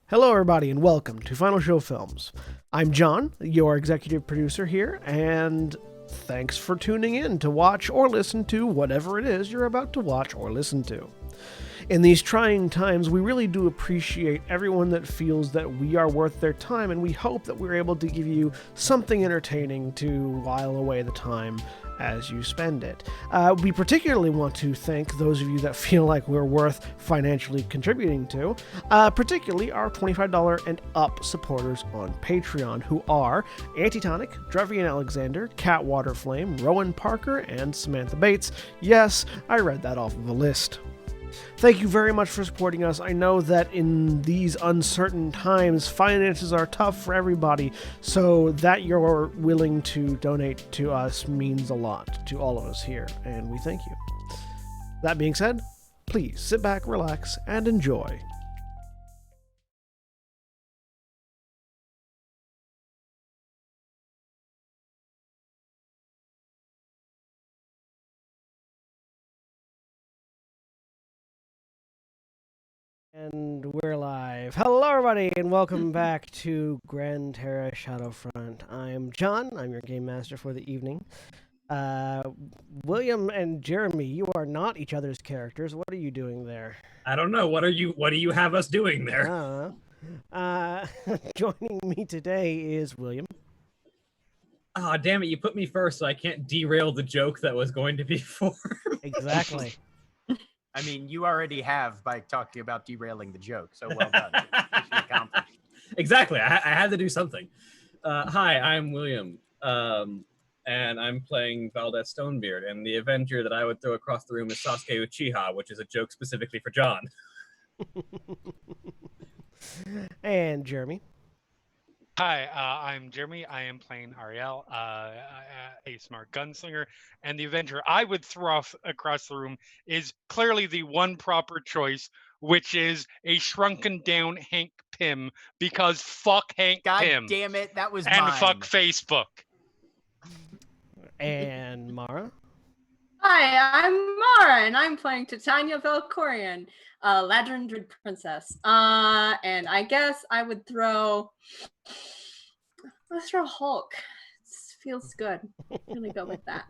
Hello, everybody, and welcome to Final Show Films. I'm John, your executive producer here, and thanks for tuning in to watch or listen to whatever it is you're about to watch or listen to. In these trying times, we really do appreciate everyone that feels that we are worth their time, and we hope that we're able to give you something entertaining to while away the time as you spend it. We particularly want to thank those of you that feel like we're worth financially contributing to, particularly our $25 and up supporters on Patreon, who are Antitonic, Drevian Alexander, Cat Waterflame, Rowan Parker, and Samantha Bates. Yes, I read that off of a list. Thank you very much for supporting us. I know that in these uncertain times, finances are tough for everybody, so that you're willing to donate to us means a lot to all of us here, and we thank you. That being said, please sit back, relax, and enjoy. And we're live. Hello, everybody, and welcome back to Gran, Terra, Shadowfront. I'm John. I'm your game master for the evening. William and Jeremy, you are not each other's characters. What are you doing there? I don't know. What do you have us doing there? Joining me today is William. Oh, damn it. You put me first, so I can't derail the joke that was going to be for. Exactly. I mean, you already have by talking about derailing the joke, so well done. Mission accomplished. Exactly. I had to do something. Hi, I'm William, and I'm playing Valdez Stonebeard, and the Avenger that I would throw across the room is Sasuke Uchiha, which is a joke specifically for John. And Jeremy. Hi, I'm Jeremy. I am playing Ariel, a smart gunslinger, and the Avenger I would throw across the room is clearly the one proper choice, which is a shrunken down Hank Pym, because fuck Hank God Pym. damn it, that was and mine. fuck Facebook. And Mara. Hi, I'm Mara, and I'm playing Titania Valkorian, Ladrin Druid Princess. And I guess I would let's throw Hulk. It feels good. I'm gonna go with that.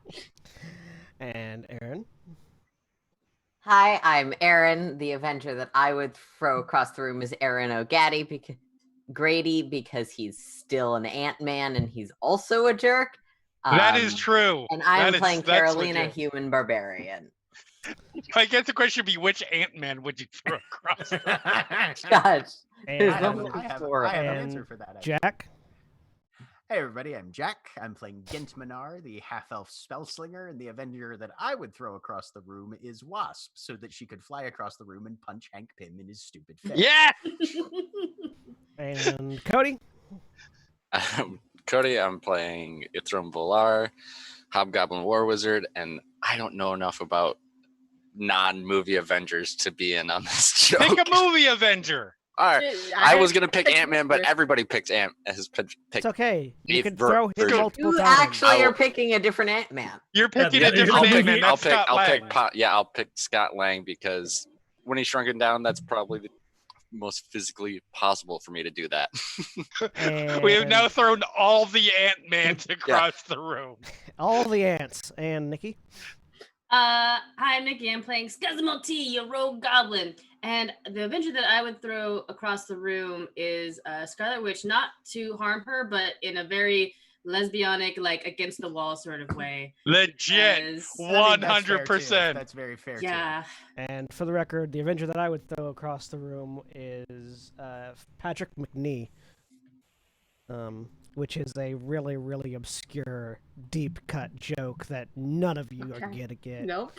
And Aaron. Hi, I'm Aaron. The Avenger that I would throw across the room is Aaron Grady, because he's still an Ant-Man and he's also a jerk. That is true. And I'm playing Carolina, legit. human barbarian. I guess the question would be, which Ant-Man would you throw across? Gosh. And I have an answer for that. Jack. Hey everybody, I'm Jack. I'm playing Gent Minar, the half-elf spellslinger, and the Avenger that I would throw across the room is Wasp, so that she could fly across the room and punch Hank Pym in his stupid face. Yeah! And Cody. Cody, I'm playing Ithram Volar, Hobgoblin War Wizard, and I don't know enough about non-movie Avengers to be in on this joke. Pick a movie Avenger. All right, I was gonna pick Ant-Man, but everybody picked picked. It's okay. You can ver- throw his version. multiple You times. actually are picking a different Ant-Man. You're picking Yeah, a different Ant-Man. I'll That's Scott Lang. I'll pick Scott Lang, because when he's shrunken down, that's probably the most physically possible for me to do that. We have now thrown all the Ant-Mans across the room. All the ants. And Nikki. Hi, I'm Nikki. I'm playing Skazimo T, a rogue goblin. And the Avenger that I would throw across the room is Scarlet Witch, not to harm her, but in a very lesbianic, like against the wall sort of way. Legit. 100%. That's very fair. Yeah. And for the record, the Avenger that I would throw across the room is Patrick McNee, which is a really, really obscure, deep-cut joke that none of you are gonna get. Nope.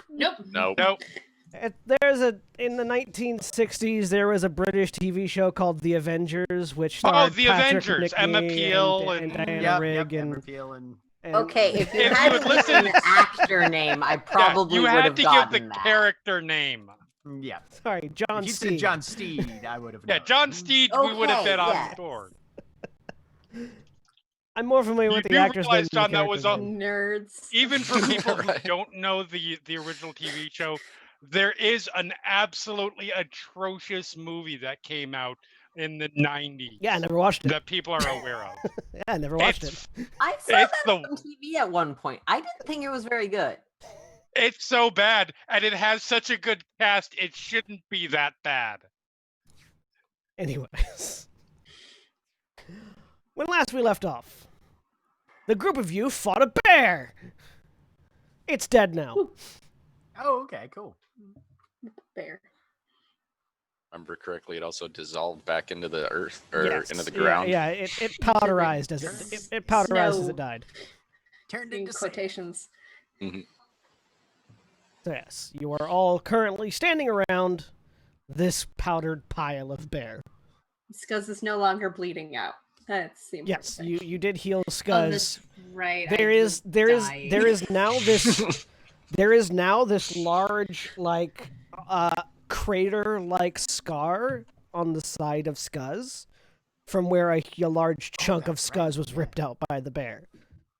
In the 1960s, there was a British TV show called The Avengers, which starred The Patrick Avengers, McNee Emma Peel and Diana Yep, Rigg Emma Peel and Okay, if you If you had would to give listen- an actor name, I probably you would had have to gotten give the that. character name. yeah. Sorry, John If you said Steed. John Steed, I would have. Yeah, known. John Steed, we would have Okay, been on yes. board. I'm more familiar You with the do actors realize, than John, the that was characters. Nerds. Even for people Right. who don't know the original TV show, there is an absolutely atrocious movie that came out in the 90s. Yeah, I never watched it. That people are aware of. Yeah, I never watched It's, it. I saw it's that on TV at one point. I didn't think it was very good. it's so bad, and it has such a good cast. It shouldn't be that bad. Anyways. When last we left off, the group of you fought a bear. It's dead now. Oh, okay, cool. Bear. Remember correctly, it also dissolved back into the earth or Yes. into the ground. Yeah, it powderized as it powderized as Snow. it died. Turned In into sand. quotations. So yes, you are all currently standing around this powdered pile of bear. Scuzz is no longer bleeding out. That's the important Yes, thing. you did heal Oh, Scuzz. that's right. There is now this large like crater like scar on the side of Scuzz from where a large chunk of that's Scuzz right, was yeah. ripped out by the bear.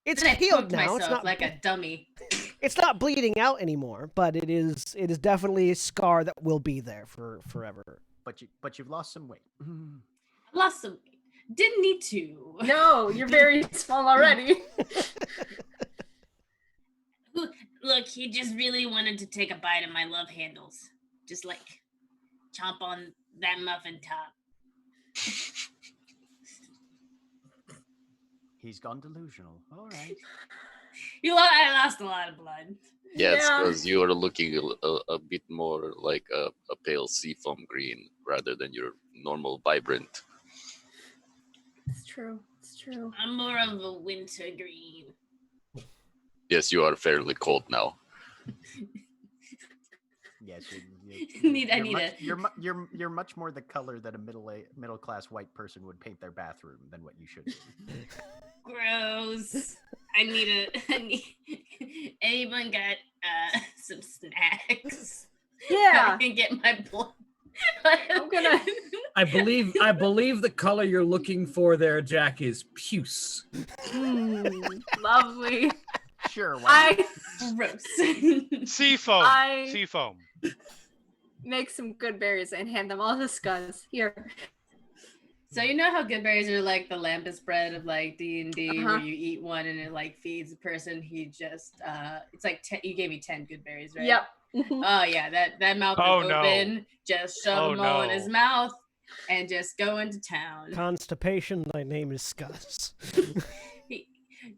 It's And I healed poked now. It's myself not like a dummy. it's not bleeding out anymore, but it is definitely a scar that will be there for forever. But you've lost some weight. I lost some. Didn't need to. No, you're very small already. Look, he just really wanted to take a bite of my love handles. Just like chomp on that muffin top. He's gone delusional. All right. I lost a lot of blood. Yeah, it's Yeah. because you are looking a bit more like a pale seafoam green rather than your normal vibrant. It's true. It's true. I'm more of a winter green. Yes, you are fairly cold now. Yes, I need a- you're much more the color that a middle class white person would paint their bathroom than what you should be. Gross. I need anyone got some snacks? Yeah. I can get my blood. I'm gonna. I believe the color you're looking for there, Jack, is puce. Lovely. Sure. Why I Gross. Seafoam. I- Seafoam. make some good berries and hand them all to Scuzz. Here. So you know how good berries are like the Lampus bread of like D&D, where Uh-huh. you eat one and it like feeds the person. He just it's like you gave me 10 good berries, right? Yep. Oh yeah, that mouth Oh, is no. open. Just shove Oh, them all in no. his mouth and just go into town. Constipation, my name is Scuzz.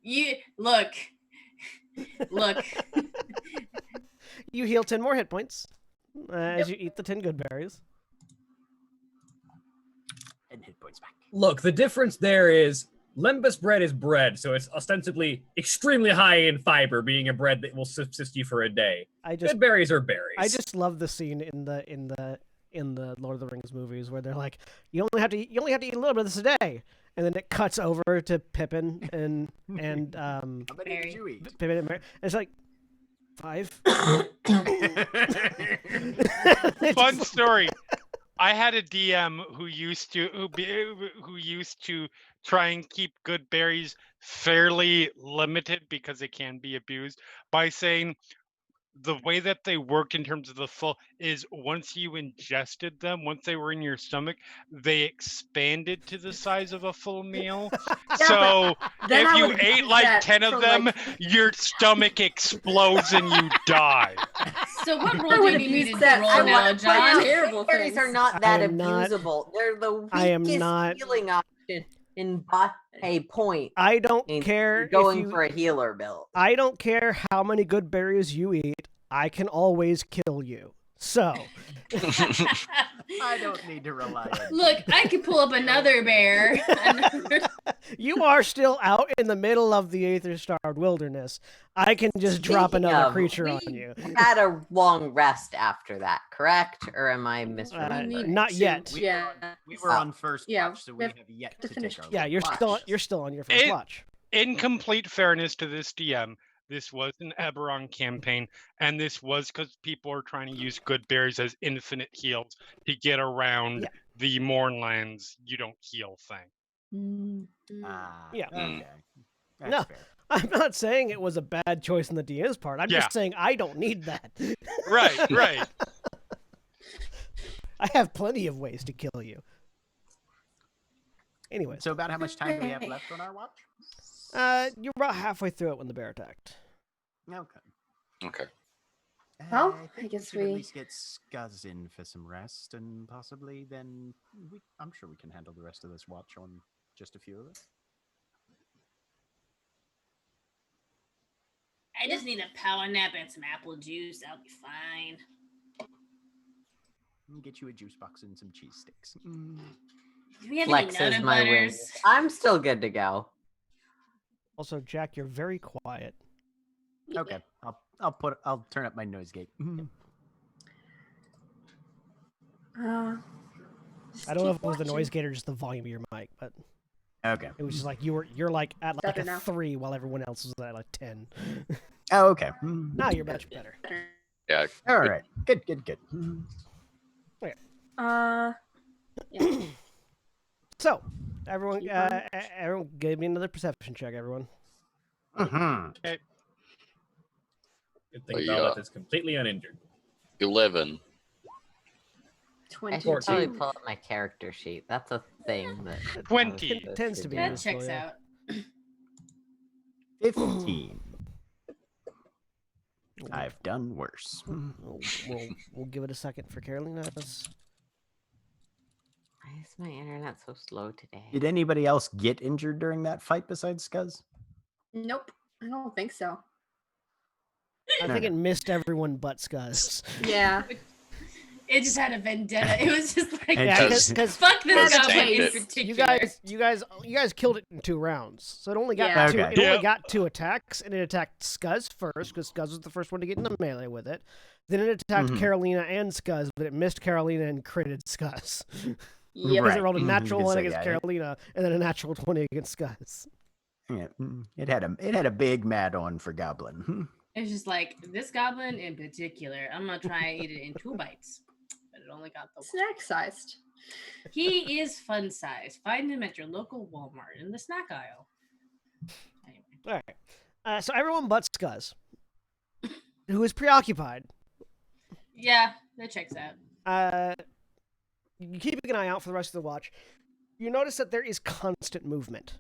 You look. You heal 10 more hit points as you eat the 10 good berries. and hit points back. Look, the difference there is Lembas bread is bread, so it's ostensibly extremely high in fiber, being a bread that will subsist you for a day. Good berries are berries. I just love the scene in the Lord of the Rings movies where they're like, you only have to eat a little bit of this a day, and then it cuts over to Pippin and How many did you eat? Pippin and Merry. And it's like 5. Fun story. I had a DM who used to try and keep good berries fairly limited because they can be abused by saying the way that they worked in terms of the full is once you ingested them, once they were in your stomach, they expanded to the size of a full meal. So then if I you would ate use like that 10 of for, them, like- your stomach explodes and you die. So what I role do would you have need used to that. roll I now, want John? terrible Berries things. are not I that am not- abusable. They're the I am weakest not- healing option in a point. I don't in care going if you. for a healer build. I don't care how many good berries you eat. I can always kill you. So I don't need to rely on you. Look, I could pull up another bear. you are still out in the middle of the Aether-starved wilderness. I can just drop Speaking another of, creature we on you. Had a long rest after that, correct? Or am I misremembering? need Not to- yet. Yeah. We were on first Yeah, watch, so we we have have yet to to finish. take our Yeah, you're watch. still on your first It- watch. In complete fairness to this DM, this was an Eberron campaign, and this was because people are trying to use good berries as infinite heals to get around Yeah. the Mournlands you don't heal thing. Ah, Yeah. okay. That's No. fair. I'm not saying it was a bad choice on the DM's part. I'm Yeah. just saying I don't need that. Right, right. I have plenty of ways to kill you. Anyways, So about how much time do we have left on our watch? you're about halfway through it when the bear attacked. Okay. Okay. Well, I I think guess we should we- at least get Scuzz in for some rest, and possibly then I'm sure we can handle the rest of this watch on just a few of us. I just need a power nap and some apple juice. I'll be fine. Get you a juice box and some cheese sticks. Do we have Flexes any Nutter my Butters? wings. I'm still good to go. Also, Jack, you're very quiet. Okay, I'll turn up my noise gate. I don't know if it was the noise gate or just the volume of your mic, but Okay. it was just like you're like at like Better a now. 3 while everyone else was at like 10. Oh, okay. Now you're much better. Yeah. All right. Good. Yeah. So, everyone, Keep on. everyone, give me another perception check, everyone. Mm-hmm. Good thing Yeah. Valdeth is completely uninjured. 11. I should probably 22. pull up my character sheet. That's a thing that 20. It tends to be That useful, checks yeah. out. 15. I've done worse. We'll give it a second for Carolina. Why is my internet so slow today? Did anybody else get injured during that fight besides Scuzz? Nope, I don't think so. I think it missed everyone but Scuzz. Yeah. It just had a vendetta. It was just like, It Yeah, just- because fuck this Just goblin in tanked it. particular. you guys killed it in 2 rounds, so it only got Yeah. two. Okay. It only Yep. got 2 attacks, and it attacked Scuzz first because Scuzz was the first one to get in the melee with it. Then it attacked Mhm. Carolina and Scuzz, but it missed Carolina and critted Scuzz. Yep. Because Right. it rolled a Mhm, natural you could 1 say, against yeah, Carolina and then a natural 20 against Scuzz. Yeah, it had a big mad on for Goblin. It's just like, this goblin in particular, I'm going to try and eat it in 2 bites. But it only got the one. Snack sized. He is fun size. Find him at your local Walmart in the snack aisle. Anyway. All right. So everyone but Scuzz, who is preoccupied. Yeah, that checks out. You keeping an eye out for the rest of the watch. You notice that there is constant movement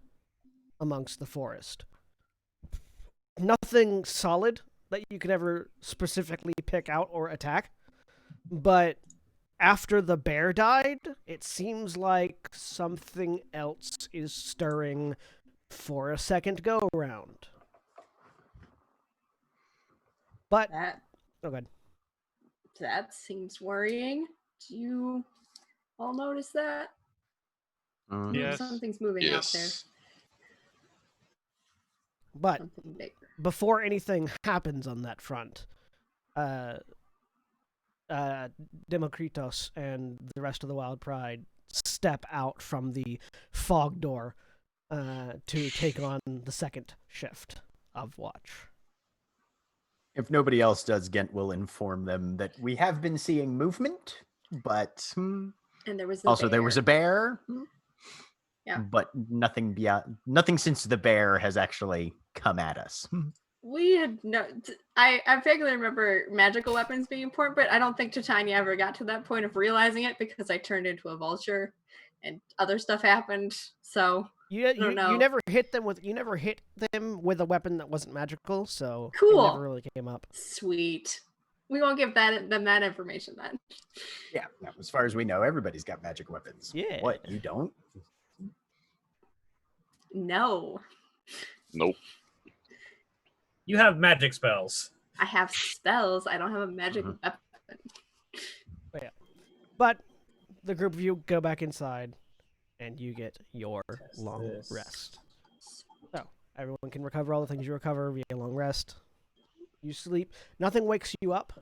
amongst the forest. Nothing solid that you can ever specifically pick out or attack, but after the bear died, it seems like something else is stirring for a second go round. But That oh god. seems worrying. Do you all notice that? Mhm. Yes. Something's moving out there. Yes. But Something bigger. before anything happens on that front, Demokritos and the rest of the Wild Pride step out from the fog door to take on the second shift of watch. If nobody else does, Gent will inform them that we have been seeing movement, but And there was there was a bear. Yeah. But nothing since the bear has actually come at us. We had no. I vaguely remember magical weapons being important, but I don't think Titania ever got to that point of realizing it because I turned into a vulture, and other stuff happened. So You don't know. never hit them with a weapon that wasn't magical, so Cool. it never really came up. sweet. We won't give them that information then. Yeah, as far as we know, everybody's got magic weapons. Yeah. What, you don't? No, Nope. You have magic spells. I have spells. I don't have a magic Mhm. weapon. But the group of you go back inside, and you get your Test long this. rest. So everyone can recover all the things you recover via long rest. You sleep. Nothing wakes you up.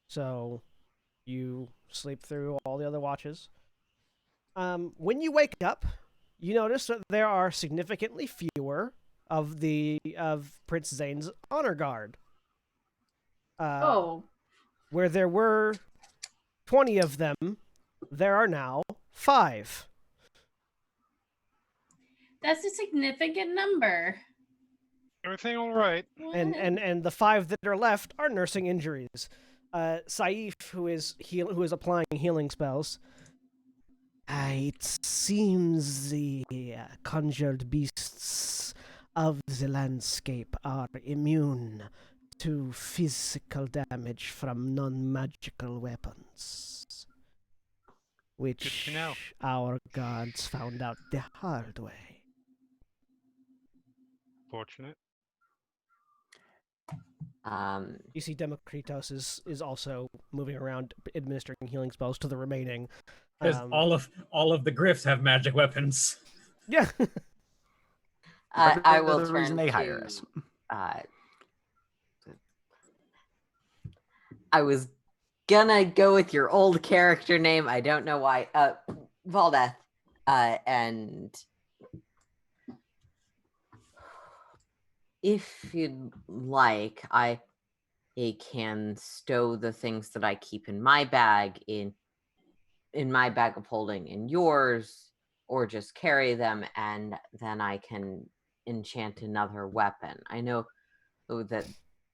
So you sleep through all the other watches. When you wake up, you notice that there are significantly fewer of Prince Zane's honor guard. Oh, Where there were 20 of them, there are now 5. That's a significant number. Everything all right? And the 5 that are left are nursing injuries. Saif, who is applying healing spells, It seems the conjured beasts of the landscape are immune to physical damage from non-magical weapons. Which to know. our gods found out the hard way. Fortunate. You see Demokritos is also moving around administering healing spells to the remaining. Because all of the Griffs have magic weapons. Yeah. I will the turn reason they to, hire us. I was gonna go with your old character name. I don't know why. Valdeth. And if you'd like, I can stow the things that I keep in my bag in my bag of holding in yours, or just carry them, and then I can enchant another weapon. I know that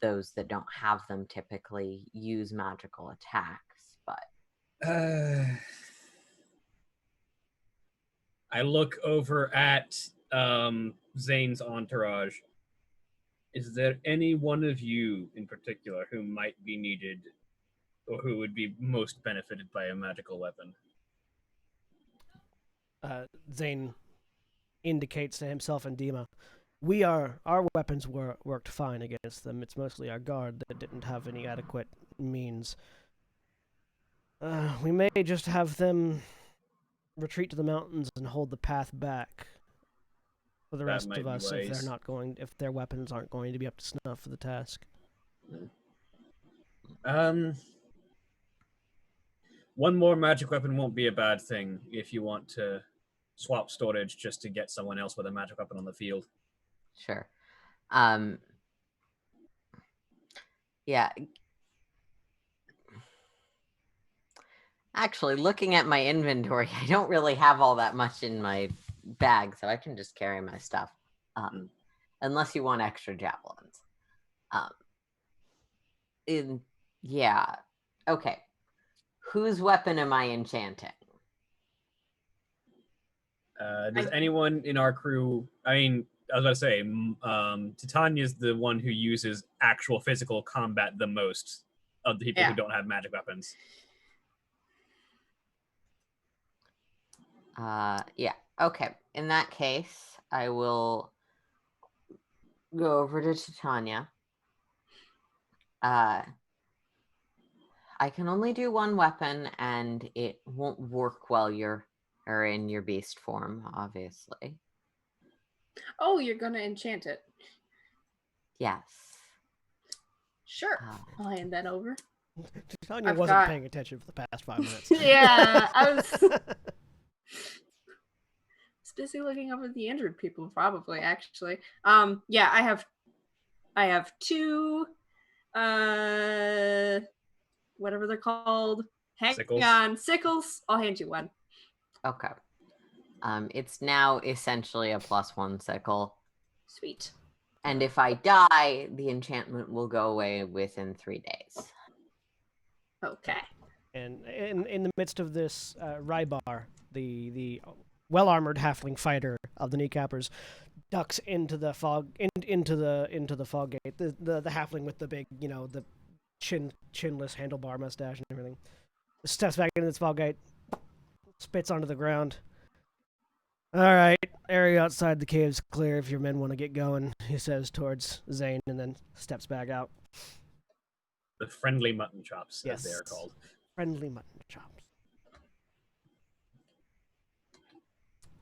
those that don't have them typically use magical attacks, but I look over at Zane's entourage. Is there any one of you in particular who might be needed or who would be most benefited by a magical weapon? Zane indicates to himself and Dima, our weapons worked fine against them. It's mostly our guard that didn't have any adequate means. We may just have them retreat to the mountains and hold the path back for the rest of us if their weapons aren't going to be up to snuff for the task. One more magic weapon won't be a bad thing if you want to swap storage just to get someone else with a magic weapon on the field. Sure. Yeah. Actually, looking at my inventory, I don't really have all that much in my bag, so I can just carry my stuff. Unless you want extra javelins. Okay. Whose weapon am I enchanting? Does anyone in our crew... I mean, I was about to say, Titania's the one who uses actual physical combat the most of the people who don't have magic weapons. Yeah. Okay. In that case, I will go over to Titania. I can only do one weapon, and it won't work while you're in your beast form, obviously. Oh, you're gonna enchant it. Yes. Sure. I'll hand that over. Titania wasn't paying attention for the past 5 minutes. Yeah, I was busy looking over the injured people, probably, actually. Yeah, I have two whatever they're called. Sickles. I'll hand you one. Okay. It's now essentially a +1 sickle. Sweet. And if I die, the enchantment will go away within 3 days. Okay. And in the midst of this, Rybar, the well-armored halfling fighter of the kneecappers, ducks into the fog into the fog gate. The halfling with the big, the chinless handlebar mustache and everything, steps back into this fog gate, spits onto the ground. All right, area outside the cave's clear if your men want to get going, he says towards Zane, and then steps back out. The friendly mutton chops, as they are called. Friendly mutton chops.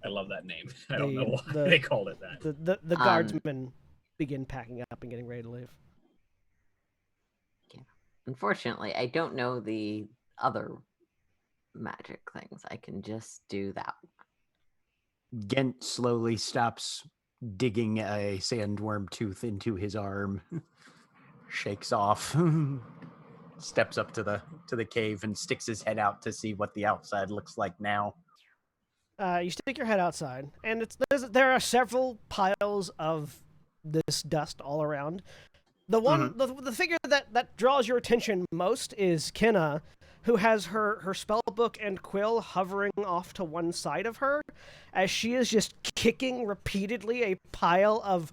I love that name. I don't know why they called it that. The guardsmen begin packing up and getting ready to leave. Yeah. Unfortunately, I don't know the other magic things. I can just do that. Gent slowly stops digging a sandworm tooth into his arm, shakes off, steps up to the cave and sticks his head out to see what the outside looks like now. You stick your head outside, and there are several piles of this dust all around. The one, the figure that draws your attention most is Kenna, who has her spell book and quill hovering off to one side of her, as she is just kicking repeatedly a pile of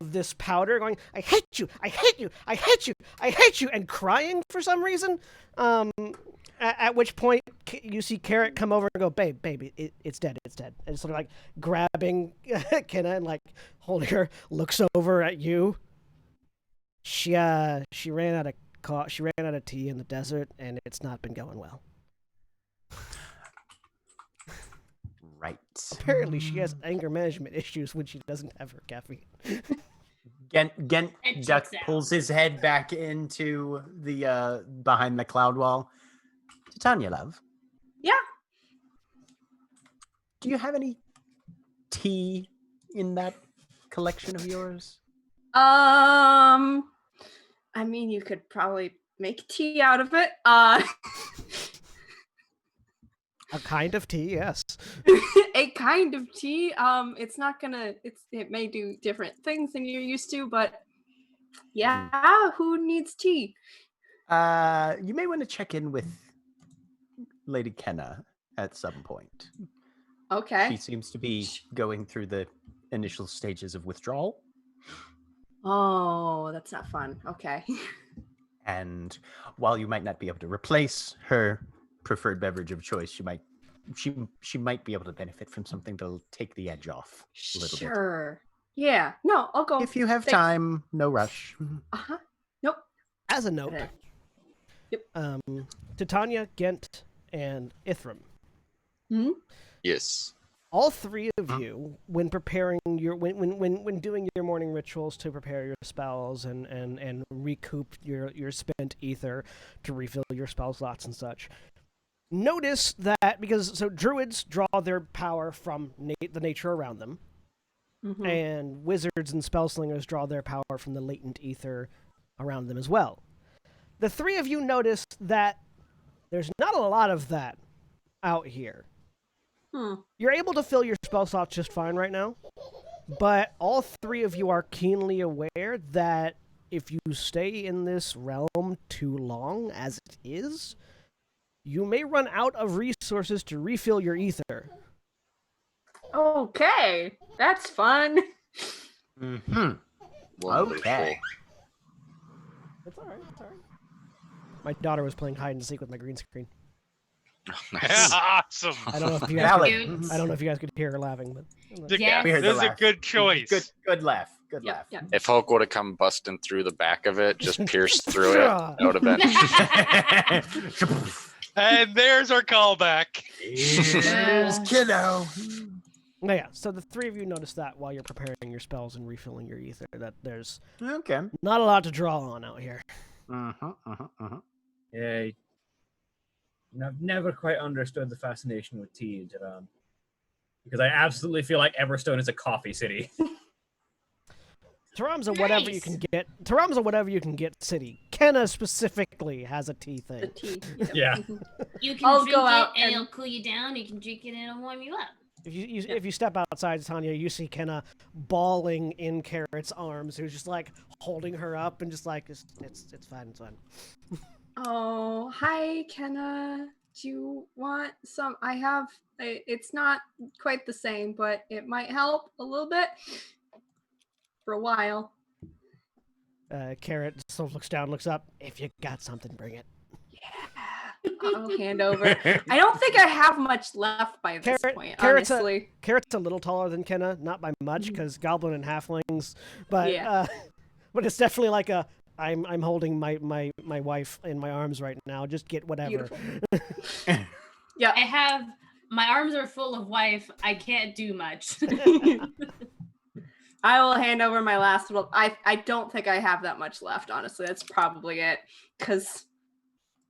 this powder, going, "I hate you! I hate you! I hate you! I hate you!" and crying for some reason. At which point you see Carrot come over and go, "Babe, it's dead, it's dead." And sort of like grabbing Kenna and like holding her, looks over at you. She ran out of tea in the desert, and it's not been going well. Right. Apparently, she has anger management issues when she doesn't have her caffeine. Gent It duck checks out. pulls his head back into the behind the cloud wall. Titania, love. Yeah. Do you have any tea in that collection of yours? I mean, you could probably make tea out of it. A kind of tea, yes. A kind of tea. It's not gonna. It may do different things than you're used to, but yeah, who needs tea? You may want to check in with Lady Kenna at some point. Okay. She seems to be going through the initial stages of withdrawal. Oh, that's not fun. Okay. And while you might not be able to replace her preferred beverage of choice, she might be able to benefit from something that'll take the edge off a little bit. Sure. Yeah. No, I'll go. If you have Thanks. time, no rush. Uh-huh. Nope. As a note, Okay. Titania, Gent, and Ithram. Hmm? Yes. All three of you, when preparing your when doing your morning rituals to prepare your spells and recoup your spent ether to refill your spell slots and such, notice that because druids draw their power from the nature around them, Mhm. and wizards and spellslingers draw their power from the latent ether around them as well. The three of you notice that there's not a lot of that out here. You're able to fill your spell slots just fine right now, but all three of you are keenly aware that if you stay in this realm too long as it is, you may run out of resources to refill your ether. Okay, that's fun. Mm-hmm. Wonderful. Okay. It's alright, My daughter was playing hide and seek with my green screen. Nice. Awesome. I don't know if you guys Valid. Cute. I don't know if you guys could hear her laughing, but Yeah. We heard the This is a laugh. good choice. Good laugh. Good Yep, laugh. yep. If Hulk would have come busting through the back of it, just pierced through it, Yeah. that would have been. And there's our callback. Here's kiddo. no, yeah. So the three of you notice that while you're preparing your spells and refilling your ether, that there's Okay. not a lot to draw on out here. Yeah. I've never quite understood the fascination with tea in Tehran. Because I absolutely feel like Everstone is a coffee city. Tehran's a whatever you Nice. can get. Tehran's a whatever you can get city. Kenna specifically has a tea The thing. tea. Yeah. You can I'll drink go it out and and- it'll cool you down. You can drink it and it'll warm you up. If you step outside, Tanya, you see Kenna bawling in Carrot's arms, who's just like holding her up and just like it's fine, it's fine. Oh, hi, Kenna. Do you want some? It's not quite the same, but it might help a little bit for a while. Carrot sort of looks down, looks up. If you got something, bring it. Yeah. I'll hand over. I don't think I have much left by this point, Carrot's honestly. Carrot's a little taller than Kenna, not by much, because goblin and halflings, but Yeah. but it's definitely like a I'm holding my wife in my arms right now. Just get whatever. Beautiful. Yeah. I have my arms are full of wife. I can't do much. I will hand over my last little. I don't think I have that much left, honestly. That's probably it, because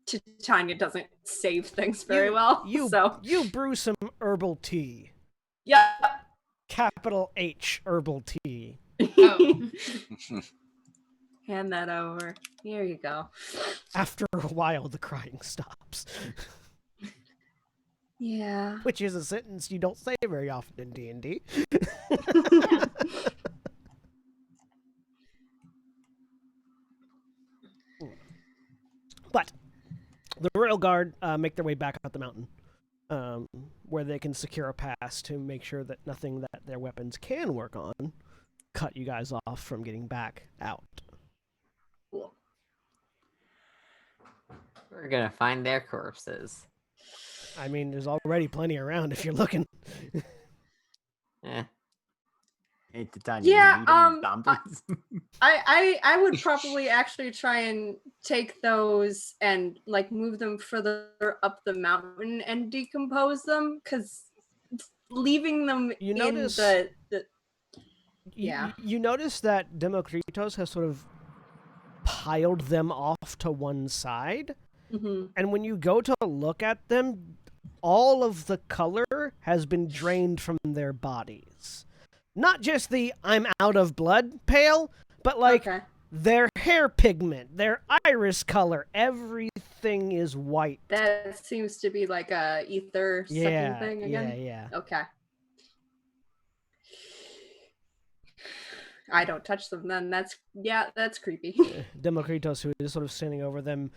Titania doesn't save things very well. So You brew some herbal tea. yeah. Capital H herbal tea. Oh. Hand that over. Here you go. After a while, the crying stops, Yeah. which is a sentence you don't say very often in D&D. But The Royal Guard make their way back up the mountain, where they can secure a pass to make sure that nothing that their weapons can work on cut you guys off from getting back out. Cool. We're gonna find their corpses. I mean, there's already plenty around if you're looking. Eh. Hey, Titania, Yeah, you need any zombies? I would probably actually try and take those and like move them further up the mountain and decompose them, because leaving them You in notice- the You notice that Demokritos has sort of piled them off to one side, and when you go to look at them, all of the color has been drained from their bodies. Not just the "I'm out of blood" pale, but like okay. their hair pigment, their iris color, everything is white. That seems to be like a ether sucking thing again. Yeah. Okay. I don't touch them then. That's creepy. Demokritos, who is sort of standing over them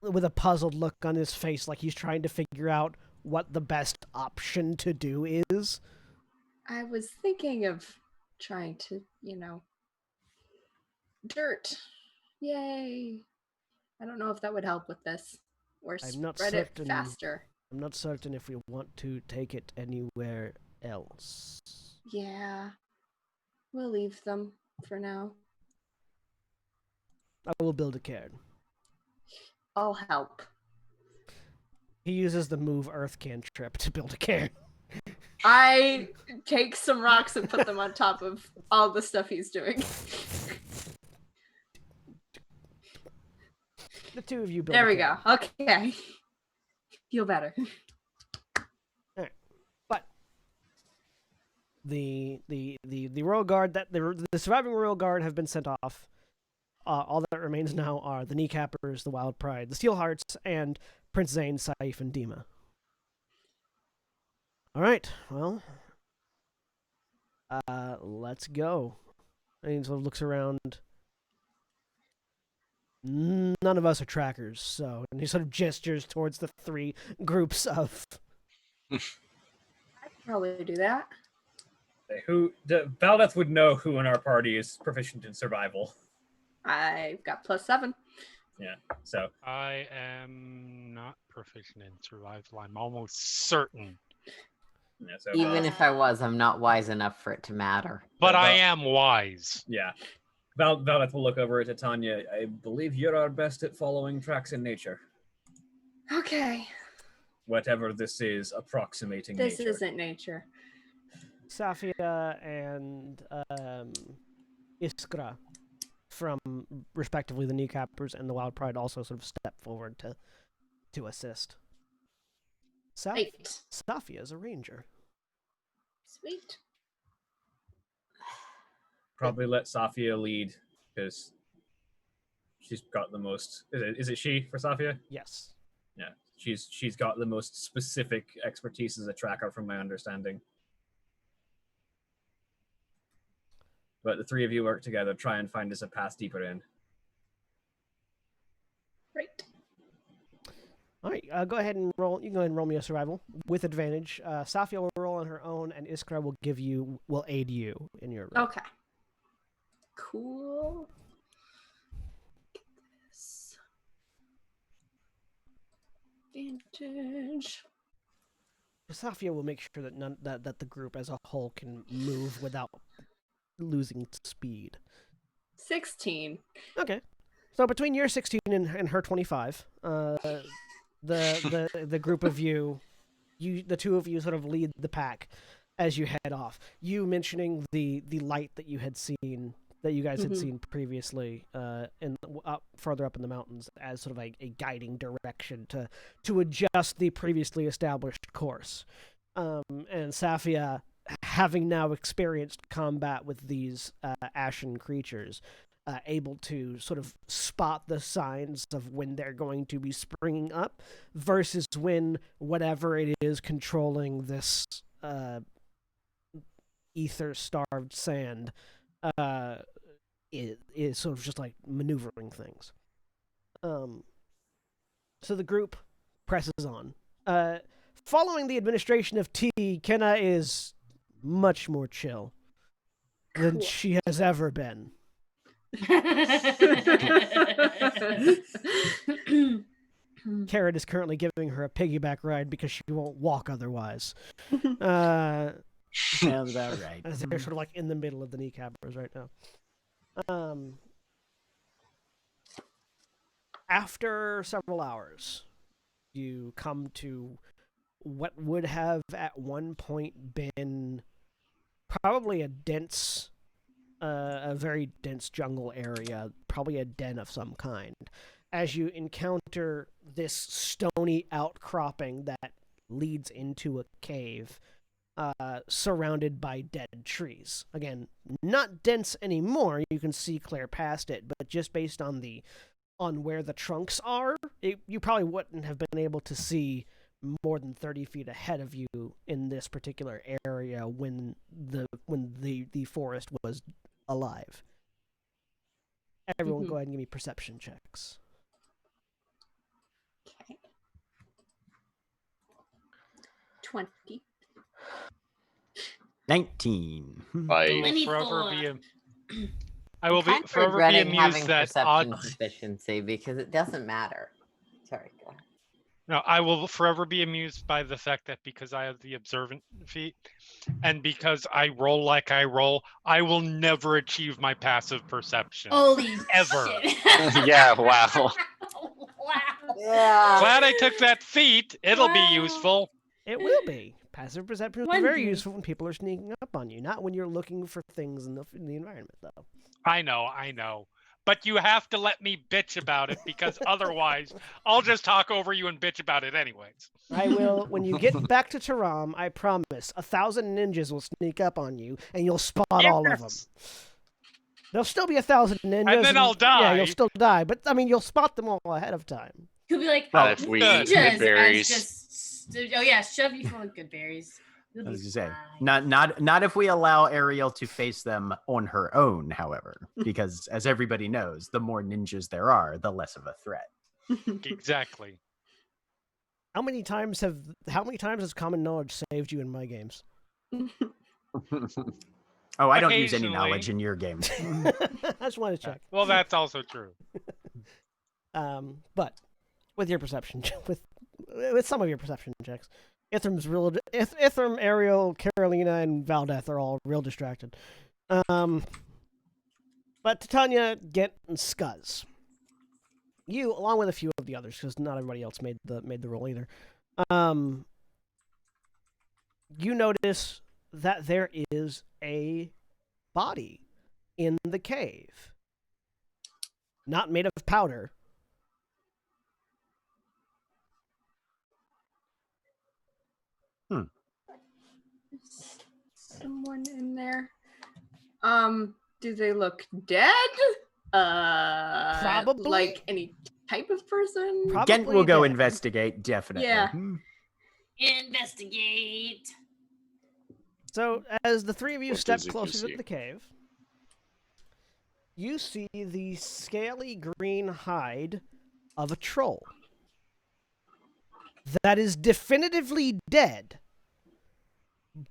with a puzzled look on his face, like he's trying to figure out what the best option to do is. I was thinking of trying to, dirt. Yay. I don't know if that would help with this. Or I'm not spread it certain. faster. I'm not certain if we want to take it anywhere else. Yeah. We'll leave them for now. I will build a cairn. I'll help. He uses the move Earth cantrip to build a cairn. I take some rocks and put them on top of all the stuff he's doing. The two of you build There a we cairn. go. Okay. Feel better. Alright. But the royal guard that the surviving royal guard have been sent off. All that remains now are the kneecappers, the Wild Pride, the Steelhearts, and Prince Zane, Saif, and Dima. All right, well, let's go. And he sort of looks around. None of us are trackers, so and he sort of gestures towards the three groups of. I could probably do that. Valdeth would know who in our party is proficient in survival. I've got +7. Yeah, so I am not proficient in survival. I'm almost certain. yeah, so Even if I was, I'm not wise enough for it to matter. But I am wise. yeah, Valdeth will look over at Tanya. I believe you're our best at following tracks in nature. Okay. Whatever this is, approximating This nature. isn't nature. Safia and Iskra from respectively the kneecappers and the Wild Pride also sort of step forward to assist. 8. Safia is a ranger. Sweet. Probably let Safia lead because she's got the most. Is it she for Safia? Yes. Yeah, she's got the most specific expertise as a tracker, from my understanding. But the three of you work together, try and find us a path deeper in. Right. All right, go ahead and roll. You can go ahead and roll me a survival with advantage. Safia will roll on her own, and Iskra will aid you in your roll. Okay. Cool. Get this. Advantage. Safia will make sure that the group as a whole can move without losing speed. 16. Okay, so between your 16 and her 25, the group of you, the two of you sort of lead the pack as you head off. You mentioning the light that you had seen, that you guys had seen previously, further up in the mountains as sort of a guiding direction to adjust the previously established course. And Safia, having now experienced combat with these ashen creatures, able to sort of spot the signs of when they're going to be springing up versus when whatever it is controlling this ether-starved sand is sort of just like maneuvering things. So the group presses on. Following the administration of tea, Kenna is much more chill than she has ever been. Carrot is currently giving her a piggyback ride because she won't walk otherwise. Sounds about right. As they're sort of like in the middle of the kneecappers right now. After several hours, you come to what would have at one point been probably a very dense jungle area, probably a den of some kind, as you encounter this stony outcropping that leads into a cave surrounded by dead trees. Again, not dense anymore, you can see clear past it, but just based on where the trunks are, you probably wouldn't have been able to see more than 30 feet ahead of you in this particular area when the forest was alive. Everyone go ahead and give me perception checks. Okay. 20. 19. I will be forever be regretting amused having that perception proficiency because it doesn't matter. Sorry, go ahead. No, I will forever be amused by the fact that because I have the observant feat and because I roll like I roll, I will never achieve my passive perception. Holy ever. shit. Yeah, wow. Wow. Yeah. Glad I took that feat. It'll be useful. It will be. Passive perception is One very day. useful when people are sneaking up on you, not when you're looking for things in the environment, though. I know. But you have to let me bitch about it because otherwise I'll just talk over you and bitch about it anyways. I will, when you get back to Taram, I promise, 1,000 ninjas will sneak up on you, and you'll spot all of them. There'll still be 1,000 ninjas. And then I'll die. Yeah, you'll still die, but, I mean, you'll spot them all ahead of time. He'll be like, Not if we eat ninjas good as berries. just, oh yeah, shove you full of good berries. You'll I be was gonna say, fine. not if we allow Ariel to face them on her own, however, because as everybody knows, the more ninjas there are, the less of a threat. Exactly. How many times has common knowledge saved you in my games? Oh, I don't use any Occasionally. knowledge in your games. I just wanted to check. Well, that's also true. But with your perception, with some of your perception checks, Ithram, Ariel, Carolina, and Valdeth are all real distracted. But Titania, Gent, and Scuzz, you, along with a few of the others, because not everybody else made the roll either. You notice that there is a body in the cave, not made of powder. Someone in there. Do they look dead? Probably. Like any type of person? Gent will go dead. investigate, definitely. Yeah. Investigate. So, as the three of you What step does you closer see? to the cave, you see the scaly green hide of a troll that is definitively dead,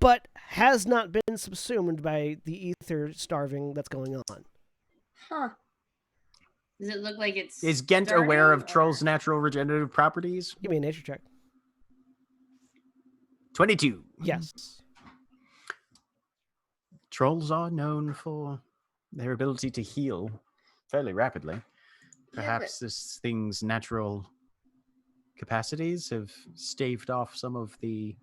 but has not been subsumed by the ether starving that's going on. Huh. Does it look like it's Is Gent aware of starting, trolls' or- natural regenerative properties? Give me a nature check. 22. Yes. Trolls are known for their ability to heal fairly rapidly. Perhaps this thing's natural capacities have staved off some of the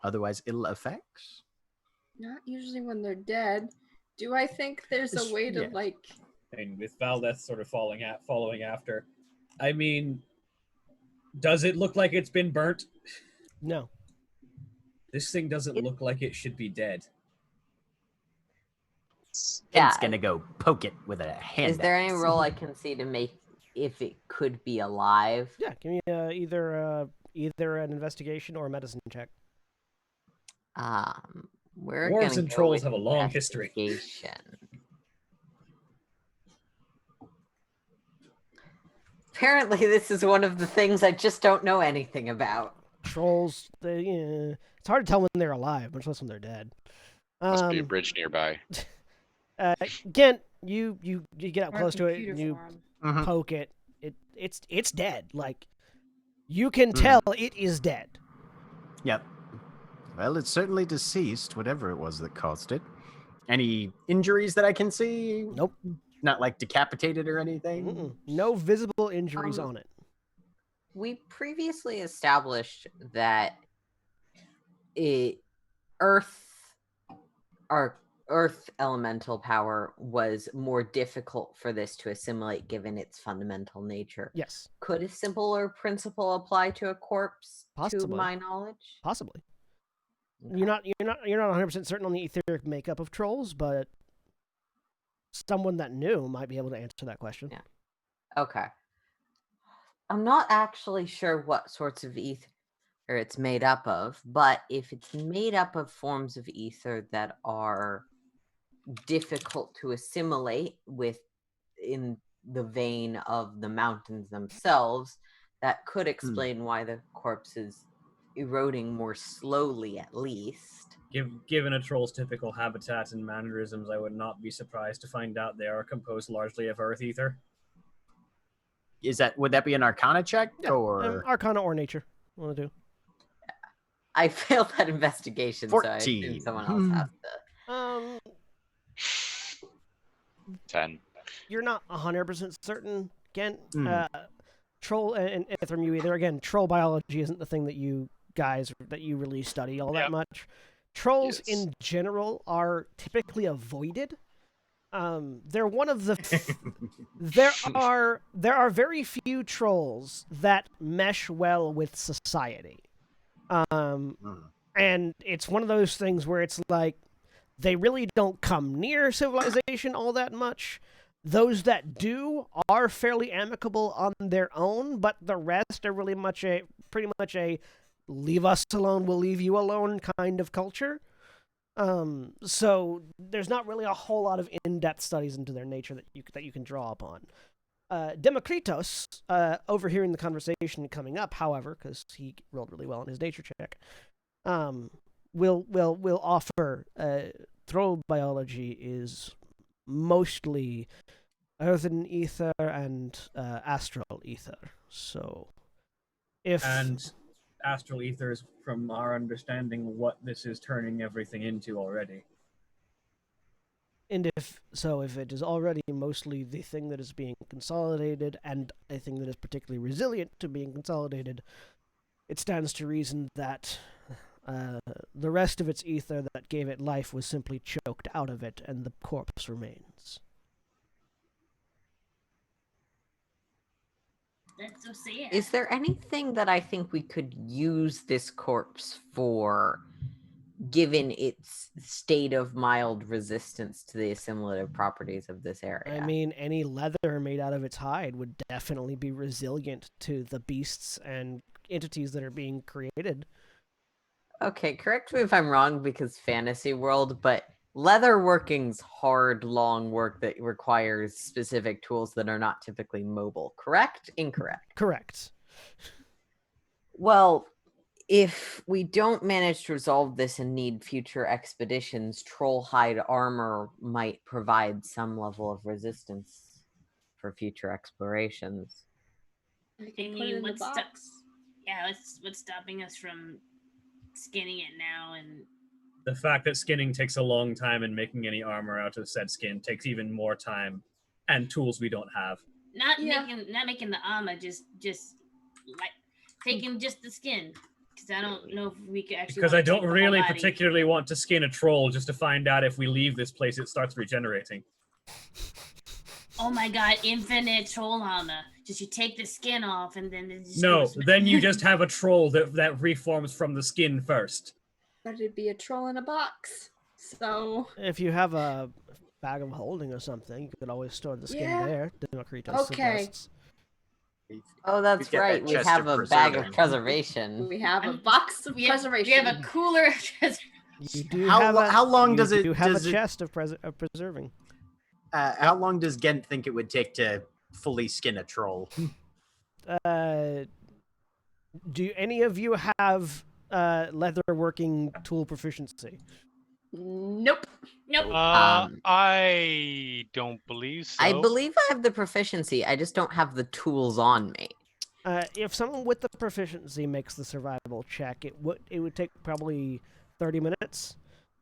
otherwise ill effects. Not usually when they're dead. Do I think there's It's- a way to yeah. like? And with Valdeth sort of following after, I mean, does it look like it's been burnt? No. This thing doesn't look like it should be dead. Yeah. Gent's gonna go poke it with a hand. Is there any axe. role I can see to make if it could be alive? Yeah, give me either an investigation or a medicine check. We're Dwarves gonna and go trolls with have a long history. investigation. Apparently, this is one of the things I just don't know anything about. Trolls, it's hard to tell when they're alive, much less when they're dead. Must be a bridge nearby. Gent, you get up Or a close to it computer and you form. Mhm. poke it. It's dead. Like, you can Mhm. tell it is dead. Yep. Well, it's certainly deceased, whatever it was that caused it. Any injuries that I can see? Nope. Not like decapitated or anything? Mm-mm. No visible injuries on it. We previously established that Earth elemental power was more difficult for this to assimilate given its fundamental nature. Yes, Could a similar principle apply to a corpse, to Possibly. my knowledge? possibly. Okay. You're not 100% certain on the etheric makeup of trolls, but someone that knew might be able to answer that question. Yeah. Okay. I'm not actually sure what sorts of ether it's made up of, but if it's made up of forms of ether that are difficult to assimilate in the vein of the mountains themselves, that could explain why the corpse is eroding more slowly, at least. Given a troll's typical habitat and mannerisms, I would not be surprised to find out they are composed largely of earth ether. Would that be an Arcana check? Yeah, Or Arcana or Nature. One to do. I failed that investigation, so I assume 14. someone else has to. 10. You're not 100% certain. Again, Mhm. troll and Ithram, you either. Again, troll biology isn't the thing that you guys really study all that Yep. much. Trolls Yes. in general are typically avoided. They're one of the there are very few trolls that mesh well with society. And it's one of those things where it's like they really don't come near civilization all that much. Those that do are fairly amicable on their own, but the rest are really pretty much a leave us alone, we'll leave you alone kind of culture. So there's not really a whole lot of in-depth studies into their nature that you can draw upon. Demokritos, overhearing the conversation coming up, however, because he rolled really well on his nature check, will offer troll biology is mostly earthen ether and astral ether. So, And astral ether is, from our understanding, what this is turning everything into already. if it is already mostly the thing that is being consolidated and a thing that is particularly resilient to being consolidated, it stands to reason that the rest of its ether that gave it life was simply choked out of it, and the corpse remains. That's so sad. Is there anything that I think we could use this corpse for, given its state of mild resistance to the assimilative properties of this area? I mean, any leather made out of its hide would definitely be resilient to the beasts and entities that are being created. Okay, correct me if I'm wrong, because fantasy world, but leather working's hard, long work that requires specific tools that are not typically mobile. Correct? Incorrect? Correct. Well, if we don't manage to resolve this and need future expeditions, troll hide armor might provide some level of resistance for future explorations. I I can put it mean, in the what's box. what's stopping us from skinning it now? And The fact that skinning takes a long time and making any armor out of said skin takes even more time and tools we don't have. not Yeah. making the armor, just like taking just the skin. Because I don't know if we could actually. Because wanna I take don't the whole really body. particularly want to skin a troll just to find out if we leave this place it starts regenerating. Oh my god, infinite troll armor. Just you take the skin off and then it just No, goes- then you just have a troll that reforms from the skin first. But it'd be a troll in a box. So If you have a bag of holding or something, you could always store the skin Yeah. there. Demokritos Okay. suggests. Oh, that's We've got right. that We chest have of a bag of preserving. preservation. we have a box of we have preservation. a cooler. You do How have lo- a, how long you does it- do have does a it- chest of preserving. How long does Gent think it would take to fully skin a troll? do any of you have leatherworking tool proficiency? Nope. Nope. I don't believe so. I believe I have the proficiency. I just don't have the tools on me. If someone with the proficiency makes the survival check, it would take probably 30 minutes.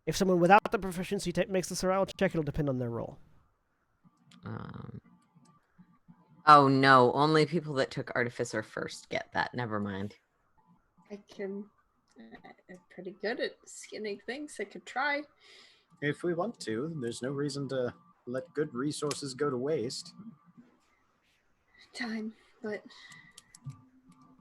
If someone without the proficiency makes the survival check, it'll depend on their roll. Oh no, only people that took Artificer first get that. Never mind. I'm pretty good at skinning things. I could try. If we want to, there's no reason to let good resources go to waste. Time, but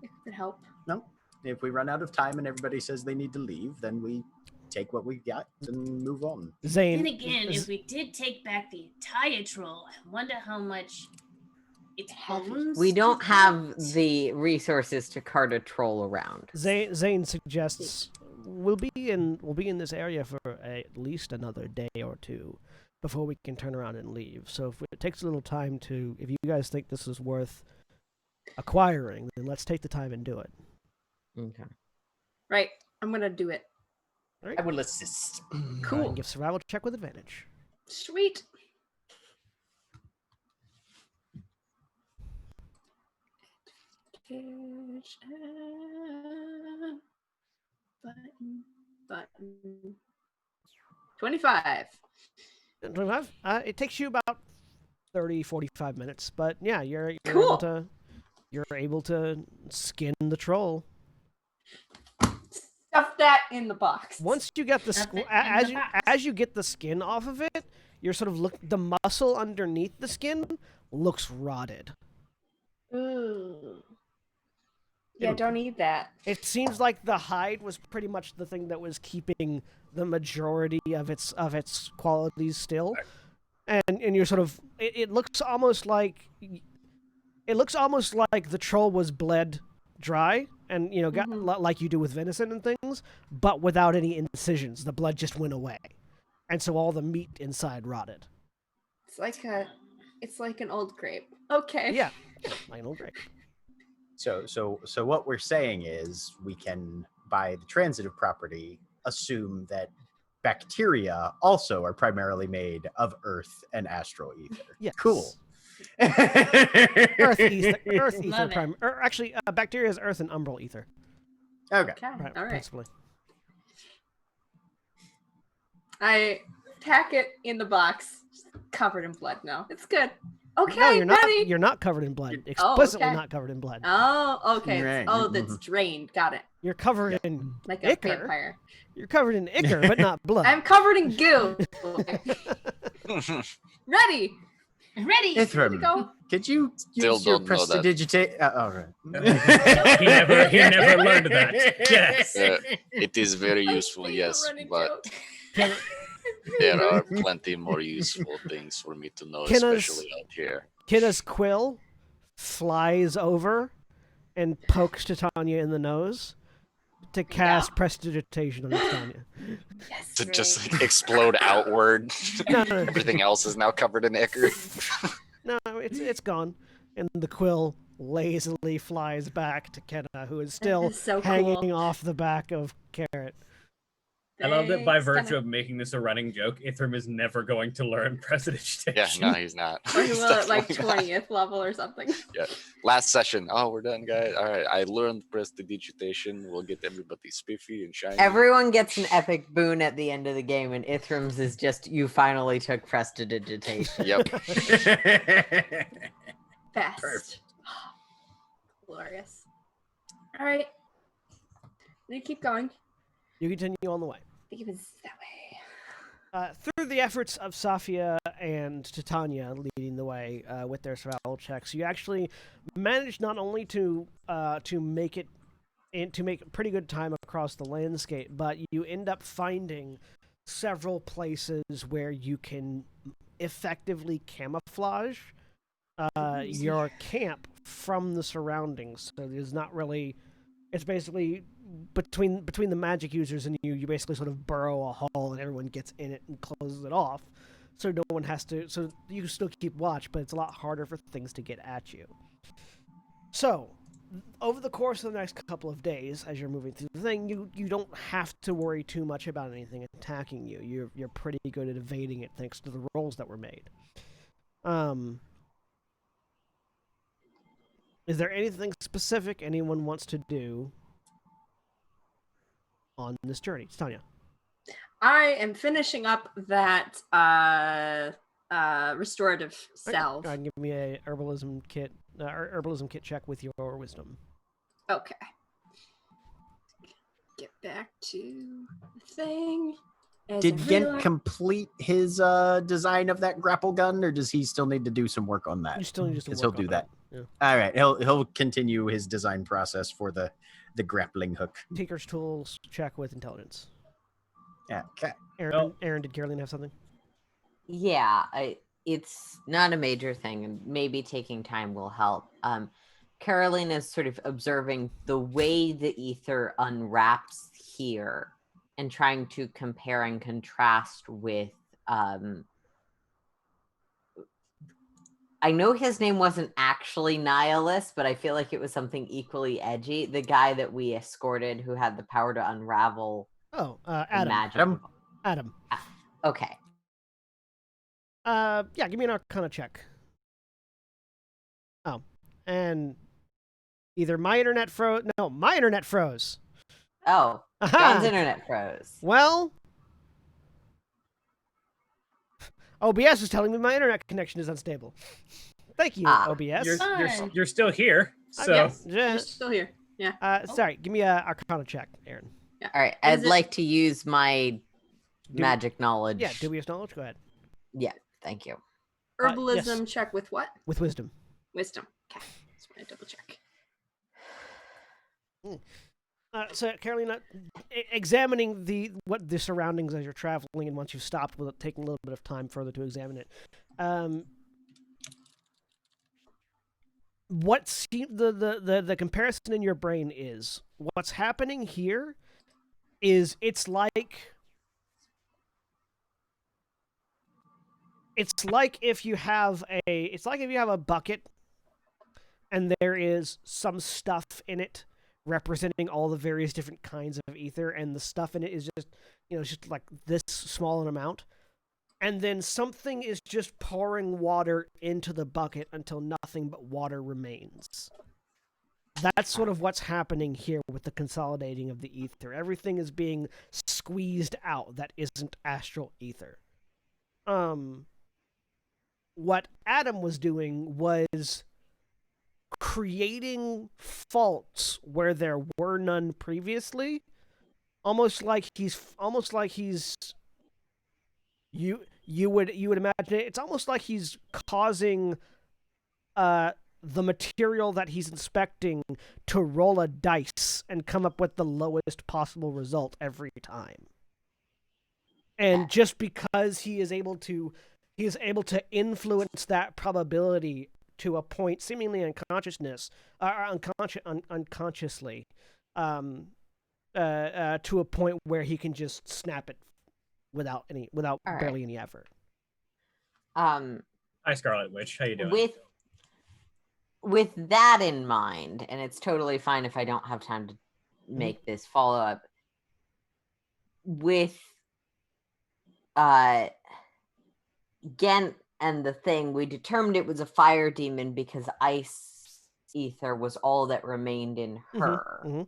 it could help. No, if we run out of time and everybody says they need to leave, then we take what we got and move on. Zane. Then again, if we did take back the entire troll, I wonder how much it's bones. We don't to have count. the resources to cart a troll around. Zane suggests we'll be in this area for at least another day or two before we can turn around and leave. So if it takes a little time if you guys think this is worth acquiring, then let's take the time and do it. Okay. Right. I'm gonna do it. Right. I will assist. Cool. Give survival check with advantage. Sweet. Button. 25. 25. It takes you about 30, 45 minutes, but yeah, you're Cool. able to skin the troll. Stuff that in the box. Once you get as you get the skin off of it, you're sort of the muscle underneath the skin looks rotted. Ooh. Yeah, don't eat that. It seems like the hide was pretty much the thing that was keeping the majority of its qualities still, and you're sort of it looks almost like the troll was bled dry, and got like you do with venison and things, but without any incisions. The blood just went away, and so all the meat inside rotted. It's like an old grape. Okay. Yeah, like an old grape. So what we're saying is we can, by the transitive property, assume that bacteria also are primarily made of earth and astral ether. Yes. Cool. Earth ether, Love it. actually, bacteria is earth and umbral ether. Okay. Okay. Right, All right. principally. I pack it in the box, covered in blood now. It's good. Okay, No, you're not. ready? You're not covered in blood. Explicitly okay. not covered in blood. Oh, okay. Right. Oh, that's drained. Got it. You're covered in Like a ichor. vampire. You're covered in ichor, but not blood. I'm covered in goo. Ready. Ready. Ithram, Go. could you Still use your don't know that. prestidigitate? All right. He never learned that. Yes. It is very My useful, favorite yes, running but joke. there are plenty more useful things for me to know, Can us- especially out here. Kidda's quill flies over and pokes Titania in the nose to cast prestidigitation on Titania. Yes. To just explode outward. No. Everything else is now covered in ichor. No, it's gone. And the quill lazily flies back to Kenna, who is still is so hanging cool. off the back of Carrot. I love that by Thanks, virtue Kenna. of making this a running joke, Ithram is never going to learn prestidigitation. Yeah, no, he's not. Or he He's will at like definitely not. 20th level or something. Last session. Oh, we're done, guys. All right, I learned prestidigitation. We'll get everybody spiffy and shiny. Everyone gets an epic boon at the end of the game, and Ithram's is just you finally took prestidigitation. Yep. Best. Perfect. Glorious. All right. We keep going. You continue on the way. I think it was that way. Through the efforts of Safia and Titania leading the way with their survival checks, you actually managed not only to make pretty good time across the landscape, but you end up finding several places where you can effectively camouflage your camp from the surroundings. So there's not really. It's basically between the magic users and you basically sort of burrow a hole and everyone gets in it and closes it off, so no one has to. So you can still keep watch, but it's a lot harder for things to get at you. So, over the course of the next couple of days, as you're moving through the thing, you don't have to worry too much about anything attacking you. You're pretty good at evading it thanks to the rolls that were made. Is there anything specific anyone wants to do on this journey? It's Tanya. I am finishing up that restorative salve. Go ahead and give me a herbalism kit check with your wisdom. Okay. Get back to the thing. Did Gent complete his design of that grapple gun, or does he still need to do some work on that? You still need to do some Because he'll work do on that. Yeah. All right, he'll continue his design process for the grappling hook. Tinker's tools check with intelligence. Yeah. Okay. Aaron, did Caroline have something? Yeah, it's not a major thing, and maybe taking time will help. Caroline is sort of observing the way the ether unwraps here and trying to compare and contrast with I know his name wasn't actually Nihilus, but I feel like it was something equally edgy. The guy that we escorted who had the power to unravel Adam. magic. Adam. Okay. Yeah, give me an Arcana check. Oh, and either my internet froze. No, my internet froze. Oh, John's internet froze. Well, OBS is telling me my internet connection is unstable. Thank you, OBS. You're still here, so Yes, you're still here. Yeah. Sorry, give me a Arcana check, Aaron. Yeah. All right, I'd like to use my magic knowledge. Yeah, dubious knowledge. Go ahead. Yeah, thank you. Herbalism yes. check with what? With wisdom. Wisdom. Okay. Just want to double check. So, Carolina, examining the surroundings as you're traveling, and once you've stopped, with taking a little bit of time further to examine it, the comparison in your brain is what's happening here is it's like if you have a bucket and there is some stuff in it representing all the various different kinds of ether, and the stuff in it is just like this small an amount, and then something is just pouring water into the bucket until nothing but water remains. That's sort of what's happening here with the consolidating of the ether. Everything is being squeezed out that isn't astral ether. What Adam was doing was creating faults where there were none previously, almost like he's you would imagine it. It's almost like he's causing the material that he's inspecting to roll a dice and come up with the lowest possible result every time. And just because he is able to influence that probability to a point seemingly unconsciously, to a point where he can just snap it without barely any effort. Hi, Scarlet Witch. How you doing? With that in mind, and it's totally fine if I don't have time to make this follow up. With Gent and the thing, we determined it was a fire demon because ice ether was all that remained in her. Mm-hmm.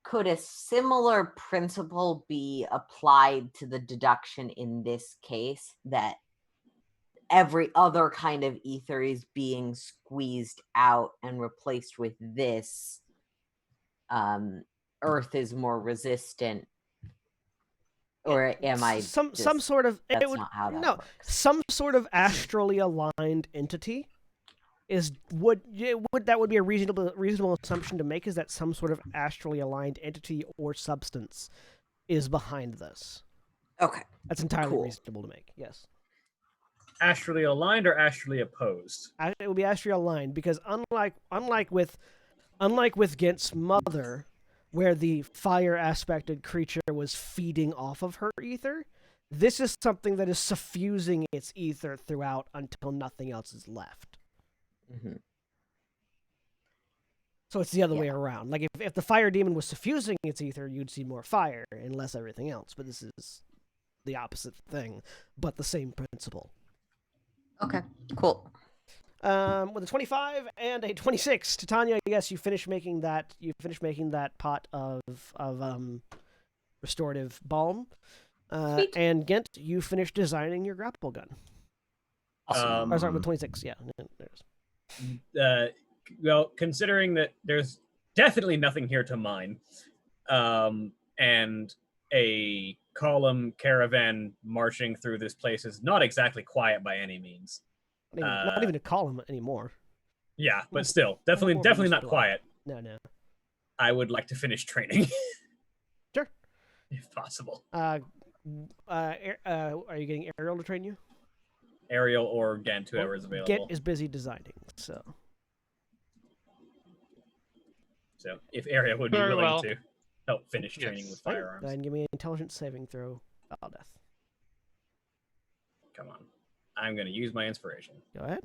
Could a similar principle be applied to the deduction in this case, that every other kind of ether is being squeezed out and replaced with this? Earth is more resistant. Or am I some sort of that's not how that works. Some sort of astrally aligned entity would be a reasonable assumption to make, is that some sort of astrally aligned entity or substance is behind this. Okay. That's entirely reasonable to make. Yes. Astrally aligned or astrally opposed? It would be astrally aligned because unlike with Gent's mother, where the fire aspected creature was feeding off of her ether, this is something that is suffusing its ether throughout until nothing else is left. Mm-hmm. So it's the other way Yeah. around. Like if the fire demon was suffusing its ether, you'd see more fire and less everything else. But this is the opposite thing, but the same principle. Okay, cool. With a 25 and a 26, Titania, yes, you finish making that. You finish making that pot of restorative balm. Sweet. And Gent, you finish designing your grapple gun. Awesome. Or sorry, with 26. Yeah, there's. Well, considering that there's definitely nothing here to mine, and a column caravan marching through this place is not exactly quiet by any means. Not even a column anymore. Yeah, but still, definitely not quiet. No. I would like to finish training. Sure. If possible. Are you getting Ariel to train you? Ariel or Gent, whoever is available. Gent is busy designing, so. So if Ariel would be Very willing well. to help finish training Yes. with firearms. Then give me an intelligence saving throw. Death. Come on. I'm going to use my inspiration. Go ahead.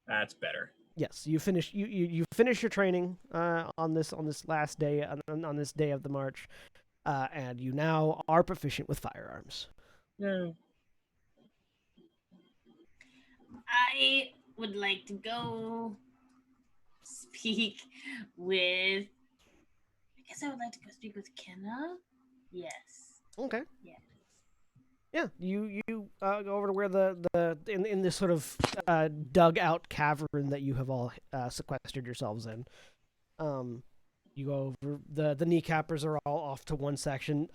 That's better. Yes, you finish. You finish your training on this last day on this day of the march, and you now are proficient with firearms. Yeah. I would like to go speak with. I guess I would like to go speak with Kenna. Yes. Okay. Yes. Yeah, you go over to where in this sort of dug out cavern that you have all sequestered yourselves in. You go over the kneecappers are all off to one section.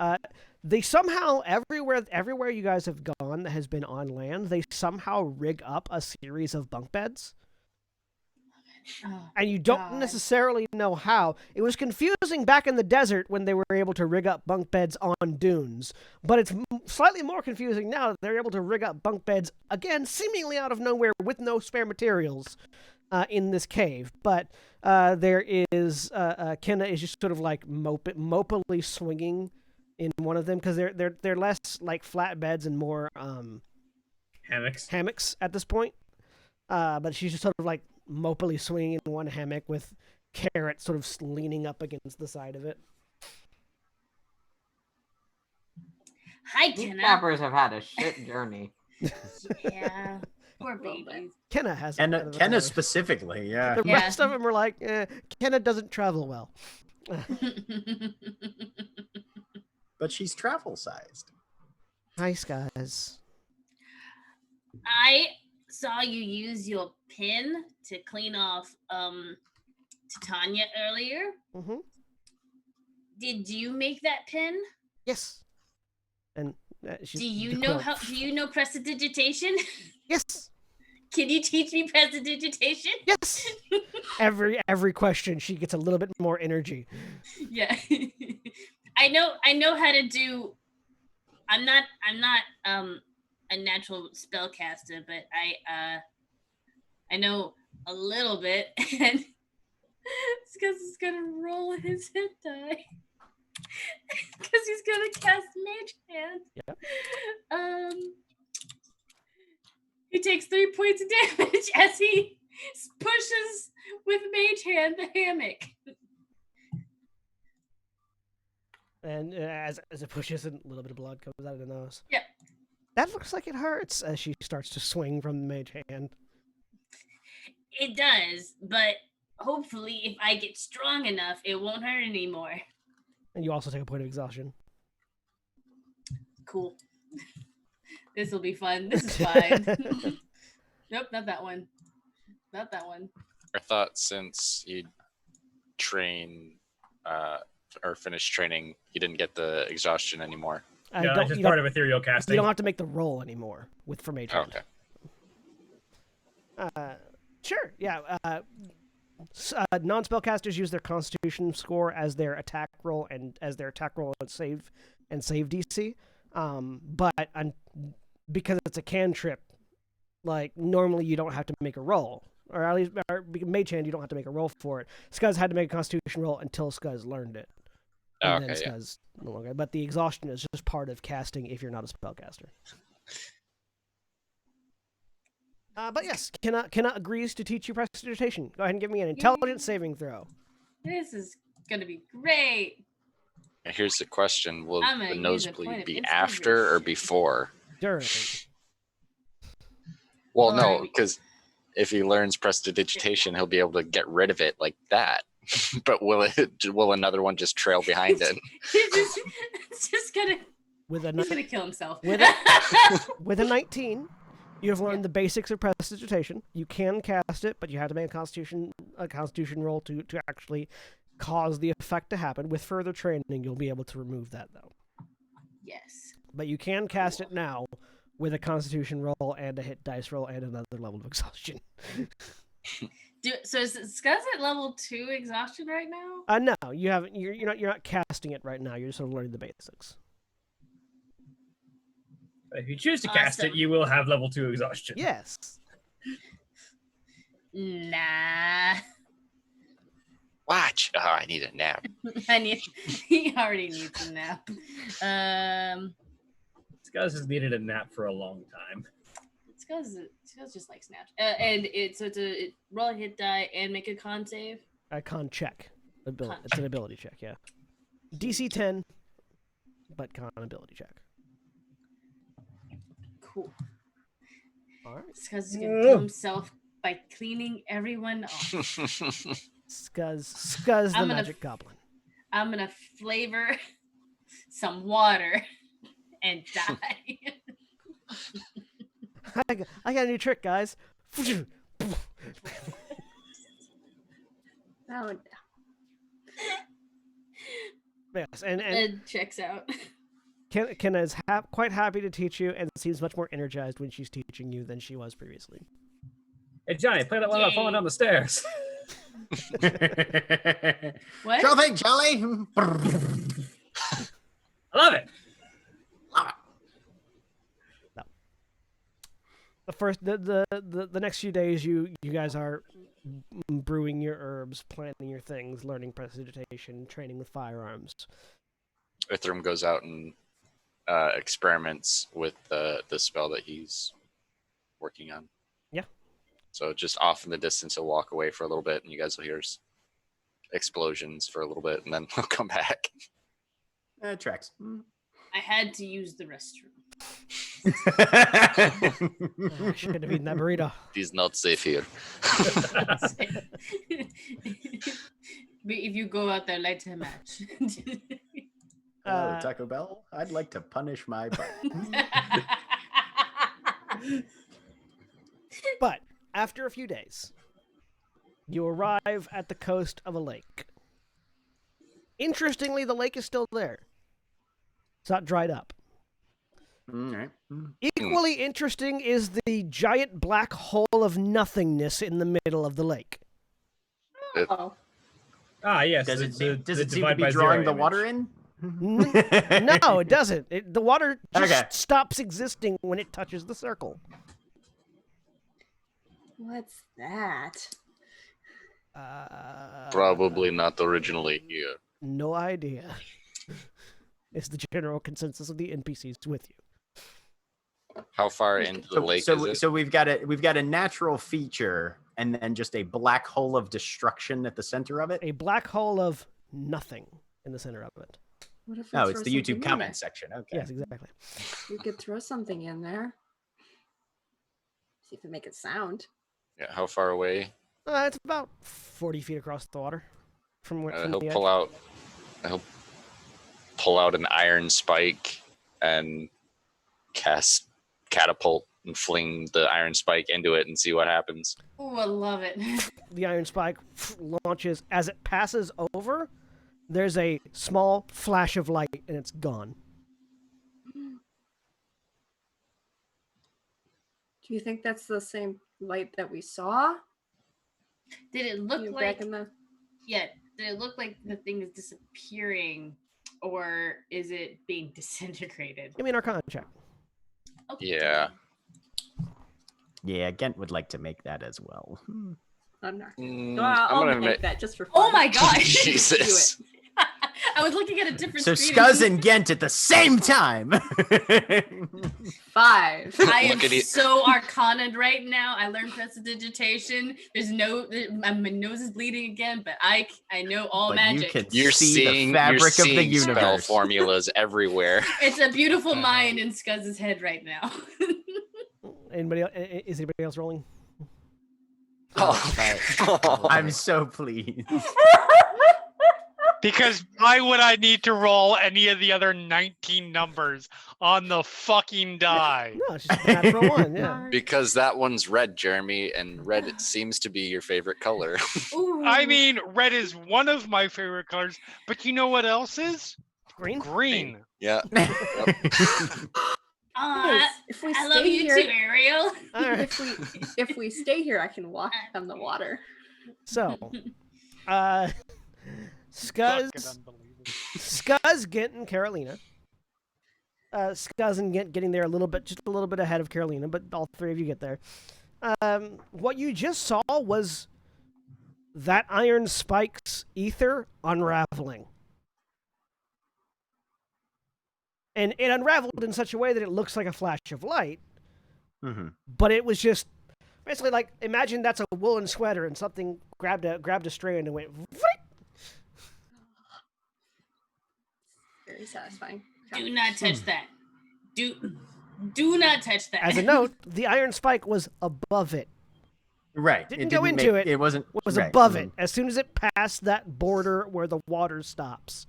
They somehow everywhere you guys have gone that has been on land, they somehow rig up a series of bunk beds. Oh, And you don't God. necessarily know how. It was confusing back in the desert when they were able to rig up bunk beds on dunes, but it's slightly more confusing now that they're able to rig up bunk beds, again, seemingly out of nowhere with no spare materials in this cave. But there is, Kenna is just sort of like mopily swinging in one of them, because they're less like flat beds and more Hammocks. at this point. But she's just sort of like mopily swinging in one hammock with Carrot sort of leaning up against the side of it. Hi, These Kenna. cappers have had a shit journey. Yeah. Poor babies. Kenna has And it better than Kenna others. specifically, yeah. The Yeah. rest of them are like, Kenna doesn't travel well. But she's travel sized. Nice guys. I saw you use your pin to clean off Titania earlier. Mm-hmm. Did you make that pin? Yes. And she's Do you know prestidigitation? Yes. Can you teach me prestidigitation? Yes. Every question she gets a little bit more energy. Yeah. I know how to do. I'm not a natural spellcaster, but I know a little bit, and Scuzz is gonna roll his hit die because he's gonna cast Mage Hand. Yeah. He takes 3 points of damage as he pushes with Mage Hand the hammock. And as it pushes, a little bit of blood comes out of the nose. Yep. That looks like it hurts as she starts to swing from the mage hand. It does, but hopefully if I get strong enough, it won't hurt anymore. And you also take a point of exhaustion. Cool. This will be fun. This is fine. Nope, not that one. Not that one. I thought since you train or finished training, you didn't get the exhaustion anymore. No, that's just part of ethereal casting. You don't have to make the roll anymore for mage hand. Okay. Sure, yeah. Non-spellcasters use their Constitution score as their attack roll and save DC. But because it's a cantrip, like normally you don't have to make a roll, or at least mage hand you don't have to make a roll for it. Scuzz had to make a Constitution roll until Scuzz learned it. And then Scuzz no longer. But the exhaustion is just part of casting if you're not a spellcaster. But yes, cannot agrees to teach you prestidigitation. Go ahead and give me an intelligence saving throw. This is gonna be great. Here's the question: will I'm gonna the use a nosebleed point of be after or before? During. Well, no, Alright. because if he learns prestidigitation, he'll be able to get rid of it like that. But will another one just trail behind it? It's just gonna. With a He's gonna kill himself. with a 19, you have learned the basics of prestidigitation. You can cast it, but you have to make a constitution roll to actually cause the effect to happen. With further training, you'll be able to remove that, though. Yes. But you can cast it now with a constitution roll and a hit dice roll and another level of exhaustion. So is Scuzz at level 2 exhaustion right now? No, you haven't. You're not casting it right now. You're just sort of learning the basics. If you choose to cast it, Awesome. you will have level 2 exhaustion. Yes. Nah. Watch. Oh, I need a nap. He already needs a nap. Scuzz has needed a nap for a long time. Scuzz just likes naps. And it's a roll a hit die and make a con save. A con check. It's an ability check, yeah. DC 10, but con ability check. Cool. All right. Scuzz is gonna kill himself by cleaning everyone off. Scuzz the I'm gonna magic goblin. I'm gonna flavor some water and die. I got a new trick, guys. Oh, no. Yes, and It checks out. Kenna is quite happy to teach you and seems much more energized when she's teaching you than she was previously. Hey, Johnny, play that one about falling down the stairs. What? Sure thing, Charlie. I love it. The next few days, you guys are brewing your herbs, planting your things, learning prestidigitation, training with firearms. Ithram goes out and experiments with the spell that he's working on. Yeah. So just off in the distance, he'll walk away for a little bit, and you guys will hear explosions for a little bit, and then he'll come back. Tracks. I had to use the restroom. I should have eaten that burrito. He's not safe here. If you go out there, light a match. Hello, Taco Bell. I'd like to punish my butt. But after a few days, you arrive at the coast of a lake. Interestingly, the lake is still there. It's not dried up. All right. Equally interesting is the giant black hole of nothingness in the middle of the lake. Oh. Ah, yes. Does it seem to divide be by drawing zero the water image. in? No, it doesn't. The water just Okay. stops existing when it touches the circle. What's that? Probably not originally here. No idea. It's the general consensus of the NPCs with you. How far into the lake is it? So we've got a natural feature, and then just a black hole of destruction at the center of it. A black hole of nothing in the center of it. What if we Oh, throw it's the something YouTube in comment there? section. Okay. Yes, exactly. We could throw something in there. See if it make it sound. Yeah, how far away? It's about 40 feet across the water from where from He'll the edge. pull out an iron spike and cast catapult and fling the iron spike into it and see what happens. Oh, I love it. The iron spike launches. As it passes over, there's a small flash of light and it's gone. Do you think that's the same light that we saw? Did it look Back like? in the... Yeah. Did it look like the thing is disappearing, or is it being disintegrated? Give me an Arcana check. Okay. Yeah. Yeah, Gent would like to make that as well. I'm not. Mm, Well, I'll I'm gonna make make that just for fun. Oh my god! Jesus. I was looking at a different So screen. Scuzz and Gent at the same time. 5. I am Look at it. so arcana'd right now. I learned prestidigitation. My nose is bleeding again, but I know all But magic. you can You're see seeing the fabric of the seeing spell universe. formulas everywhere. It's a beautiful mind in Scuzz's head right now. Anybody? Is anybody else rolling? Oh. I'm so pleased. Because why would I need to roll any of the other 19 numbers on the fucking die? No, it's just a natural one. Yeah. Because that one's red, Jeremy, and red seems to be your favorite color. Ooh. I mean, red is one of my favorite colors, but you know what else is? Green. Green. Yeah. If we I stay love you here, too, Ariel. All right. if we stay here, I can walk on the water. So, Fucking Scuzz, unbelievable. Gent, and Carolina. Scuzz and Gent getting there just a little bit ahead of Carolina, but all three of you get there. What you just saw was that iron spike's ether unraveling. And it unraveled in such a way that it looks like a flash of light, but it was just basically like, imagine that's a woolen sweater and something grabbed a strand and went. Very satisfying. Do not touch that. Do not touch that. As a note, the iron spike was above it. Right. Didn't go into it. It wasn't. It was right. above it. As soon as it passed that border where the water stops,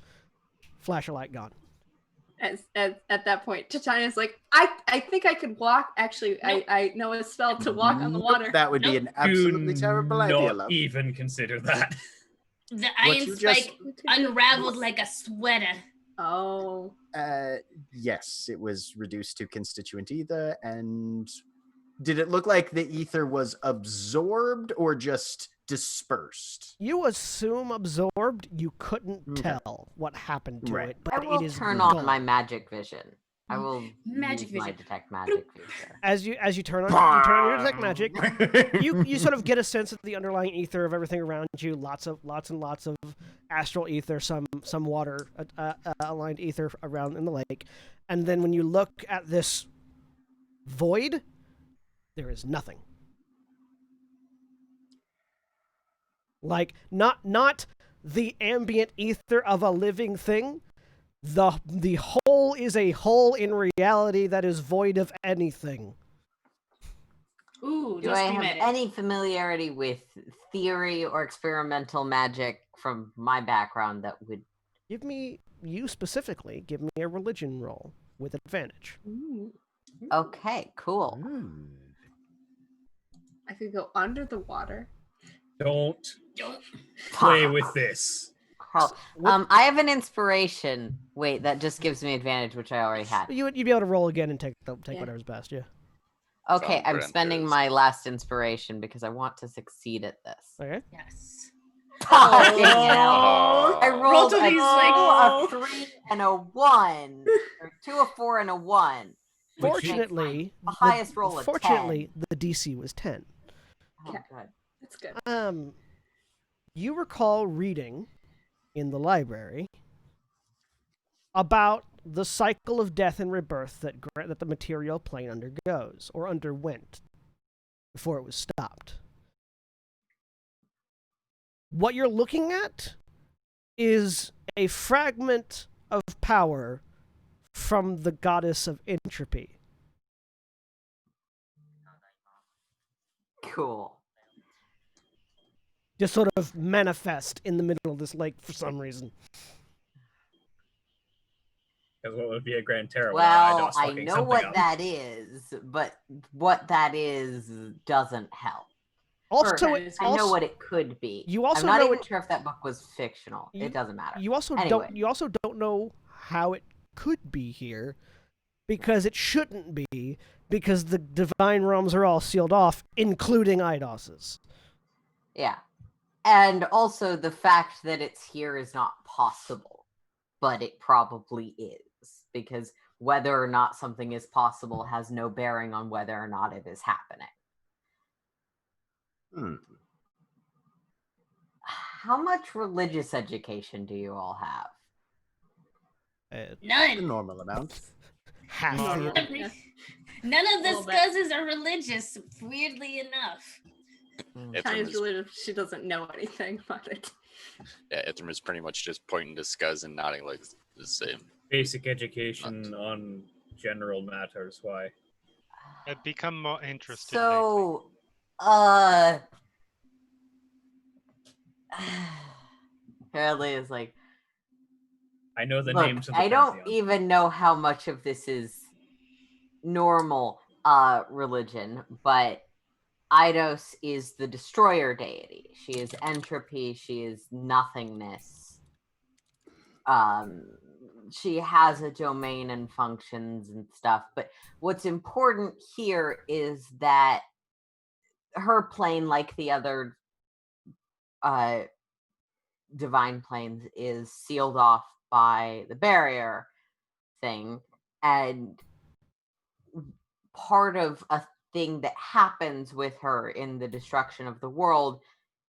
flash of light gone. At that point, Titania's like, I think I could walk. Actually, Nope. I know a spell to walk on the water. That would be an absolutely terrible idea, Not love. even consider that. The What iron you just- spike unraveled like a sweater. Oh, Yes, it was reduced to constituent ether. And did it look like the ether was absorbed or just dispersed? You assume absorbed. You couldn't Okay. tell what happened to Right. it, but I will it is turn gone. on my magic vision. I will Magic use my vision. detect magic feature. As you turn on your detect magic, you sort of get a sense of the underlying ether of everything around you. Lots and lots of astral ether, some water aligned ether around in the lake, and then when you look at this void, there is nothing. Like not the ambient ether of a living thing. The hole is a hole in reality that is void of anything. Ooh, Do no I scream have at it. any familiarity with theory or experimental magic from my background that would... Give me a religion roll with advantage. ooh. Okay, cool. I could go under the water. Don't Don't. play with this. Hell, I have an inspiration. Wait, that just gives me advantage, which I already had. You'd be able to roll again and take Yeah. whatever's best. Yeah. Okay, I'm Sound spending grandparents. my last inspiration because I want to succeed at this. Okay. Yes. Fucking hell. I Oh. rolled a Roll to 2, these, like, a 3, and a 1. Or 2, a 4, and a 1. which makes Fortunately, the highest roll a fortunately, the DC was 10. Oh, Okay. good. That's good. You recall reading in the library about the cycle of death and rebirth that the material plane undergoes or underwent before it was stopped. What you're looking at is a fragment of power from the goddess of entropy. Cool. Just sort of manifest in the middle of this lake for some reason. Because what would be a Grand Terra? Well, I know what that is, but what that is doesn't help. Also, Or- I know what it could be. You also I'm not know even it- sure if that book was fictional. It doesn't matter. You also Anyway. You also don't know how it could be here, because it shouldn't be, because the divine realms are all sealed off, including Eidos's. Yeah. And also the fact that it's here is not possible, but it probably is, because whether or not something is possible has no bearing on whether or not it is happening. How much religious education do you all have? The None. normal amount. Half Moderate. the Yeah. None of the Little bit. scuzzes are religious, weirdly enough. Ithram Tiny's is, religious. She doesn't know anything about it. yeah, Ithram is pretty much just pointing to Scuzz and nodding like the same. Basic education on general matters. Why? I've become more interested So, apparently is like, I know the look, names of the I don't pantheon. even know how much of this is normal religion, but Eidos is the destroyer deity. She is entropy, she is nothingness. She has a domain and functions and stuff, but what's important here is that her plane, like the other divine planes, is sealed off by the barrier thing, and part of a thing that happens with her in the destruction of the world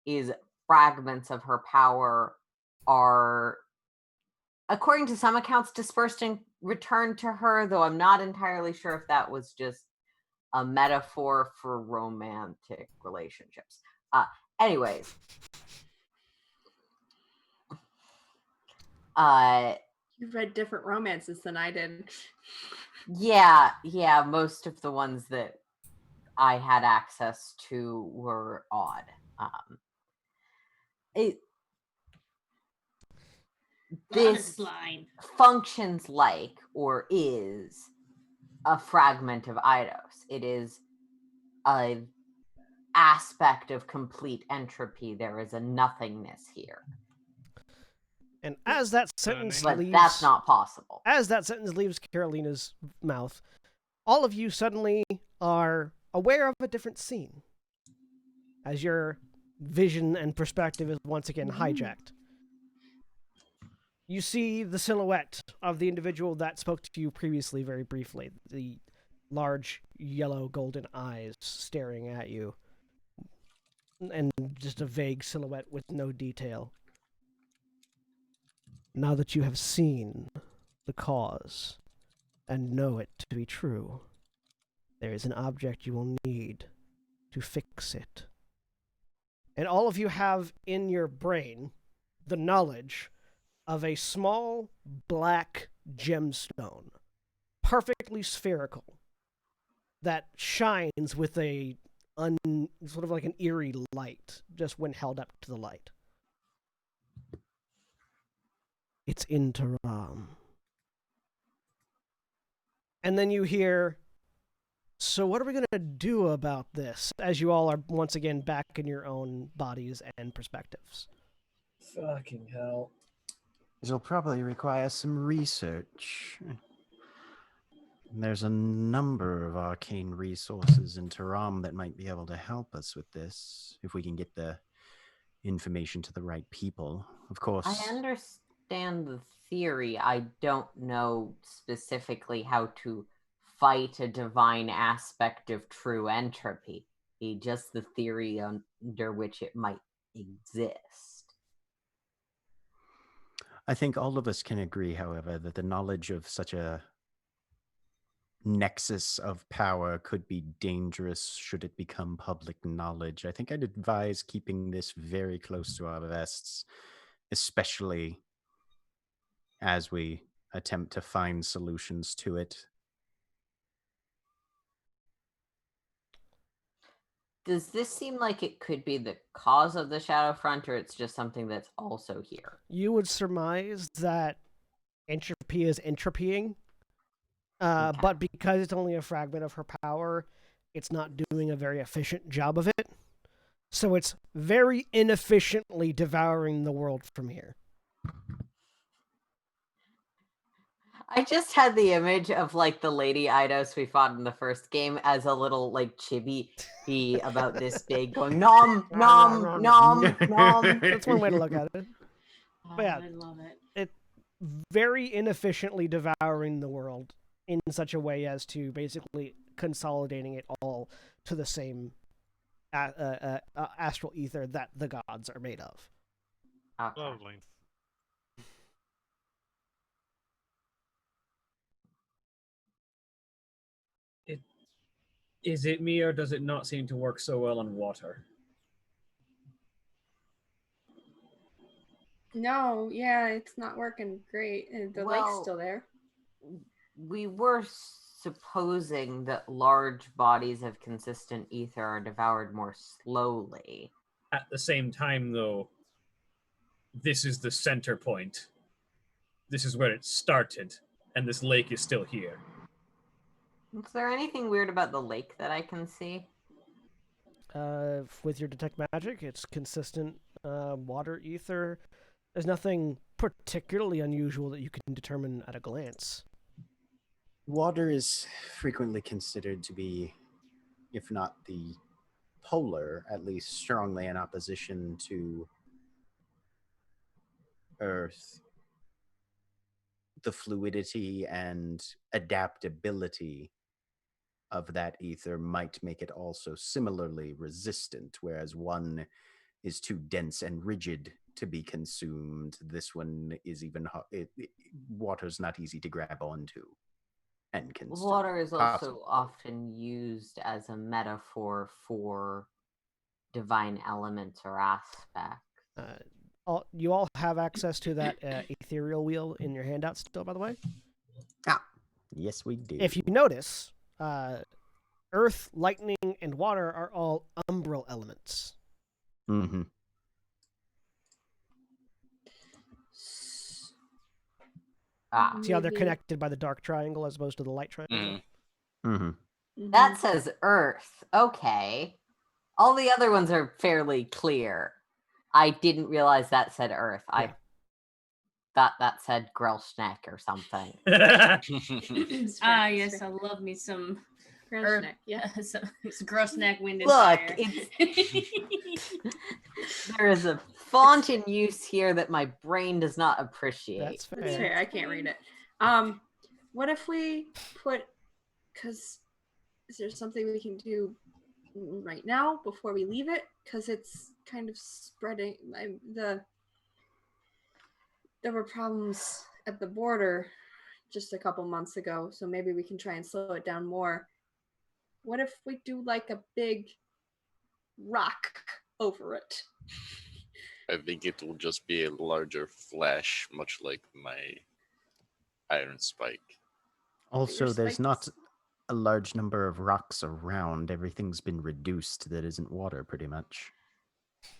is fragments of her power are, according to some accounts, dispersed and returned to her, though I'm not entirely sure if that was just a metaphor for romantic relationships. Anyways. You read different romances than I did. Yeah, most of the ones that I had access to were odd. This Slime. functions like, or is, a fragment of Eidos. It is an aspect of complete entropy. There is a nothingness here. And as that sentence But leaves, that's not possible. As that sentence leaves Carolina's mouth, all of you suddenly are aware of a different scene. As your vision and perspective is once again hijacked. You see the silhouette of the individual that spoke to you previously very briefly. The large yellow golden eyes staring at you. And just a vague silhouette with no detail. Now that you have seen the cause and know it to be true, there is an object you will need to fix it. And all of you have in your brain the knowledge of a small black gemstone, perfectly spherical, that shines with a sort of like an eerie light, just when held up to the light. It's in Terra. And then you hear, so what are we going to do about this, as you all are once again back in your own bodies and perspectives? Fucking hell. It'll probably require some research. There's a number of arcane resources in Taram that might be able to help us with this, if we can get the information to the right people. Of course. I understand the theory. I don't know specifically how to fight a divine aspect of true entropy. Just the theory under which it might exist. I think all of us can agree, however, that the knowledge of such a nexus of power could be dangerous should it become public knowledge. I think I'd advise keeping this very close to our vests, especially as we attempt to find solutions to it. Does this seem like it could be the cause of the Shadowfront, or it's just something that's also here? You would surmise that entropy is entropying, Okay. but because it's only a fragment of her power, it's not doing a very efficient job of it. So it's very inefficiently devouring the world from here. I just had the image of like the lady Eidos we fought in the first game as a little like chibi about this big going nom nom nom nom. That's one way to look at it. But yeah, I love it. It very inefficiently devouring the world in such a way as to basically consolidating it all to the same astral ether that the gods are made of. Okay. Lovely. Is it me, or does it not seem to work so well on water? No, yeah, it's not working great. And the lake's Well- still there. We were supposing that large bodies of consistent ether are devoured more slowly. At the same time, though, this is the center point. This is where it started, and this lake is still here. Is there anything weird about the lake that I can see? With your detect magic, it's consistent water ether. There's nothing particularly unusual that you can determine at a glance. Water is frequently considered to be, if not the polar, at least strongly in opposition to Earth. The fluidity and adaptability of that ether might make it also similarly resistant, whereas one is too dense and rigid to be consumed. This one is even water's not easy to grab onto and consume. Water is also often used as a metaphor for divine elements or aspects. You all have access to that ethereal wheel in your handout still, by the way. Yes, we do. If you notice, earth, lightning, and water are all umbral elements. Mm-hmm. See how they're Maybe- connected by the dark triangle as opposed to the light triangle? Mm-hmm. Mhm. That says Earth. Okay. All the other ones are fairly clear. I didn't realize that said Earth. I Yeah. thought that said Grelschneck or something. Yes, I love me some Grand snack, yeah. some gross neck wind and Look, fire. There is a font in use here that my brain does not appreciate. That's fair. That's fair. I can't read it. What if we put? Because is there something we can do right now before we leave it? Because it's kind of spreading. There were problems at the border just a couple months ago, so maybe we can try and slow it down more. What if we do like a big rock over it? I think it will just be a larger flash, much like my iron spike. Also, Your there's spikes. not a large number of rocks around. Everything's been reduced that isn't water, pretty much.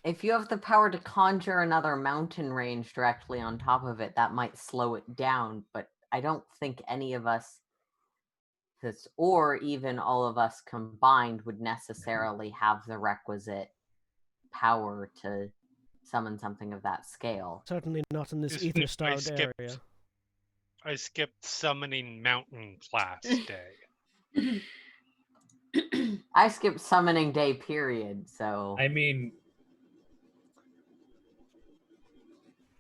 If you have the power to conjure another mountain range directly on top of it, that might slow it down, but I don't think any of us, or even all of us combined, would necessarily have the requisite power to summon something of that scale. Certainly not in this Just- I ether-starved skipped. area. I skipped summoning mountain class day. I skipped summoning day period, so I mean,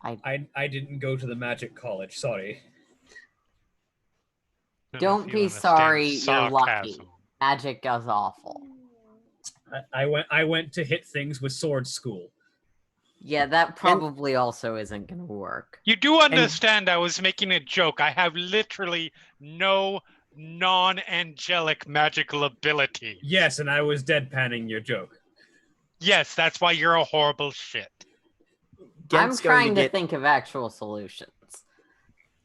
I didn't go to the magic college. Sorry. don't If you be understand sorry, you're lucky. sarcasm. Magic does awful. I went to hit things with sword school. Yeah, that probably also isn't going to work. You do understand I was making a joke. I have literally no non-angelic magical ability. Yes, and I was deadpanning your joke. Yes, that's why you're a horrible shit. I'm Gent's trying to get, think of actual solutions.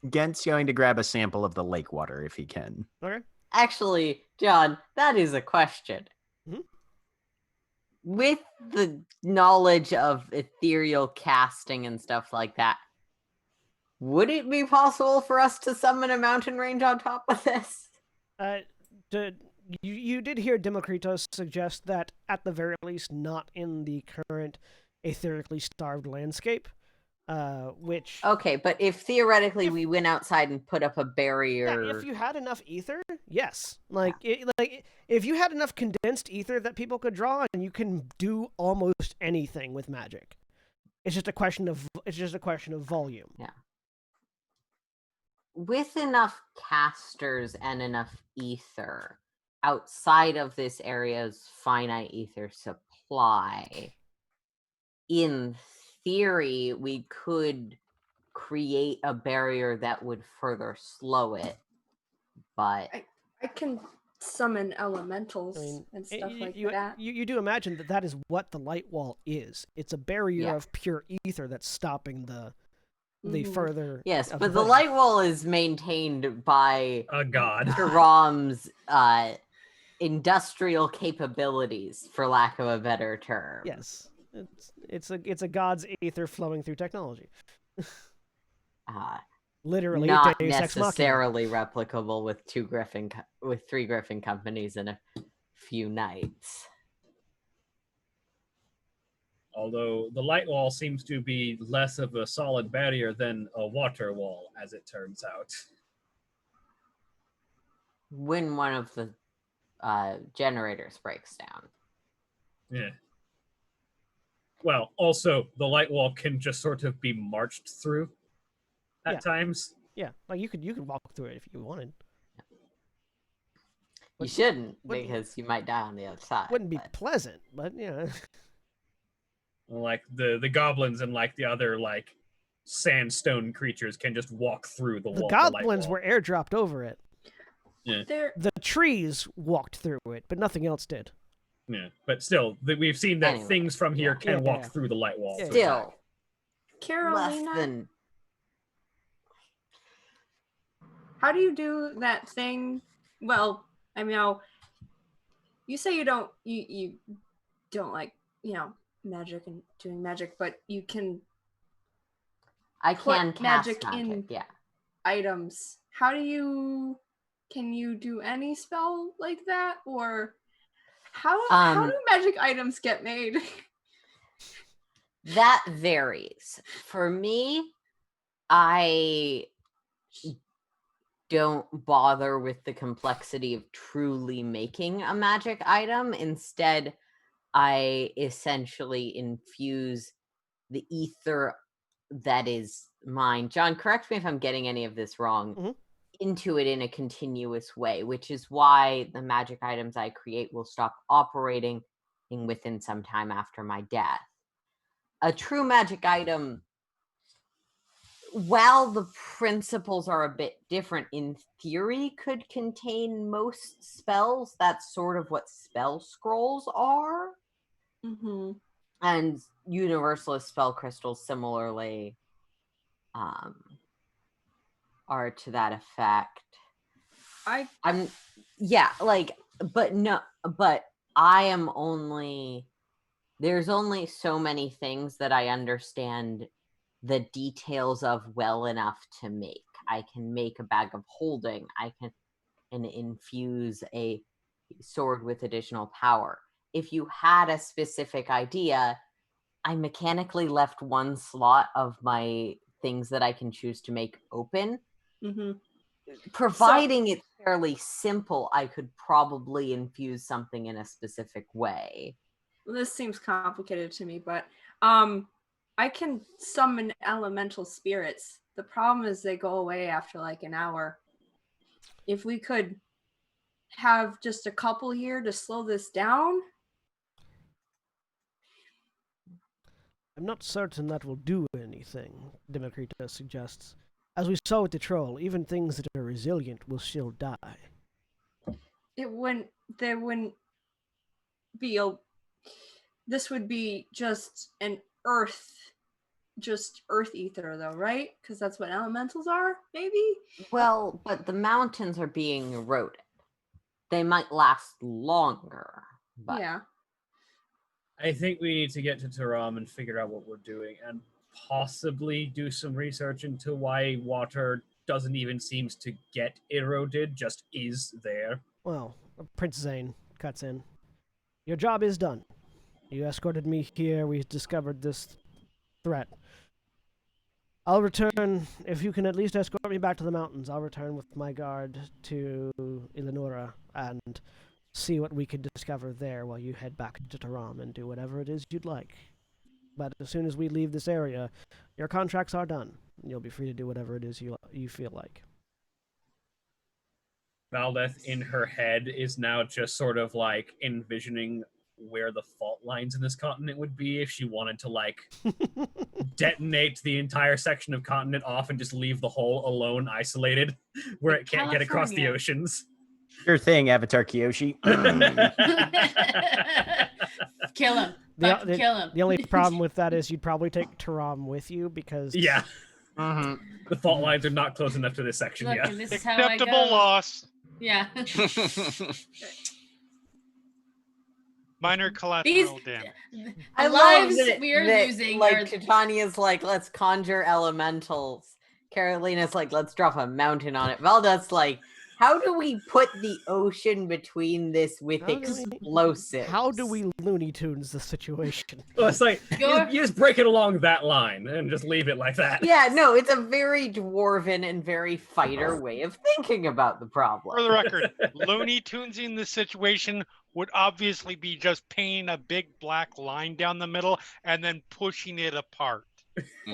Gent's going to grab a sample of the lake water if he can. Okay. Actually, John, that is a question. Mhm. With the knowledge of ethereal casting and stuff like that, would it be possible for us to summon a mountain range on top of this? You did hear Demokritos suggest that, at the very least, not in the current etherically starved landscape, which... Okay, but if theoretically we went outside and put up a barrier... Yeah, if you had enough ether, yes. If you had enough condensed ether that people could draw on, you can do almost anything with magic. It's just a question of volume. Yeah. With enough casters and enough ether outside of this area's finite ether supply, in theory, we could create a barrier that would further slow it. But I can summon elementals I mean, and stuff like you, that. you do imagine that that is what the light wall is. It's a barrier Yeah. of pure ether that's stopping the Mhm. further. Yes, of but the thing. light wall is maintained by A god. Karam's industrial capabilities, for lack of a better term. Yes, it's a god's ether flowing through technology. Literally, Not Deus Ex Machina. necessarily replicable with three Griffin companies in a few nights. Although the light wall seems to be less of a solid barrier than a water wall, as it turns out. When one of the generators breaks down. Yeah. Well, also, the light wall can just sort of be marched through at Yeah. times. Yeah, like you could walk through it if you wanted. You shouldn't, wouldn't- because you might die on the other side. Wouldn't be but- pleasant, but yeah. Like the goblins and like the other like sandstone creatures can just walk through the The wall. goblins were airdropped over it. There, The trees walked through it, but nothing else did. Yeah, but still, we've seen that Anyway, things from here yeah. can Yeah, walk yeah. through the light wall. Yeah, to Still, attack. less Carolina, than how do you do that thing? Well, I mean, you say you don't like, magic and doing magic, but you can I put can cast magic magic. in- Yeah. items. Can you do any spell like that, or how do magic items get made? That varies. For me, I don't bother with the complexity of truly making a magic item. Instead, I essentially infuse the ether that is mine. John, correct me if I'm getting any of this wrong. Mhm. Into it in a continuous way, which is why the magic items I create will stop operating within some time after my death. A true magic item, while the principles are a bit different, in theory could contain most spells. That's sort of what spell scrolls are. Mm-hmm. And universalist spell crystals similarly are to that effect. But I am only, there's only so many things that I understand the details of well enough to make. I can make a bag of holding. I can infuse a sword with additional power. If you had a specific idea, I mechanically left one slot of my things that I can choose to make open. Mm-hmm. Providing it's fairly simple, I could probably infuse something in a specific way. This seems complicated to me, but I can summon elemental spirits. The problem is they go away after like an hour. If we could have just a couple here to slow this down. I'm not certain that will do anything, Democritus suggests. As we saw with the troll, even things that are resilient will still die. There wouldn't be this would be just earth ether though, right? Because that's what elementals are, maybe? Well, but the mountains are being eroded. They might last longer, but Yeah. I think we need to get to Taram and figure out what we're doing, and possibly do some research into why water doesn't even seems to get eroded, just is there. Well, Prince Zane cuts in. Your job is done. You escorted me here. We discovered this threat. I'll return. If you can at least escort me back to the mountains, I'll return with my guard to Eleonora and see what we can discover there while you head back to Taram and do whatever it is you'd like. But as soon as we leave this area, your contracts are done. You'll be free to do whatever it is you feel like. Valdeth, in her head, is now just sort of like envisioning where the fault lines in this continent would be if she wanted to like detonate the entire section of continent off and just leave the whole alone, isolated, where it can't get across the California. oceans. Your thing, Avatar Kyoshi. Kill him. The, Fucking the, kill him. the only problem with that is you'd probably take Taram with you because Yeah, Mhm. the fault lines are not close enough to this section Look, yet. and this is how I Acceptable go. loss. Yeah. Minor These collateral damage. I the love lives that, we are that, losing like are Titania's like, let's conjure elementals. Carolina's like, let's drop a mountain on it. Valda's like, how do we put the ocean between this with How do we- explosives? how do we Looney Tunes the situation? Well, it's like Your- you just break it along that line and just leave it like that. Yeah, no, it's a very dwarven and very fighter way of thinking about the problem. For the record, Looney Tunesing the situation would obviously be just painting a big black line down the middle and then pushing it apart.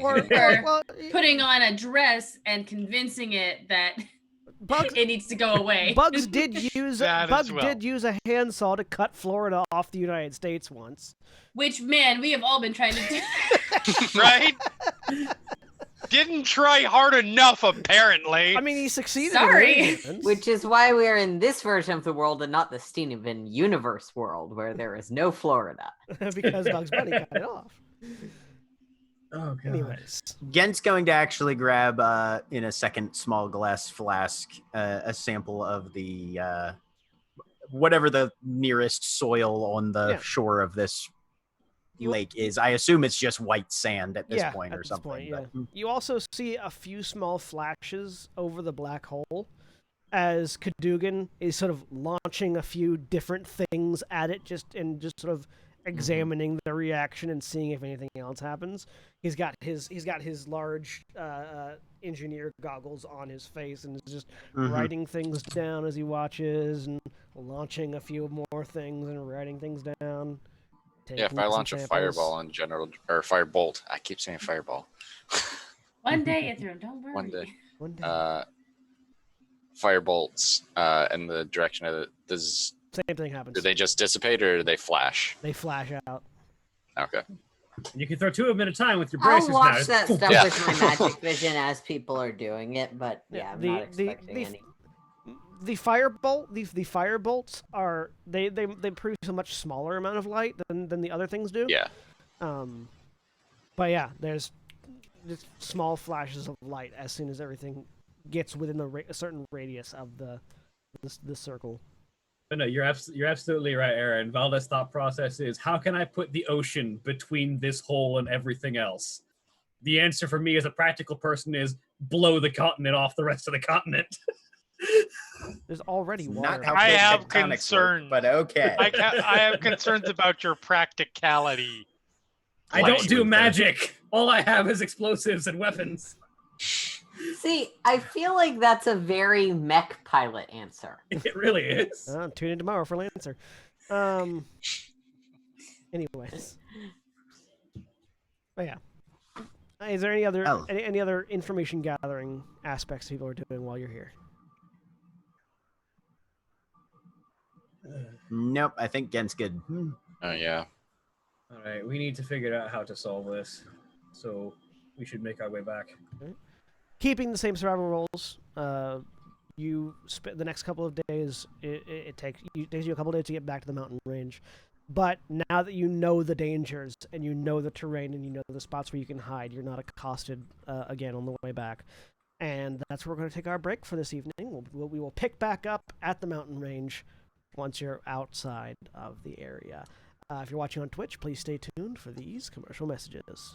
Or, Or well, putting on a dress and convincing it that Bugs, it needs to go away. Bugs did use That Bugs as well. did use a handsaw to cut Florida off the United States once. Which, man, we have all been trying to do. Right? Didn't try hard enough, apparently. I mean, he succeeded. Sorry. In his instance. Which is why we're in this version of the world and not the Steven Universe world where there is no Florida. because Bugs Bunny cut it off. Oh god. Anyways, Gent's going to actually grab, in a second small glass flask, a sample of the whatever the nearest soil on the Yeah. shore of this You- lake is. I assume it's just white sand at this yeah, point at or this something. point, but- yeah. You also see a few small flashes over the black hole as Cadogan is sort of launching a few different things at it, just sort of examining the reaction and seeing if anything else happens. He's got his large engineer goggles on his face and is just Mhm. writing things down as he watches and launching a few more things and writing things down. Yeah, if taking I some launch a samples. fireball in general, or firebolt, I keep saying fireball. One day, Aether, don't worry. One day. One day. Firebolts in the direction of it. Same thing happens. Do they just dissipate or do they flash? They flash out. Okay. You can throw two of them at a time with your I'll bracers watch now. that stuff Yeah. with my magic vision as people are doing it, but yeah, I'm not expecting any. The firebolt, the firebolts are they produce a much smaller amount of light than the other things do. Yeah. But yeah, there's just small flashes of light as soon as everything gets within a certain radius of the circle. But no, you're absolutely right, Aaron. Valdez's thought process is, how can I put the ocean between this hole and everything else? The answer for me as a practical person is blow the continent off the rest of the continent. There's already It's water. not how I plate have tectonics work, concerns. but okay. I have concerns about your practicality. I don't do Luther. magic. All I have is explosives and weapons. See, I feel like that's a very mech pilot answer. It really is. Tune in tomorrow for Lancer. Anyways. But yeah. Is there any other Oh. any other information gathering aspects people are doing while you're here? Nope, I think Gent's good. Oh yeah. All right, we need to figure out how to solve this. So we should make our way back. Keeping the same survival rolls, you spend the next couple of days. It takes you a couple of days to get back to the mountain range, but now that you know the dangers and you know the terrain and you know the spots where you can hide, you're not accosted again on the way back. And that's where we're going to take our break for this evening. We will pick back up at the mountain range once you're outside of the area. If you're watching on Twitch, please stay tuned for these commercial messages.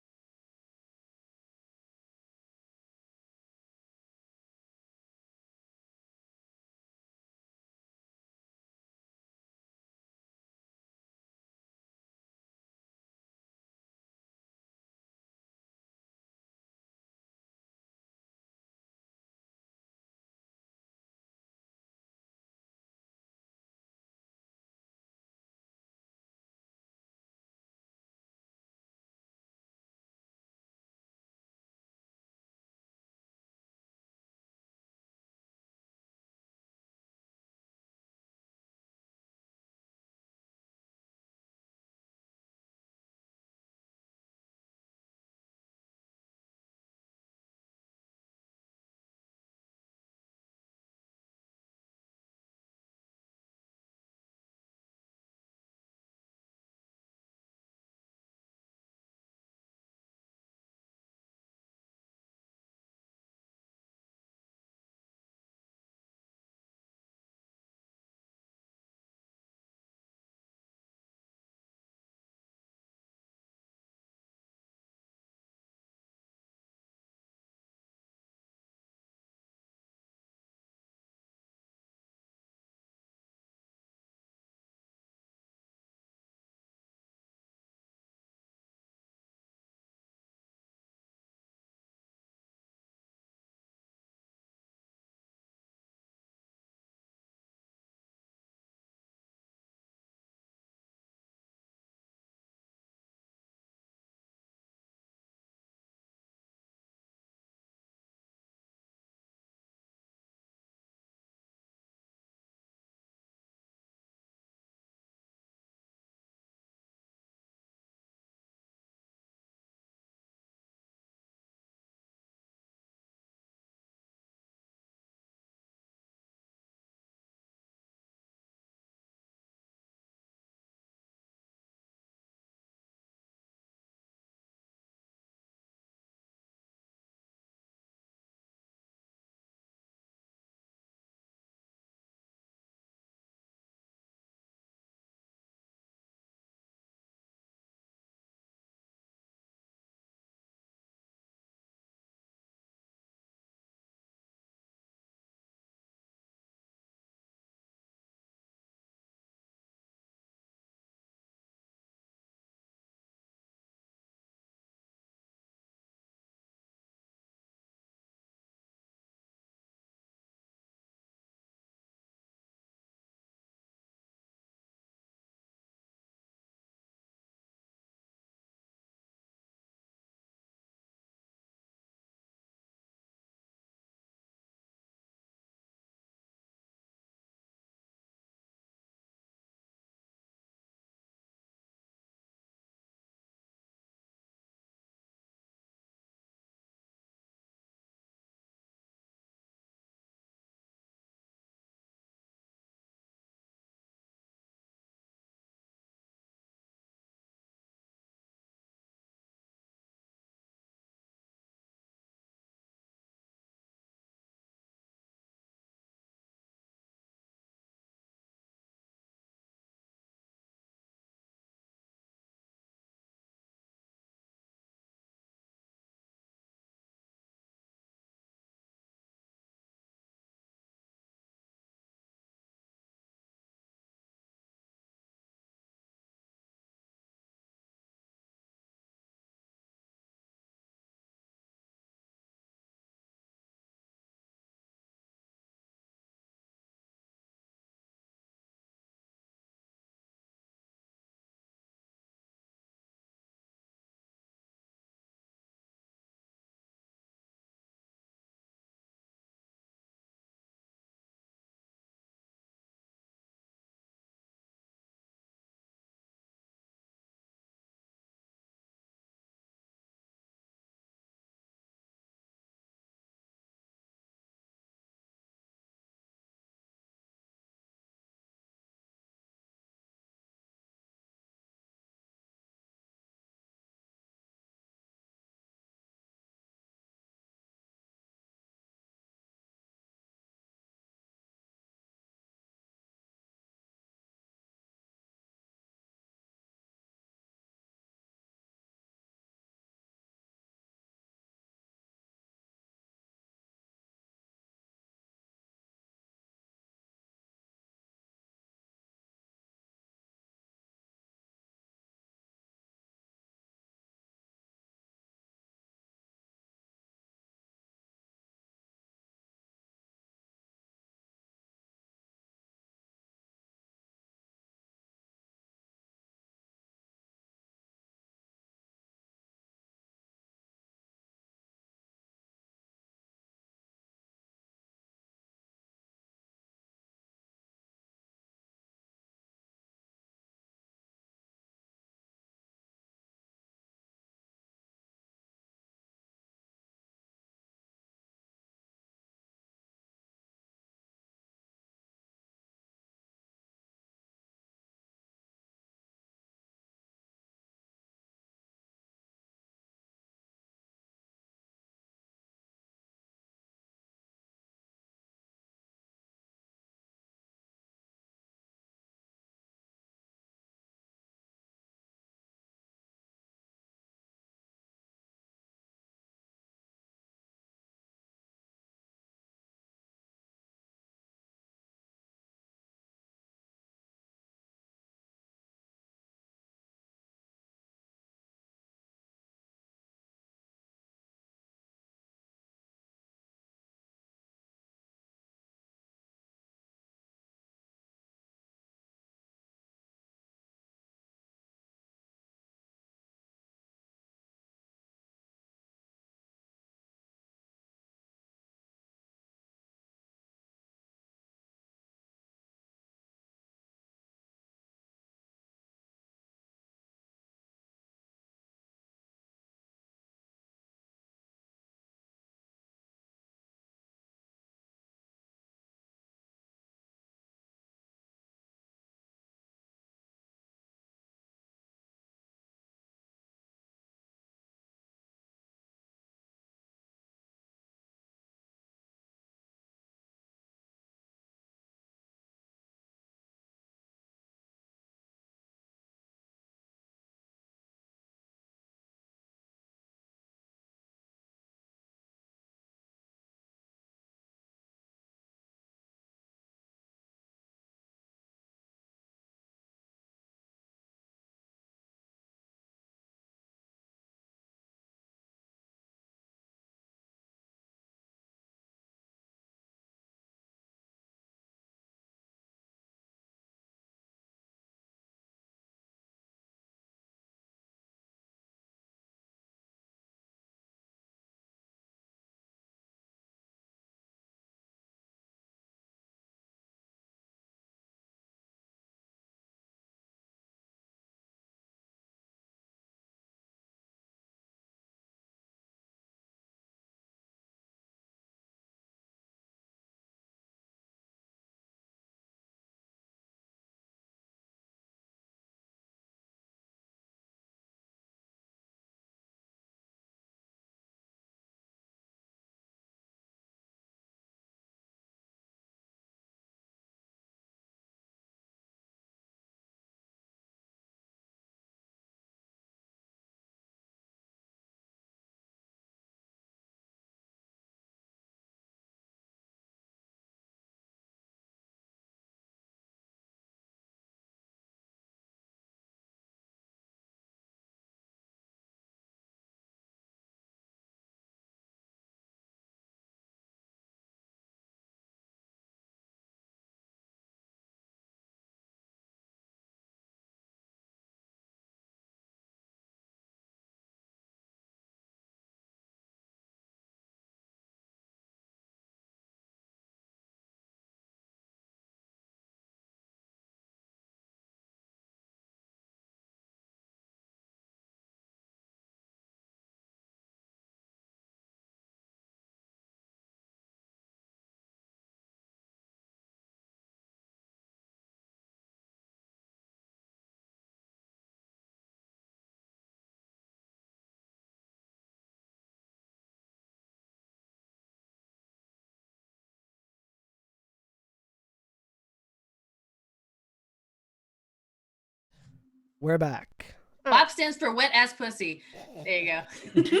We're back. WAP stands for wet ass pussy. There you go.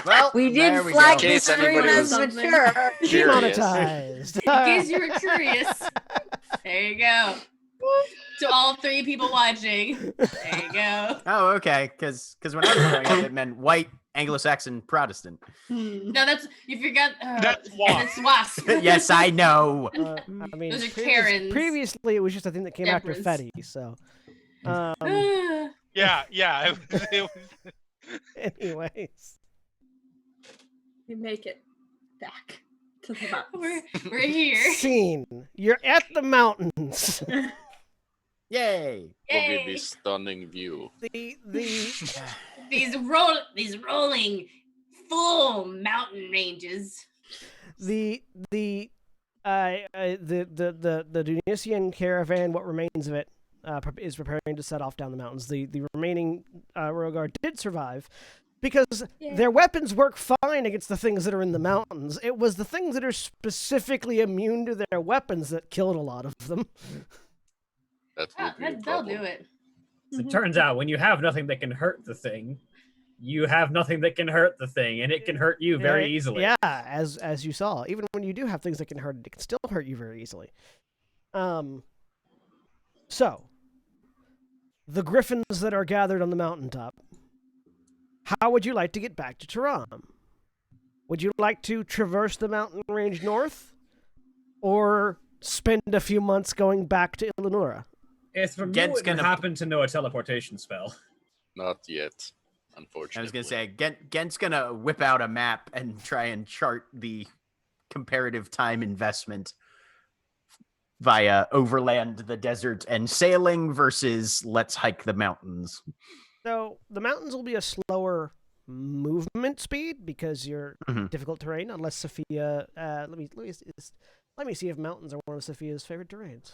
Well, We there did we flag go. In this case stream anybody as was mature. curious. Demonetized. In case you were curious, there you go. To all 3 people watching, there you go. Oh, okay. Because when I was growing up, it meant white Anglo-Saxon Protestant. No, that's you forgot. That's wasp. That's wasp. Yes, I know. I mean, Those are Karens. previously it was just a thing that came after Deborahs. Fetty. So, Yeah. It was anyways, We make it back to the mountains. we're here. scene. You're at the mountains. Yay. Look at Yay. this stunning view. the These rolling full mountain ranges. the Dunisian caravan, what remains of it, is preparing to set off down the mountains. The remaining royal guard did survive because their weapons work fine against the things that are in the mountains. It was the things that are specifically immune to their weapons that killed a lot of them. That would be a They'll problem. do it. So it turns out when you have nothing that can hurt the thing, you have nothing that can hurt the thing, and it can hurt you very easily. Yeah, as you saw, even when you do have things that can hurt it, it can still hurt you very easily. So the griffins that are gathered on the mountaintop, how would you like to get back to Taram? Would you like to traverse the mountain range north, or spend a few months going back to Illanura? If from Gent's you wouldn't gonna- happen to know a teleportation spell. Not yet, unfortunately. I was going to say, Gent's going to whip out a map and try and chart the comparative time investment via overland, the desert, and sailing versus let's hike the mountains. So the mountains will be a slower movement speed because you're Mhm. difficult terrain. Unless Sophia, let me see if mountains are one of Sophia's favorite terrains,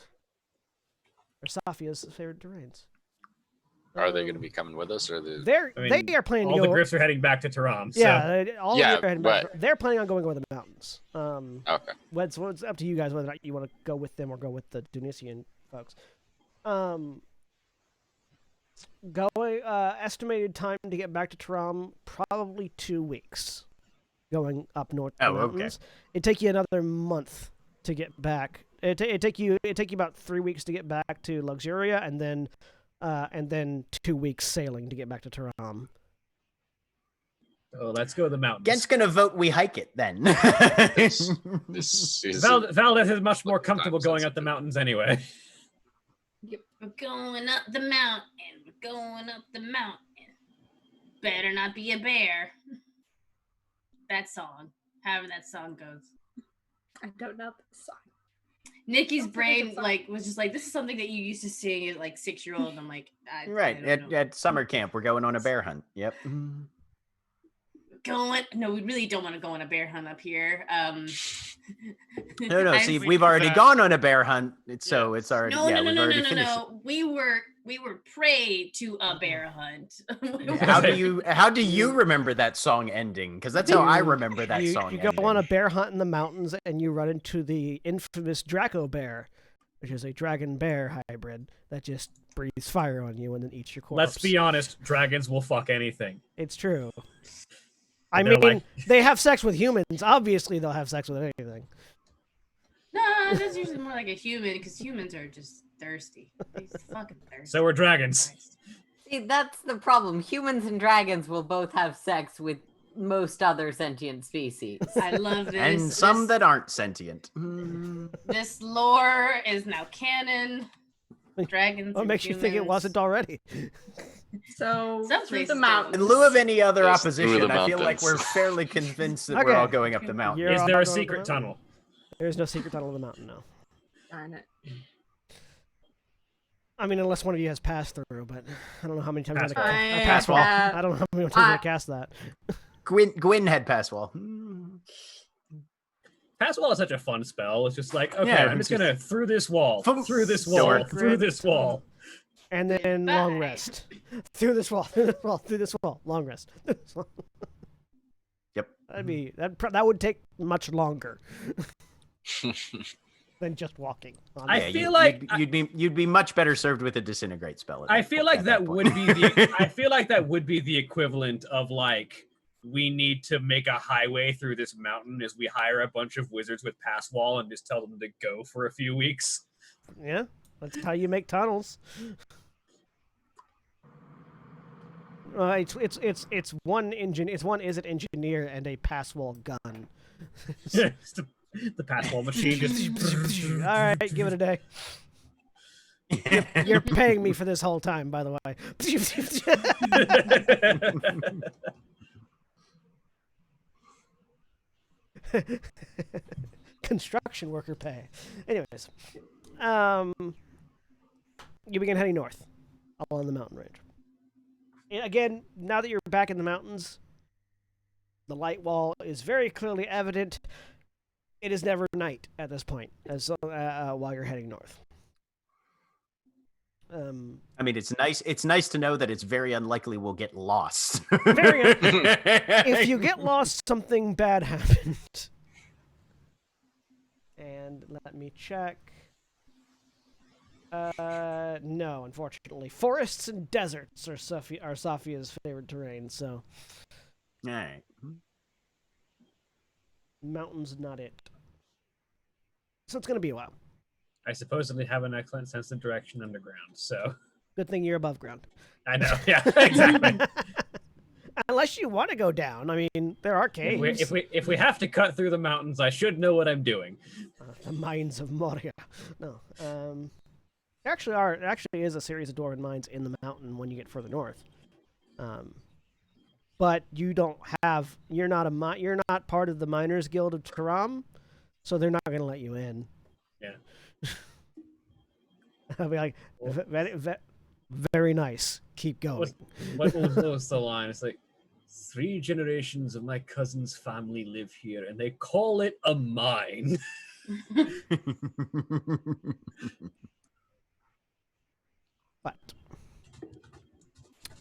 or Sophia's favorite terrains. Are they going to be coming with us, or are they? They are planning to All go. the griffs are heading back to Taram. So. Yeah, all Yeah, of you are heading back. right. They're planning on going over the mountains. Okay. It's up to you guys whether or not you want to go with them or go with the Dunisian folks. Estimated time to get back to Taram, probably 2 weeks. Going up north to the Oh, okay. mountains. It'd take you another month to get back. It'd take you about 3 weeks to get back to Luxuria, and then 2 weeks sailing to get back to Taram. So let's go to the mountains. Gent's going to vote we hike it then. This is Valdez is much more comfortable Time going up the mountains anyway. Yep, we're going up the mountain. We're going up the mountain. Better not be a bear. That song. However that song goes. I don't know the song. Nikki's Don't forget the brain song. was just like, this is something that you used to sing as 6-year-old. I'm like, I Right. don't know. At summer camp, we're going on a bear hunt. Yep. No, we really don't want to go on a bear hunt up here. No. I- See, we we've did already that. gone on a bear hunt, so it's already no, yeah, no, we've no, already no, finished. no. We were prey to a bear hunt. It. How do you remember that song ending? Because that's how I remember that song. You go ending. on a bear hunt in the mountains, and you run into the infamous Draco bear, which is a dragon bear hybrid that just breathes fire on you and then eats your corpse. Let's be honest, dragons will fuck anything. It's true. I They're mean, like- they have sex with humans. Obviously, they'll have sex with anything. No, that's usually more like a human because humans are just thirsty. They're fucking thirsty. So we're dragons. Christ. See, that's the problem. Humans and dragons will both have sex with most other sentient species. I love this. and some this, that aren't sentient. this lore is now canon. Dragons. What and makes you think it humans. wasn't already? So Some through places the don't. mountains. In lieu of any other Yes, through opposition, the I feel like mountains. we're fairly convinced that we're Okay. all going up the mountain. You're Is all there a going up the secret mountain? tunnel? There's no secret tunnel in the mountain, no. Darn it. I mean, unless one of you has passed through, but I don't know how many times Pass I wall. pass wall. have- I don't know how many times I I- cast that. Gwyn had pass wall. Passwall is such a fun spell. It's just like, okay, Yeah, I'm it's just gonna through this wall, Thump. through this wall, Door. through this wall. And then long Bye. rest. Through this wall, through this wall, through this wall, long rest. Through this wall. Yep. That would take much longer. than just walking. I feel like you'd be much better served with a disintegrate spell. I feel like that would be the equivalent of like, we need to make a highway through this mountain as we hire a bunch of wizards with pass wall and just tell them to go for a few weeks. Yeah, that's how you make tunnels. It's one engineer and a pass wall gun. The pass wall machine just. All right, give it a day. You're paying me for this whole time, by the way. Construction worker pay. Anyways, you begin heading north along the mountain range. And again, now that you're back in the mountains, the light wall is very clearly evident. It is never night at this point, while you're heading north. I mean, it's nice. It's nice to know that it's very unlikely we'll get lost. If you get lost, something bad happened. And let me check. No, unfortunately. Forests and deserts are Safia's favorite terrain, so. All right. Mountains, not it. So it's going to be a while. I supposedly have an excellent sense of direction underground, so. Good thing you're above ground. I know, yeah, exactly. Unless you want to go down. I mean, there are caves. If we have to cut through the mountains, I should know what I'm doing. The mines of Moria. No. There actually is a series of dwarven mines in the mountain when you get further north. But you don't have. You're not part of the Miners Guild of Taram, so they're not going to let you in. Yeah. I'll be like, very nice. Keep going. What was the line? It's like, 3 generations of my cousin's family live here, and they call it a mine. But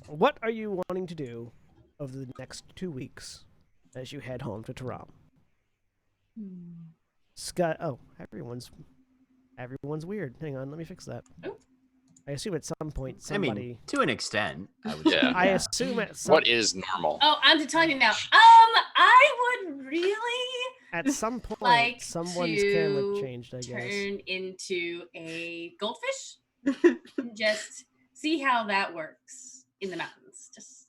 what are you wanting to do over the next 2 weeks as you head home to Taram? Scott, everyone's weird. Hang on, let me fix that. Oh. I assume at some point somebody. I mean, to an extent, I would. Yeah. I assume at some. What is normal? Oh, I'm to tell you now. I would really At some point, like someone's to camera changed. I guess. turn into a goldfish. And just see how that works in the mountains. Just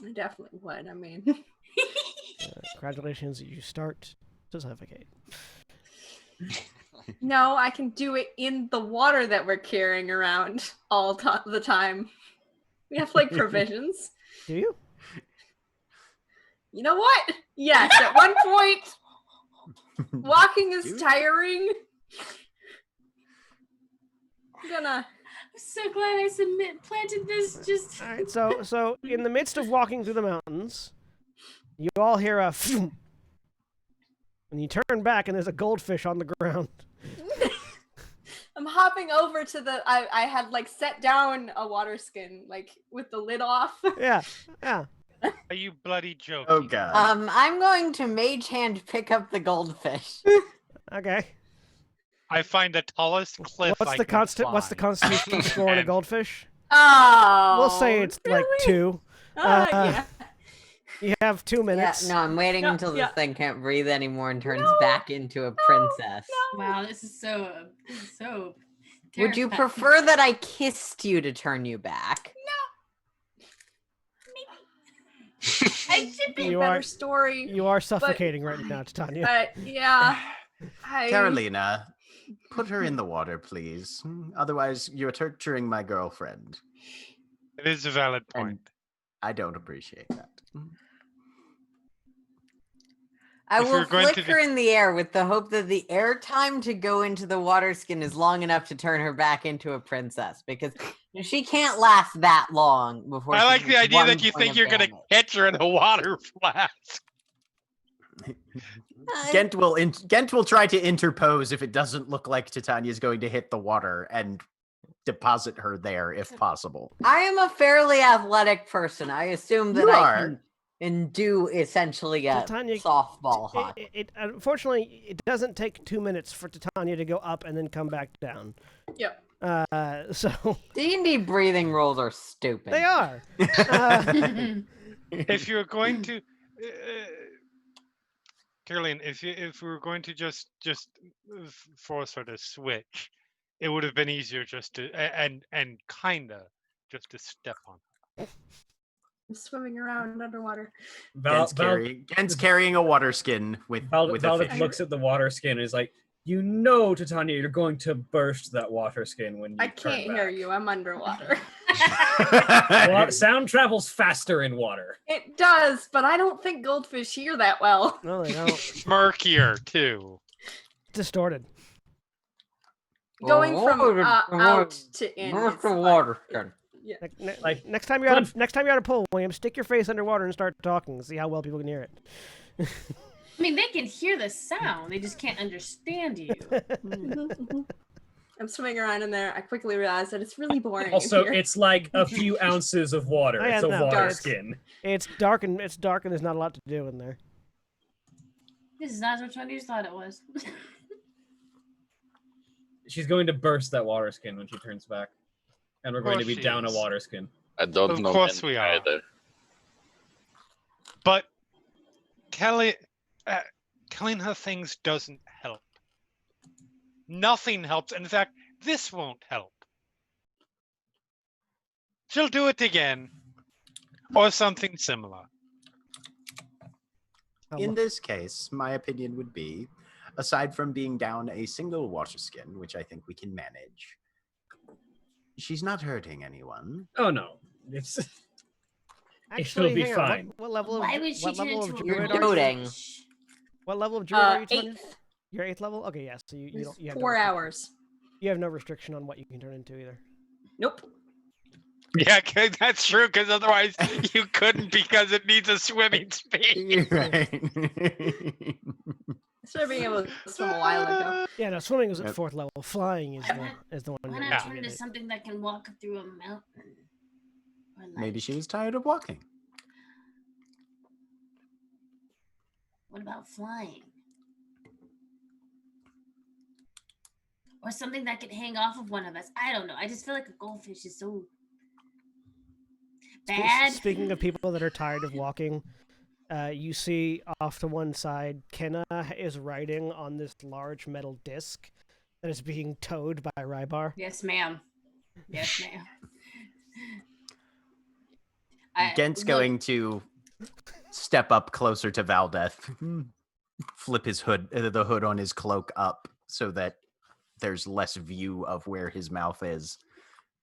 I definitely would. I mean, Congratulations, you start to suffocate. no, I can do it in the water that we're carrying around all the time. We have like provisions. Do you? You know what? Yes, at one point, walking is tiring. I'm so glad I planted this. Just All right. So in the midst of walking through the mountains, you all hear a phoom, and you turn back, and there's a goldfish on the ground. I'm hopping over to the. I had like set down a water skin, like with the lid off. Yeah. Are you bloody joking? Oh god. I'm going to mage hand pick up the goldfish. Okay. I find the tallest cliff. What's the constitution score on a goldfish? Oh. We'll say it's really? like 2. Yeah. You have 2 minutes. Yeah, no, I'm waiting until this thing can't breathe anymore and turns back into a princess. wow, this is so. Would you terrifying. prefer that I kissed you to turn you back? I should be a You better are- story. You are suffocating right now, Titania. But yeah, Carolina, put her in the water, please. Otherwise, you're torturing my girlfriend. It is a valid point. And I don't appreciate that. I If will you're going to flick her in the air with the hope that the air time to go into the water skin is long enough to turn her back into a princess, because she can't last that long before. I she like the gets idea 1 that you point think of you're going to damage. catch her in a water flask. Gent will try to interpose if it doesn't look like Titania's going to hit the water and deposit her there if possible. I am a fairly athletic person. I assume that You I are. can and do essentially a Titania, softball hockey. Unfortunately, it doesn't take 2 minutes for Titania to go up and then come back down. Yep. So D&D breathing rules are stupid. they are. If you're going to, Caroline, if we were going to just force her to switch, it would have been easier just to and kinda just to step on. I'm swimming around underwater. Gen's carrying a water skin with a Valdeth fish. looks at the water skin and is like, you know, Titania, you're going to burst that water skin when you I turn can't hear back. you. I'm underwater. Sound travels faster in water. It does, but I don't think goldfish hear that well. No, they don't. Murkier too. Distorted. Going from out to in. Burst is the fine. water skin. Yeah. Like, Next time you're at a pool, William, stick your face underwater and start talking and see how well people can hear it. I mean, they can hear the sound. They just can't understand you. I'm swimming around in there. I quickly realize that it's really boring. Also, in here. it's like a few ounces of water. I It's a know. water Dark. skin. It's dark and there's not a lot to do in there. This is not as much fun as you thought it was. She's going to burst that water skin when she turns back. And we're going to be Course she down a is. water skin. I don't Of know course when we are. either. But telling her things doesn't help. Nothing helps. In fact, this won't help. She'll do it again. Or something similar. In this case, my opinion would be, aside from being down a single water skin, which I think we can manage, she's not hurting anyone. Oh no. It's Actually, be hang on. fine. What level of Why would she what turn level of into a druid You're are you? doting. fish? What level of druid are you? Tanya? 8th. You're 8th level. Okay, yes. So you don't. You have no 4 restriction. hours. You have no restriction on what you can turn into either. Nope. Yeah, that's true, because otherwise you couldn't, because it needs a swimming speed. Right. I started being able to swim a while ago. Yeah, no. Swimming is at Yep. 4th level. Flying is Why the one. Why that not you turn need into to- something that can walk through a mountain? Or like, Maybe she was tired of walking. What about flying? Or something that could hang off of one of us. I don't know. I just feel like a goldfish is so bad. Speaking of people that are tired of walking, you see off to one side, Kenna is riding on this large metal disc that is being towed by Rybar. Yes, ma'am. Yes, ma'am. Gent's going to step up closer to Valdeth, flip his hood, the hood on his cloak up so that there's less view of where his mouth is,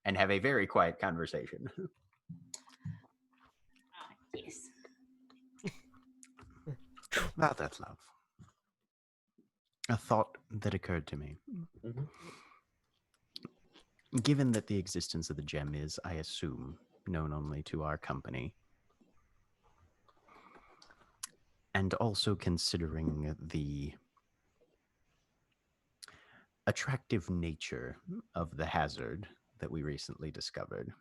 and have a very quiet conversation. Yes. Valdeth, love. A thought that occurred to me. Given that the existence of the gem is, I assume, known only to our company, and also considering the attractive nature of the hazard that we recently discovered,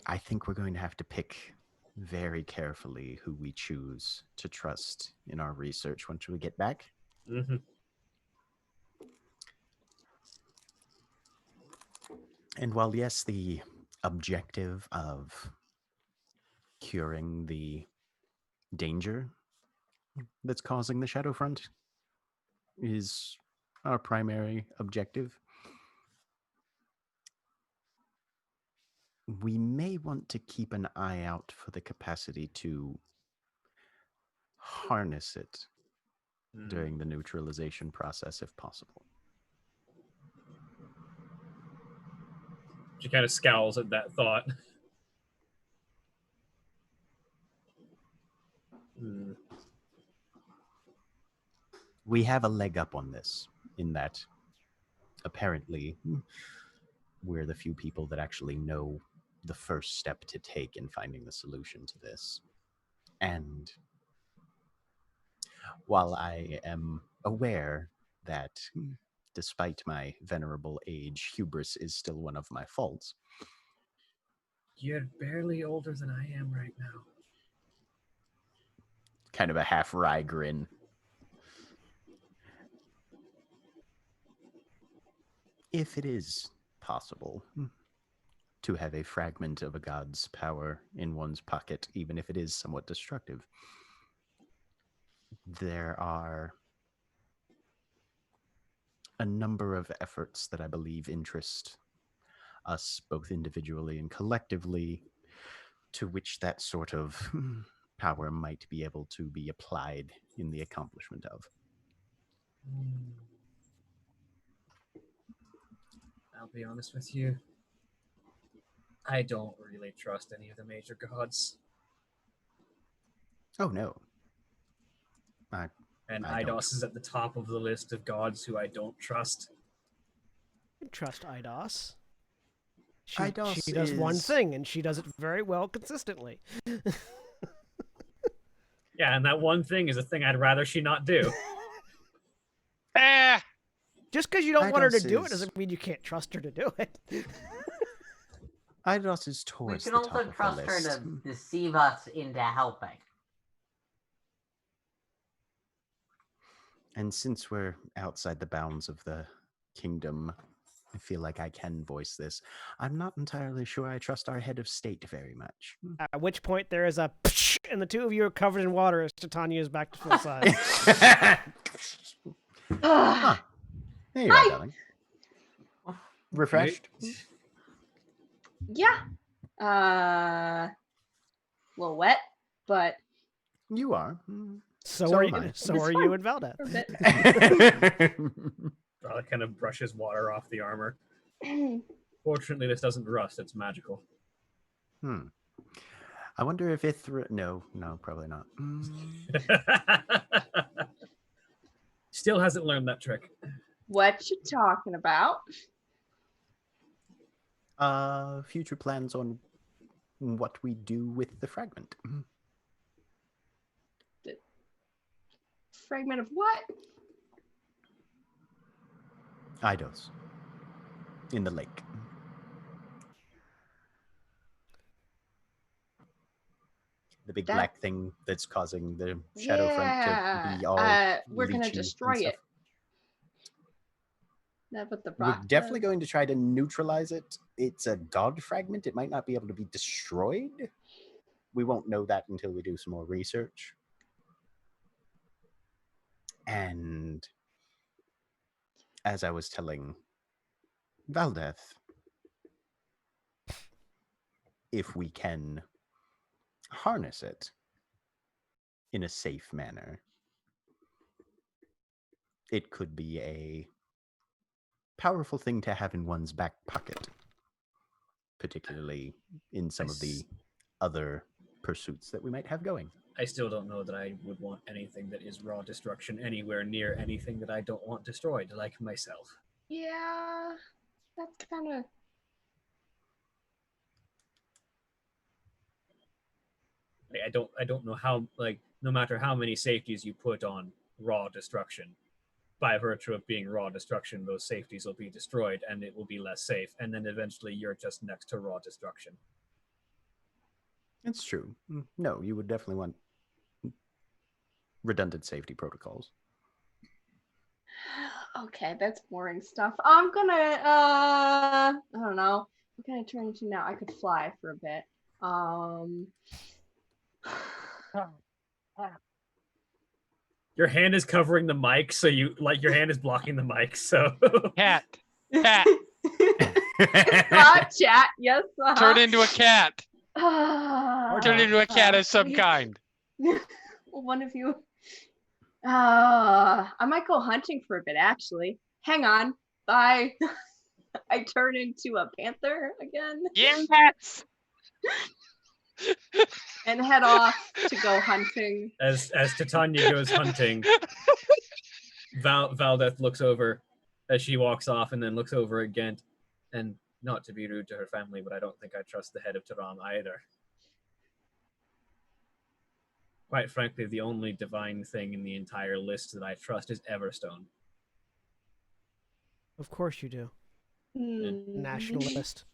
I think we're going to have to pick very carefully who we choose to trust in our research once we get back. And while, yes, the objective of curing the danger that's causing the Shadowfront is our primary objective, we may want to keep an eye out for the capacity to harness it during the neutralization process, if possible. She kind of scowls at that thought. We have a leg up on this, in that apparently we're the few people that actually know the first step to take in finding the solution to this. And while I am aware that despite my venerable age, hubris is still one of my faults, You're barely older than I am right now. Kind of a half wry grin. If it is possible to have a fragment of a god's power in one's pocket, even if it is somewhat destructive, there are a number of efforts that I believe interest us both individually and collectively, to which that sort of power might be able to be applied in the accomplishment of. I'll be honest with you. I don't really trust any of the major gods. Oh, no. And I don't. Eidos is at the top of the list of gods who I don't trust. I can trust Eidos. Eidos She does one is- thing, and she does it very well consistently. Yeah, and that one thing is a thing I'd rather she not do. Ah, Just because you don't want her to Eidos do it is- doesn't mean you can't trust her to do it. Eidos is We towards can the also top of trust the her list. to deceive us into helping. And since we're outside the bounds of the kingdom, I feel like I can voice this. I'm not entirely sure I trust our head of state very much. At which point there is a psh, and the two of you are covered in water as Titania is back to full size. Huh. There you are, darling. Refreshed? Yeah. A little wet, but You are. So, So are am you. I. So It's are fine. you and Valdeth. for a bit. Probably kind of brushes water off the armor. Fortunately, this doesn't rust. It's magical. I wonder if Aether... No, probably not. Still hasn't learned that trick. What you talking about? Future plans on what we do with the fragment. Fragment of what? Eidos. In the lake. The big That- black thing that's causing the Shadowfront to be all we're gonna leechy destroy and it. stuff. That's what the We're rock definitely does. going to try to neutralize it. It's a god fragment. It might not be able to be destroyed. We won't know that until we do some more research. And as I was telling Valdeth, if we can harness it in a safe manner, it could be a powerful thing to have in one's back pocket, particularly in some of the other pursuits that we might have going. I still don't know that I would want anything that is raw destruction anywhere near anything that I don't want destroyed, like myself. Yeah, that's kind of. Like, I don't know how, like, no matter how many safeties you put on raw destruction, by virtue of being raw destruction, those safeties will be destroyed and it will be less safe, and then eventually you're just next to raw destruction. It's true. No, you would definitely want redundant safety protocols. Okay, that's boring stuff. I'm gonna I don't know. What can I turn into now? I could fly for a bit. Your hand is covering the mic, so you, like, your hand is blocking the mic, so. cat. Chat, yes. Turn into a cat. Or Turn into a cat of some kind. One of you. I might go hunting for a bit, actually. Hang on. Bye. I turn into a panther again Yes. and head off to go hunting. As Titania goes hunting, Valdeth looks over as she walks off, and then looks over again, and not to be rude to her family, but I don't think I trust the head of Tehran either. Quite frankly, the only divine thing in the entire list that I trust is Everstone. Of course you do. Hmm. Nationalist.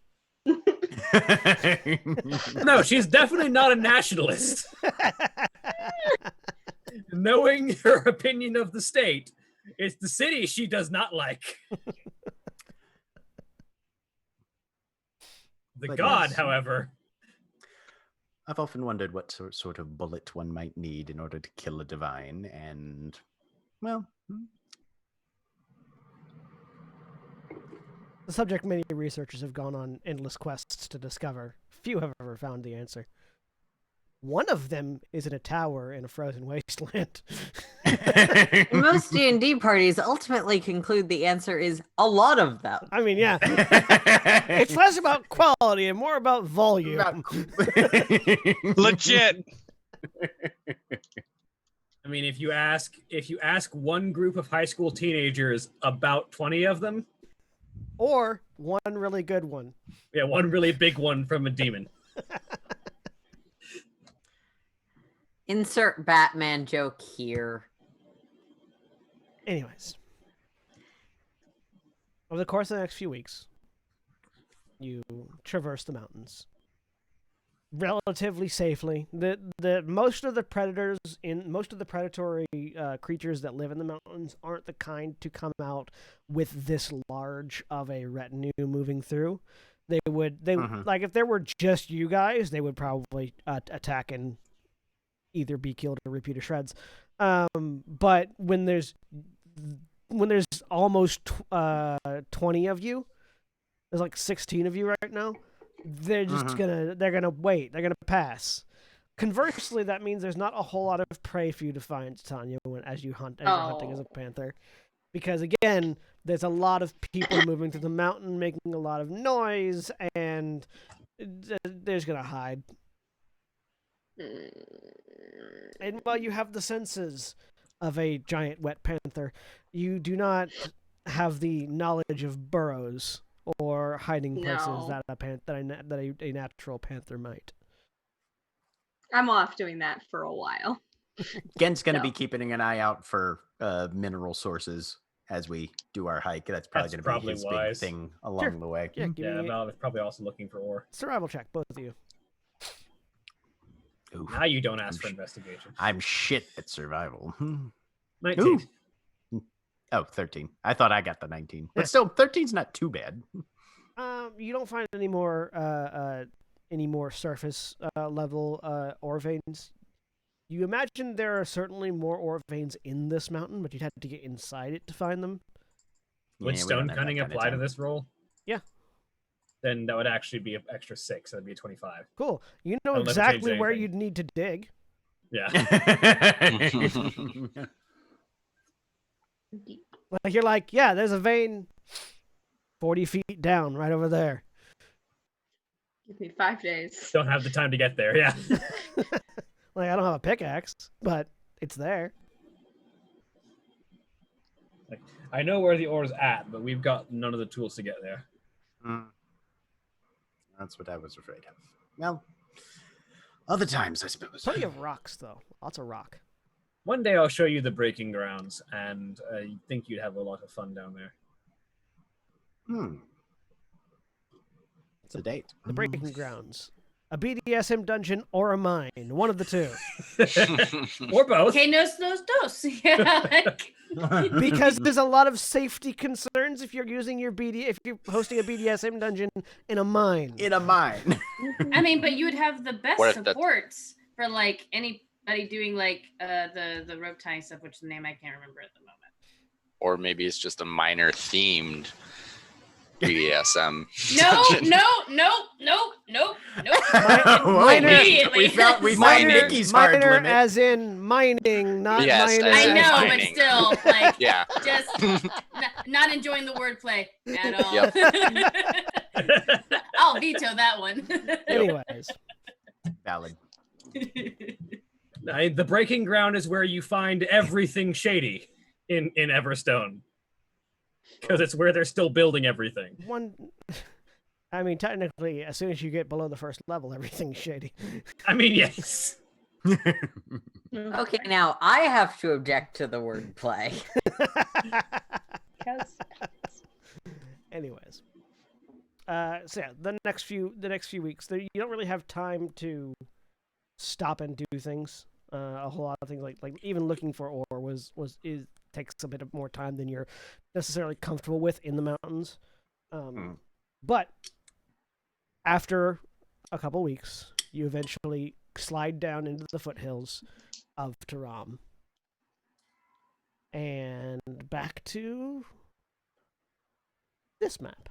No, she's definitely not a nationalist. Knowing her opinion of the state, it's the city she does not like. The But god, yes. however. I've often wondered what sort of bullet one might need in order to kill a divine, and, well, The subject many researchers have gone on endless quests to discover. Few have ever found the answer. One of them is in a tower in a frozen wasteland. Most D&D parties ultimately conclude the answer is a lot of them. I mean, yeah. It's less about quality and more about volume. Legit. I mean, if you ask one group of high school teenagers, about 20 of them. Or one really good one. Yeah, one really big one from a demon. Insert Batman joke here. Anyways. Over the course of the next few weeks, you traverse the mountains relatively safely. Most of the predatory creatures that live in the mountains aren't the kind to come out with this large of a retinue moving through. Like if there were just you guys, they would probably attack and either be killed or repeat to shreds. But when there's almost 20 of you, there's like 16 of you right now. They're just gonna wait. They're gonna pass. Conversely, that means there's not a whole lot of prey for you to find, Tanya, as you're hunting as a panther, because again, there's a lot of people moving through the mountain, making a lot of noise, and they're just gonna hide. And while you have the senses of a giant wet panther, you do not have the knowledge of burrows or hiding places that a natural panther might. I'm off doing that for a while. Gen's going to be keeping an eye out for mineral sources as we do our hike. That's probably going to be his big thing along the way. Yeah, Val is probably also looking for ore. Survival check, both of you. Oof. Now you don't ask for investigation. I'm shit at survival. 19. Ooh. Oh, 13. I thought I got the 19. But still, 13's not too bad. You don't find any more surface level ore veins. You imagine there are certainly more ore veins in this mountain, but you'd have to get inside it to find them. Would stone cutting apply to this roll? Yeah. Then that would actually be an extra 6. That'd be a 25. Cool. You know exactly where you'd need to dig. Yeah. Like you're like, yeah, there's a vein 40 feet down right over there. Give me 5 days. Don't have the time to get there, yeah. Like, I don't have a pickaxe, but it's there. Like, I know where the ore's at, but we've got none of the tools to get there. That's what I was afraid of. Well, other times, I suppose. Plenty of rocks, though. Lots of rock. One day I'll show you the breaking grounds, and I think you'd have a lot of fun down there. It's a date. The breaking grounds. A BDSM dungeon or a mine. One of the two. Or both. Okay, no. Yeah, like... Because there's a lot of safety concerns if you're using if you're hosting a BDSM dungeon in a mine. I mean, but you would have the best supports for like anybody doing like the rope tying stuff, which the name I can't remember at the moment. Or maybe it's just a minor themed BDSM. No. We found Nikki's hard limit. As in mining, not yes, minor. I know, mining. but still, like, Yeah. just not enjoying the wordplay at all. Yep. I'll veto that one. Anyways. Valid. The breaking ground is where you find everything shady in Everstone. Because it's where they're still building everything. I mean, technically, as soon as you get below the first level, everything's shady. I mean, yes. Okay, now I have to object to the wordplay. Anyways. So yeah, the next few weeks, you don't really have time to stop and do things. A whole lot of things like even looking for ore takes a bit of more time than you're necessarily comfortable with in the mountains. But after a couple weeks, you eventually slide down into the foothills of Taram. And back to this map.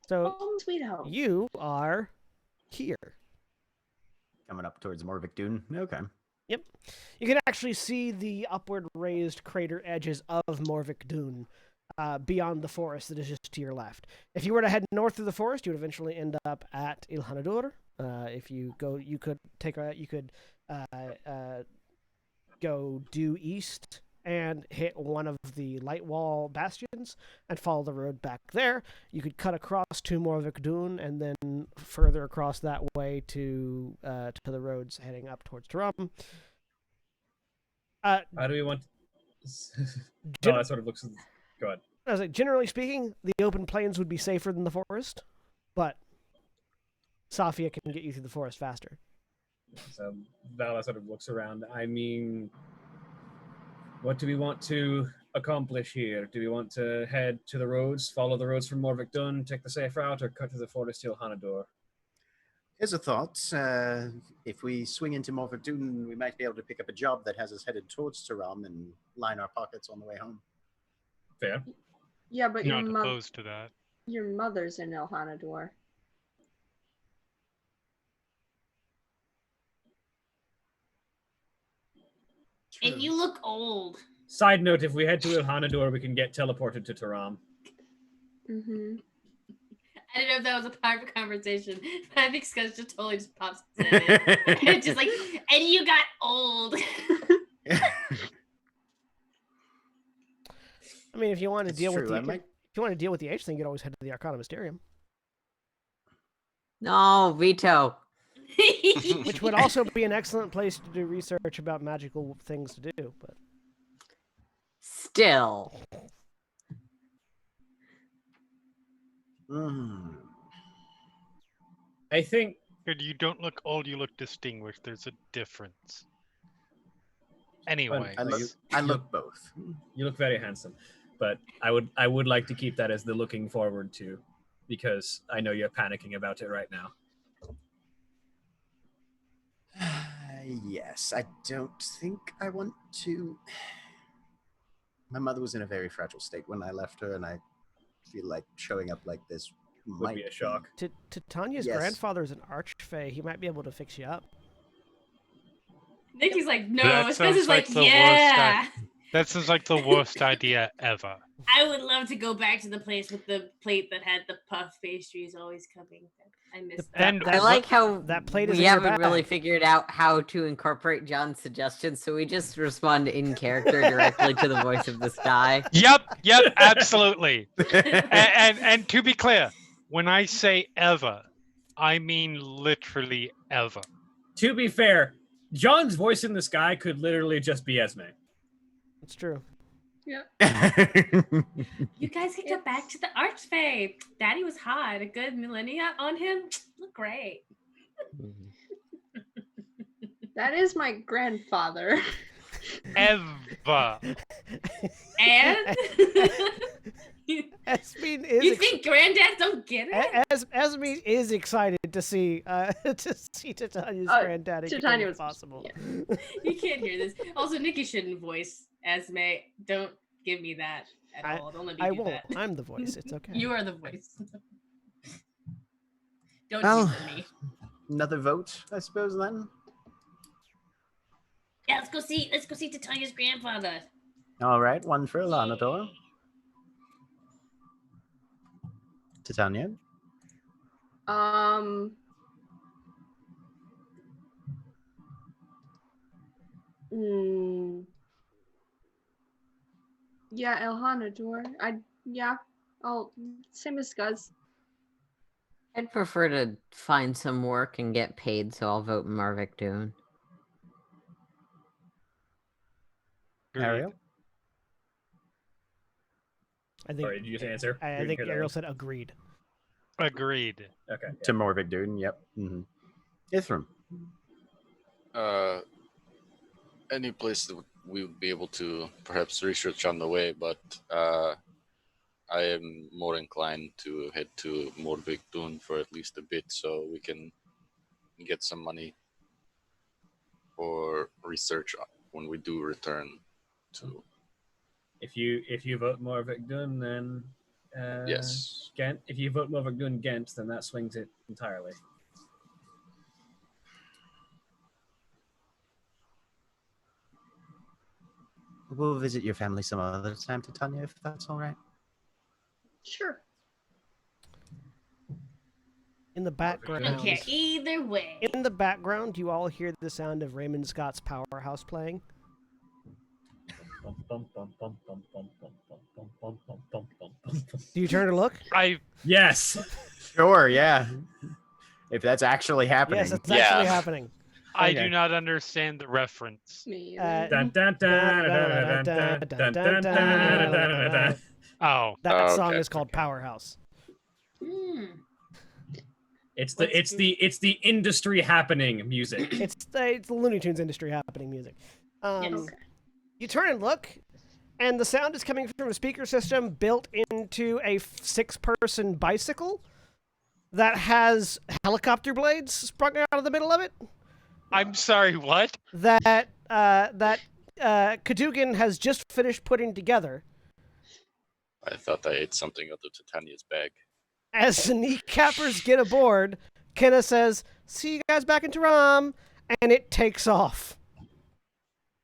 So Home sweet home. you are here. Coming up towards Morvic Dune. Okay. Yep. You can actually see the upward raised crater edges of Morvic Dune beyond the forest that is just to your left. If you were to head north through the forest, you would eventually end up at Ilhanadur. If you go, you could go due east and hit one of the light wall bastions and follow the road back there. You could cut across to Morvic Dune and then further across that way to the roads heading up towards Taram. How do we want? That sort of looks. Go ahead. I was like, generally speaking, the open plains would be safer than the forest, but Safia can get you through the forest faster. So Vala sort of looks around. I mean, what do we want to accomplish here? Do we want to head to the roads, follow the roads from Morvic Dun, take the safe route, or cut to the forest till Hanador? Here's a thought. If we swing into Morvic Dune, we might be able to pick up a job that has us headed towards Taram and line our pockets on the way home. Fair. Yeah, but Not opposed to that. your mother's in Ilhanador. And you look old. Side note, if we head to Ilhanador, we can get teleported to Taram. Mm-hmm. I don't know if that was a part of a conversation. I think Scott just totally just pops in it. Just like, and you got old. I mean, if you want to That's deal true, with the age thing, you'd always head to the Arcana Mysterium, No, veto. which would also be an excellent place to do research about magical things to do. But Still. I think You don't look old, you look distinguished. There's a difference. Anyway. I look both. you look very handsome, but I would like to keep that as the looking forward to, because I know you're panicking about it right now. Yes, I don't think I want to. My mother was in a very fragile state when I left her, and I feel like showing up like this Would be a shock. to Tanya's Yes. grandfather's an archfey. He might be able to fix you up. Nikki's like, no. That Scott sounds is like like, the worst yeah. That sounds like the worst idea ever. I would love to go back to the place with the plate that had the puff pastries always coming. I miss that. And I like how that plate is we in your haven't really bag. figured out how to incorporate John's suggestions, so we just respond in character directly to the voice of this guy. Yep, absolutely. And to be clear, when I say ever, I mean literally ever. To be fair, John's voice in the sky could literally just be Esme. It's true. Yeah. You guys can go back to the Archfey. Daddy was hot. A good millennia on him. Look great. That is my grandfather. Ever. And Esme is you think granddads don't get it? Esme is excited to see Titania's granddad as Titania was possible. yeah. You can't hear this. Also, Nikki shouldn't voice Esme. Don't give me that at all. Don't let me I do won't. that. I'm the voice. It's okay. You are the voice. Don't Well- cheat for me. Another vote, I suppose, then? Yeah, let's go see Titania's grandfather. All right, one for Ilhanador. Titania? Yeah, Ilhanador. I'll same as Scuzz. I'd prefer to find some work and get paid, so I'll vote Marvic Dune. Ariel? I think. Or did you just answer? I Didn't think hear that Ariel one. said agreed. Agreed. Okay. To Morvic Dune. Yep. Mm-hmm. Ithram. Any place that we would be able to perhaps research on the way, but I am more inclined to head to Morbig Dun for at least a bit so we can get some money for research when we do return to. If you vote Morvic Dun, then Yes. Ghent. If you vote Morvic Dun Ghent, then that swings it entirely. We'll visit your family some other time, Titania, if that's all right. Sure. In the I don't background, care either way. in the background, you all hear the sound of Raymond Scott's Powerhouse playing. Do you turn to look? Yes. Sure, yeah. If that's actually happening. Yes, it's actually Yeah. happening. I Okay. do not understand the reference. Me Uh, either. Dun, dun, dun, dun, dun, dun, dun, dun, dun, dun, dun. Oh, That Oh, song okay, is called okay. Powerhouse. Hmm. It's the industry happening music. It's the Looney Tunes industry happening music. Yes. Okay. You turn and look, and the sound is coming from a speaker system built into a 6-person bicycle that has helicopter blades sprung out of the middle of it. I'm sorry, what? That Cadogan has just finished putting together. I thought I ate something out of Titania's bag. As the kneecappers get aboard, Kenna says, "See you guys back in Taram," and it takes off.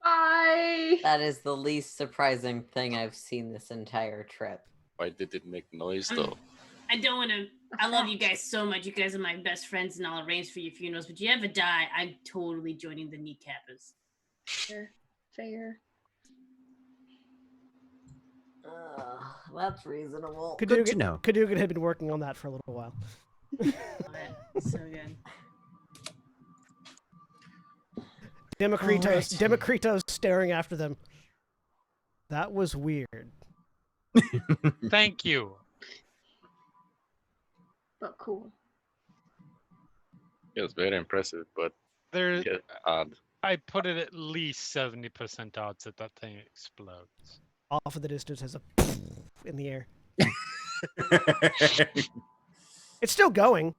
Bye. That is the least surprising thing I've seen this entire trip. Why did it make noise though? I don't want to. I love you guys so much. You guys are my best friends, and I'll arrange for your funerals. But you ever die, I'm totally joining the kneecappers. Fair. That's reasonable. Good to know. Cadogan had been working on that for a little while. So good. Democritos staring after them. That was weird. Thank you. But cool. It was very impressive, but There, yeah, odd. I put it at least 70% odds that that thing explodes. Off of the distance has a in the air. It's still going.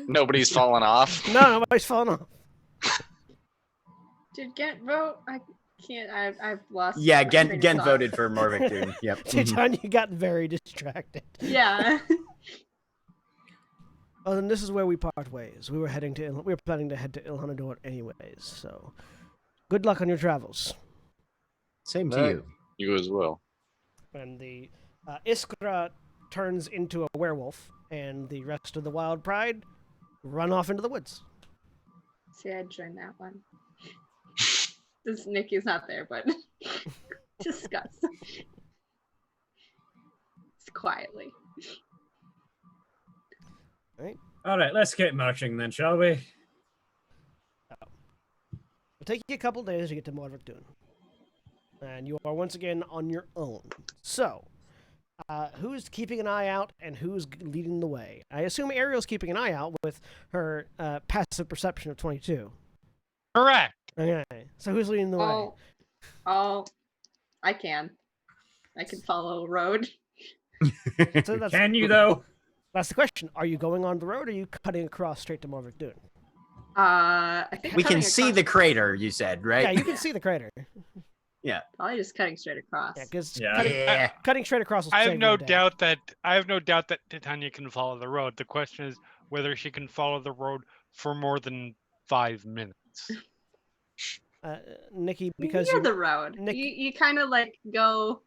Nobody's fallen off. No, nobody's falling off. Did Gent vote? I can't. I've lost. Yeah, my train Gen of Gen thought. voted for Morvic Dune. Yep. Mhm. Titania got very distracted. Yeah. Oh, then this is where we part ways. We were planning to head to Ilhanador anyways. So, good luck on your travels. Same to Right. you. You as well. And the Iskra turns into a werewolf, and the rest of the Wild Pride run off into the woods. See, I'd join that one. This Nikki's not there, but discuss. Just quietly. All right, let's get marching then, shall we? It'll take you a couple days to get to Morvic Dune. And you are once again on your own. So, who's keeping an eye out and who's leading the way? I assume Ariel's keeping an eye out with her passive perception of 22. Correct. Okay, so who's leading the way? Oh, I can follow a road. So that's, Can you though? that's the question. Are you going on the road or are you cutting across straight to Morvic Dune? I think We can cutting see across- the crater, you said, right? Yeah, you can see the crater. Probably just cutting straight across. Yeah, because Yeah. Yeah. cutting straight across will I save have you no a day. doubt that Titania can follow the road. The question is whether she can follow the road for more than 5 minutes. Nikki, because Near you the road. Nick- You kind of like go.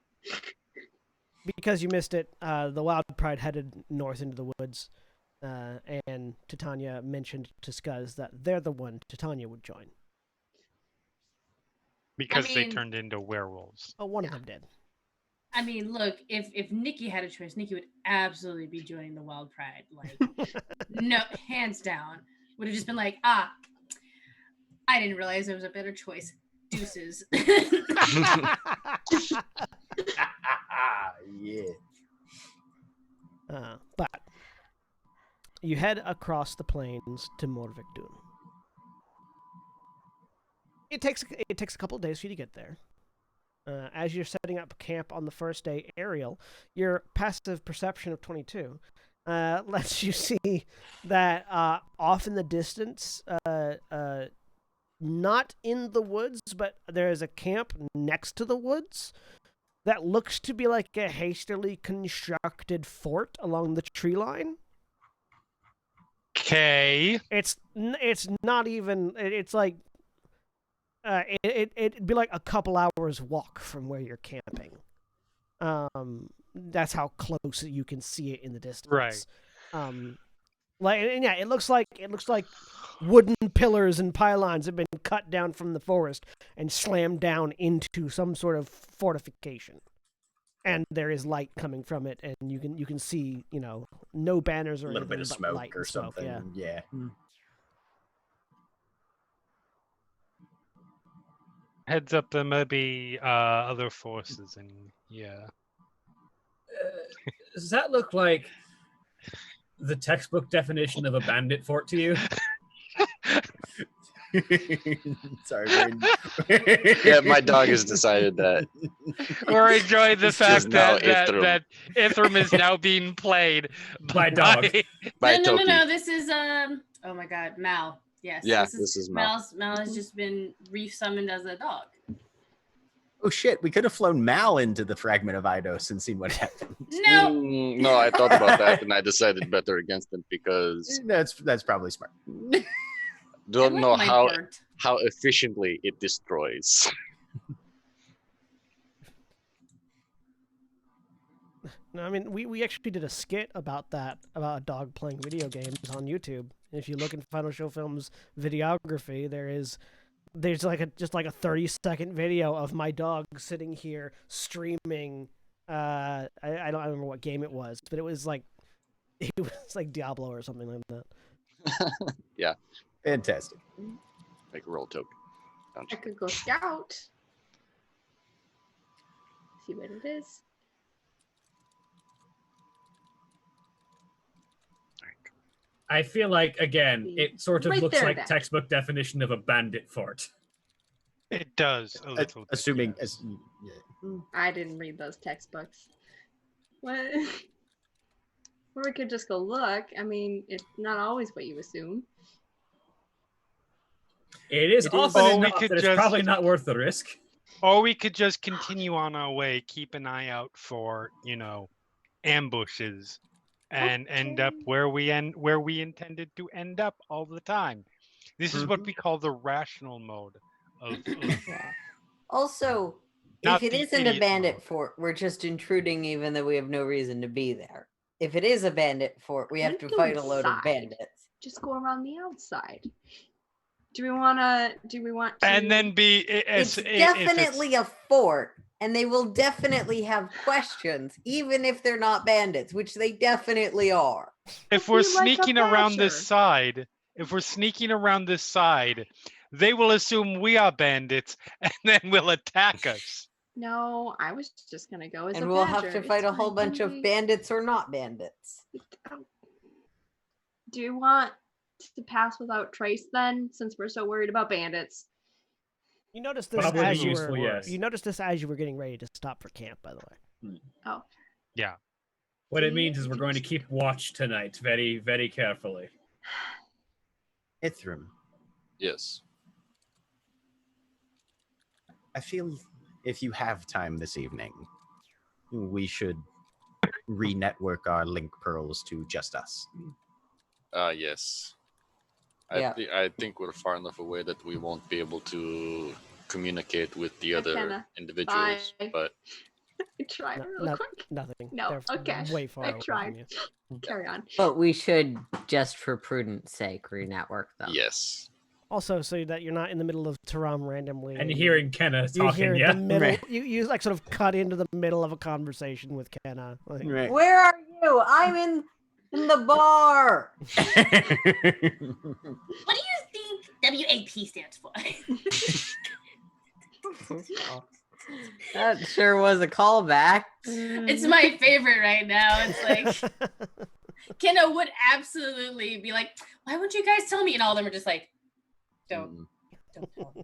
because you missed it, the Wild Pride headed north into the woods, and Titania mentioned to Scuzz that they're the one Titania would join. Because they mean- turned into werewolves. Oh, one of them did. I mean, look, if Nikki had a choice, Nikki would absolutely be joining the Wild Pride. Like, no, hands down. Would have just been like, I didn't realize there was a better choice. Deuces. Yeah. But you head across the plains to Morvikdun. It takes a couple of days for you to get there. As you're setting up camp on the first day, Ariel, your passive perception of 22 lets you see that off in the distance, not in the woods, but there is a camp next to the woods that looks to be like a hastily constructed fort along the tree line. Okay. It's not even. It's like it'd be like a couple hours walk from where you're camping. That's how close you can see it in the distance. Right. It looks like wooden pillars and pylons have been cut down from the forest and slammed down into some sort of fortification. And there is light coming from it, and you can see, no banners or A little bit of anything but smoke light or and smoke, something. Yeah. Heads up, there may be other forces, and yeah. Does that look like the textbook definition of a bandit fort to you? Sorry. Yeah, my dog has decided that. We're enjoying the It's fact just now that Ithram is now being played By dog. By no. Toki. This is oh my god, Mal. Yes. Yeah, this is Mal. Mal has just been re-summoned as a dog. Oh shit! We could have flown Mal into the fragment of Eidos and seen what happened. No. No, I thought about that and I decided better against it because That's probably smart. don't I know like my bird. how efficiently it destroys. No, I mean, we actually did a skit about a dog playing video games on YouTube. And if you look in Final Show Films videography, there's just like a 30-second video of my dog sitting here streaming. I don't remember what game it was, but it was like Diablo or something like that. Yeah, Fantastic. like roll token. I could go scout. See what it is. I feel like, again, it sort of Right looks there, like Dad. textbook definition of a bandit fort. It does a little. Assuming, bit, yeah. I didn't read those textbooks. What? Or we could just go look. I mean, it's not always what you assume. It is It is- often Oh, we enough could that it's just- probably not worth the risk. Or we could just continue on our way, keep an eye out for, ambushes, and end up Okay. where we intended to end up all the time. This is what we call the rational mode of Yeah. Also, Not if it the isn't a idiot bandit mode. fort, we're just intruding even though we have no reason to be there. If it is a bandit fort, we have Let's to go fight a load of inside. bandits. Just go around the outside. Do we want to? and then be It's definitely a fort, and they will definitely have questions, even if they're not bandits, which they definitely are. if we're be like a sneaking around this badger. side, they will assume we are bandits and then will attack us. No, I was just gonna go as And a we'll badger. have to fight It's a whole fine. bunch of bandits or not bandits. Do you want to pass without trace then, since we're so worried about bandits? You noticed this Probably as you useful, were. yes. You noticed this as you were getting ready to stop for camp, by the way. Oh, Yeah. What it means is we're going to keep watch tonight very, very carefully. Ithram, Yes. I feel if you have time this evening, we should re-network our link pearls to just us. Yes. Yeah. I think we're far enough away that we won't be able to communicate with the other McKenna, individuals. bye. But I tried No- real no- quick. Nothing. No, They're okay. way far I away from tried. you. Carry on. But we should, just for prudence sake, re-network them. yes. Also, so that you're not in the middle of Taram randomly. And hearing Kenna you hear talking, yeah? the middle. Right. You like sort of cut into the middle of a conversation with Kenna. Like, Right. Where are you? I'm in the bar. What do you think WAP stands for? That sure was a callback. It's my favorite right now. It's like Kenna would absolutely be like, "Why wouldn't you guys tell me?" And all of them are just like, "Don't tell her."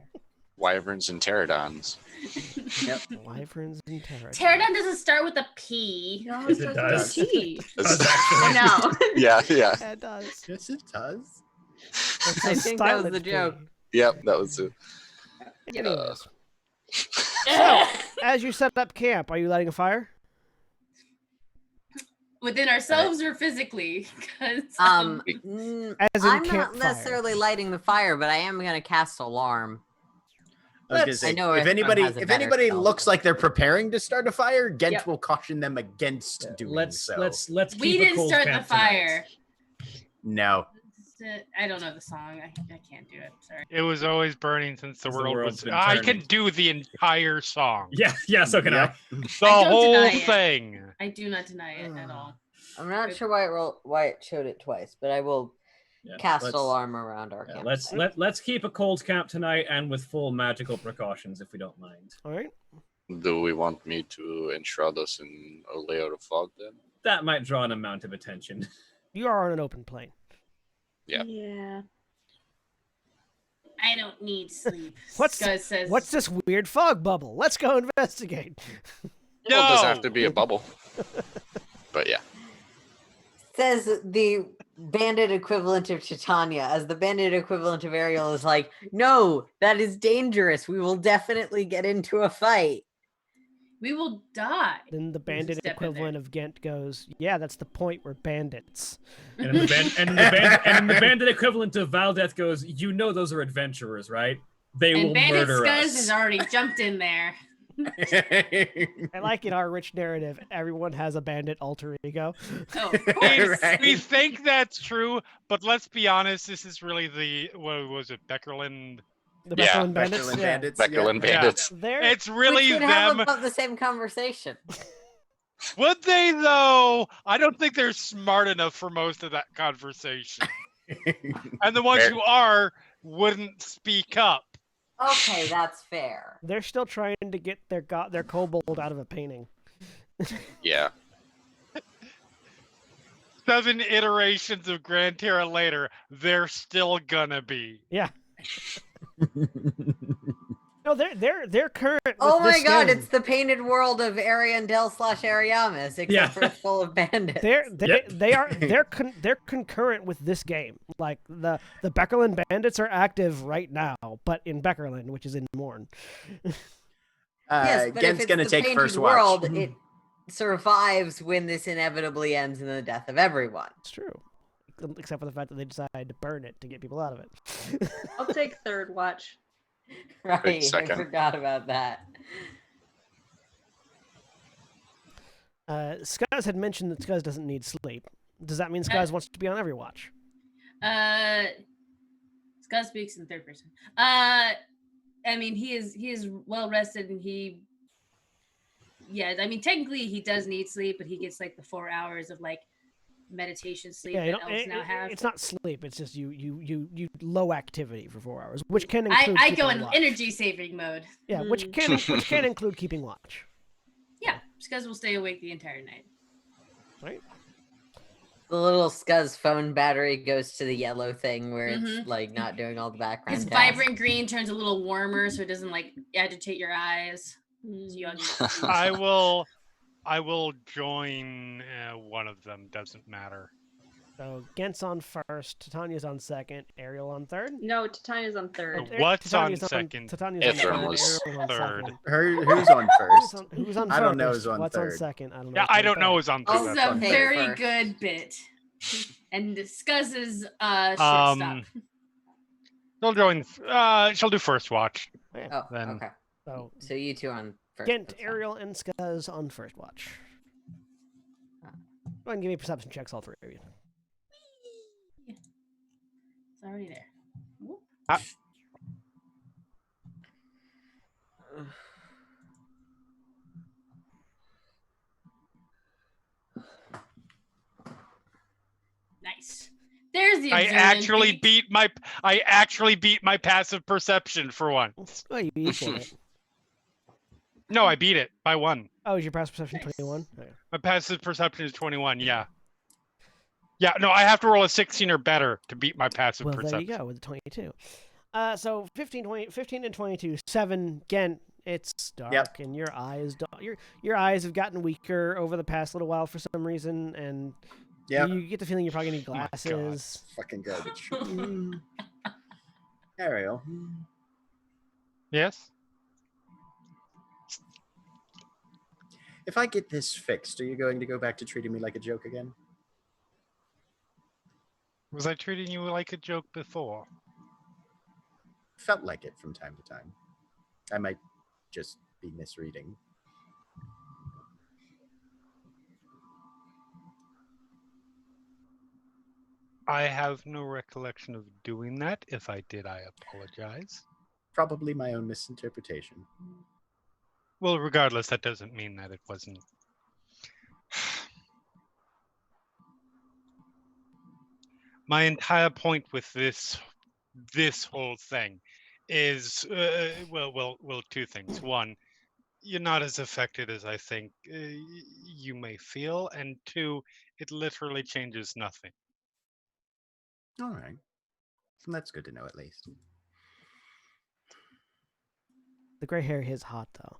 Wyverns and pterodons. Yep. Wyverns and Terra. Pterodon doesn't start with a P. No, Yes, it it starts does. with a T. I know. Yeah, yeah. Yeah, it does. Yes, it does. It's I a think that was silent the joke. P. Yep, that was it. Anyways, so as you set up camp, are you lighting a fire? Within ourselves or physically? 'Cause, As in I'm not campfire. necessarily lighting the fire, but I am going to cast alarm. I was gonna say, I know if everyone has a better anybody spell. looks like they're preparing to start a fire, Gent Yep. will caution them against doing Let's so. let's keep we a didn't cold start the camp tonight. fire. No. I don't know the song. I can't do it. Sorry. It was always burning since the Since the world world's was. been I turning. can do the entire song. Yeah, so can Yep. The I don't whole deny it. thing. I do not deny it at all. I'm not sure why it showed it twice, but I will Yeah, cast let's- alarm around our Yeah, camp. let's keep a cold camp tonight and with full magical precautions if we don't mind. All right. Do we want me to enshroud us in a layer of fog then? That might draw an amount of attention. You are on an open plain. Yeah. Yeah. I don't need sleep. What's Scuzz says, What's this weird fog bubble? Let's go investigate. Well, it doesn't No! have to be a bubble. But yeah. Says the bandit equivalent of Titania, as the bandit equivalent of Ariel is like, no, that is dangerous. We will definitely get into a fight. we will die. Then the bandit step in equivalent of Ghent goes, yeah, that's the point. We're bandits. And then the bandit equivalent of Valdeth goes, you know those are adventurers, right? They And will Bandit murder Scuzz us. has already jumped in there. I like in our rich narrative, everyone has a bandit alter ego. Oh, We think that's true, but let's be honest, this is really the, what was it, Beckerland? The Yeah, Beckerland bandits. Beckerland yeah. bandits. Beckerland Yeah. bandits. They're It's We really could have them. about the same conversation. Would they, though? I don't think they're smart enough for most of that conversation. And the ones Fair. who are wouldn't speak up. Okay, that's fair. they're still trying to get their kobold out of a painting. Yeah. 7 iterations of Gran Terra later, they're still gonna be. Yeah. No, they're current. With Oh my this god, game. it's the painted world of Ariandel/Ariamis, except Yeah. for it's full of bandits. They're concurrent with this game. Like the Beckerland bandits are active right now, but in Beckerland, which is in Morn. Yes, but Gent's if gonna it's the take painted first watch. world, it survives when this inevitably ends in the death of everyone. It's true, except for the fact that they decided to burn it to get people out of it. I'll take third watch. Right, I second. forgot about that. Skuzz had mentioned that Skuzz doesn't need sleep. Does that mean Skuzz wants to be on every watch? Scuzz speaks in third person. I mean, he is well rested, and I mean, technically he does need sleep, but he gets like the 4 hours of like meditation sleep Yeah, that elves now have. it's not sleep. It's just you low activity for 4 hours, which can I include. go keeping in watch. energy saving mode. Yeah, which can include keeping watch. Yeah, Scuzz will stay awake the entire night. Right. The little Scuzz phone battery goes to the yellow thing where it's Mhm. like not doing all the background His tasks. vibrant green turns a little warmer, so it doesn't like agitate your eyes. So you all get- I will join one of them. Doesn't matter. So Gent's on first, Titania's on second, Ariel on third. No, Titania's on third. What's on Titania's second? Titania's Aether on third. was Ariel's on third. second. Who's on first? Who's on I don't know first? who's on What's on third. second? I don't know. Yeah, what's I on don't know third. who's on This third. is That's a on very first. good bit. And Scuzz's short Um, stop. She'll join. She'll do first watch. Oh, Then- okay. So So you two on first. Gent, that's fine. Ariel, and Skuzz on first watch. Go ahead and give me perception checks, all three of you. It's already there. Whoop. Nice. There's the I observant actually feat. beat my passive perception for once. Oh, you equal it. No, I beat it by 1. Oh, is your passive perception Nice. 21? Okay. My passive perception is 21. Yeah. Yeah. No, I have to roll a 16 or better to beat my passive Well, perception. there you go with the 22. So 15 and 22, 7. Again, it's dark, and your eyes your eyes have gotten weaker over the past little while for some reason, and you get the feeling you're probably gonna need My God. glasses. Fucking garbage. Ariel. Yes. If I get this fixed, are you going to go back to treating me like a joke again? Was I treating you like a joke before? Felt like it from time to time. I might just be misreading. I have no recollection of doing that. If I did, I apologize. Probably my own misinterpretation. Well, regardless, that doesn't mean that it wasn't. My entire point with this whole thing is well, 2 things. 1, you're not as affected as I think you may feel, and 2, it literally changes nothing. All right. That's good to know, at least. The gray hair is hot though.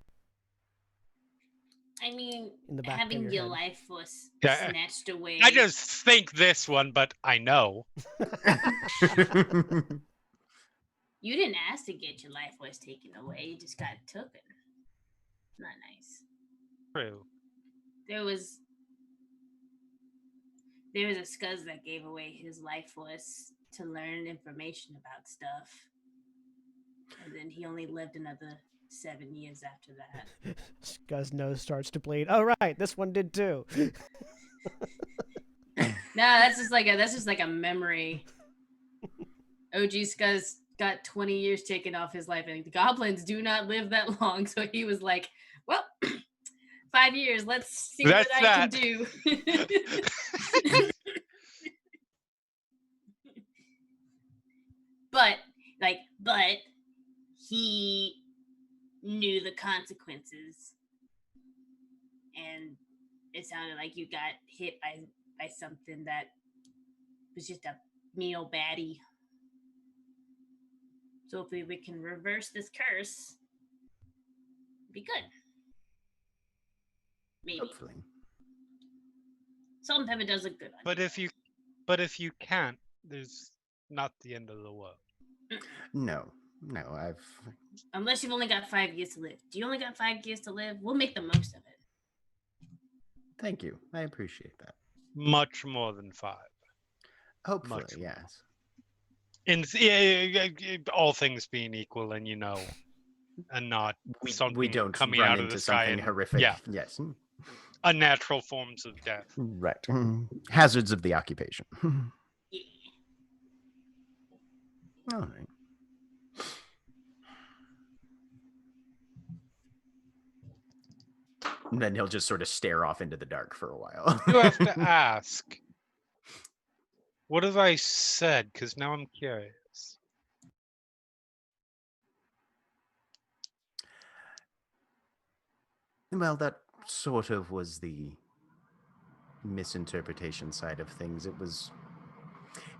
I mean, In the back of having your your head. life was Yeah, snatched away. I just think this one, but I know. You didn't ask to get your life was taken away. You just got taken. Not nice. True. There was a scuzz that gave away his life force to learn information about stuff. And then he only lived another 7 years after that. Guy's nose starts to bleed. Oh right, this one did too. No, that's just like a memory. OG Scuzz got 20 years taken off his life, and the goblins do not live that long. So he was like, well, 5 years, let's see what I can do. but he knew the consequences, and it sounded like you got hit by something that was just a mean old baddie. So if we can reverse this curse, it'd be good. Maybe. Hopefully. Sometimes it does look good on But if you can't, there's not the end of the world. No, I've... Unless you've only got 5 years to live. Do you only got 5 years to live? We'll make the most of it. Thank you. I appreciate that. Much more than 5. Hopefully, Much yes. In all things being equal, and and not something We don't coming run out of into the sky something and horrific. yeah, Yes. unnatural forms of death. Right. Hazards of the occupation. Yeah. All right. And then he'll just sort of stare off into the dark for a while. You have to ask, what have I said? Because now I'm curious. Well, that sort of was the misinterpretation side of things.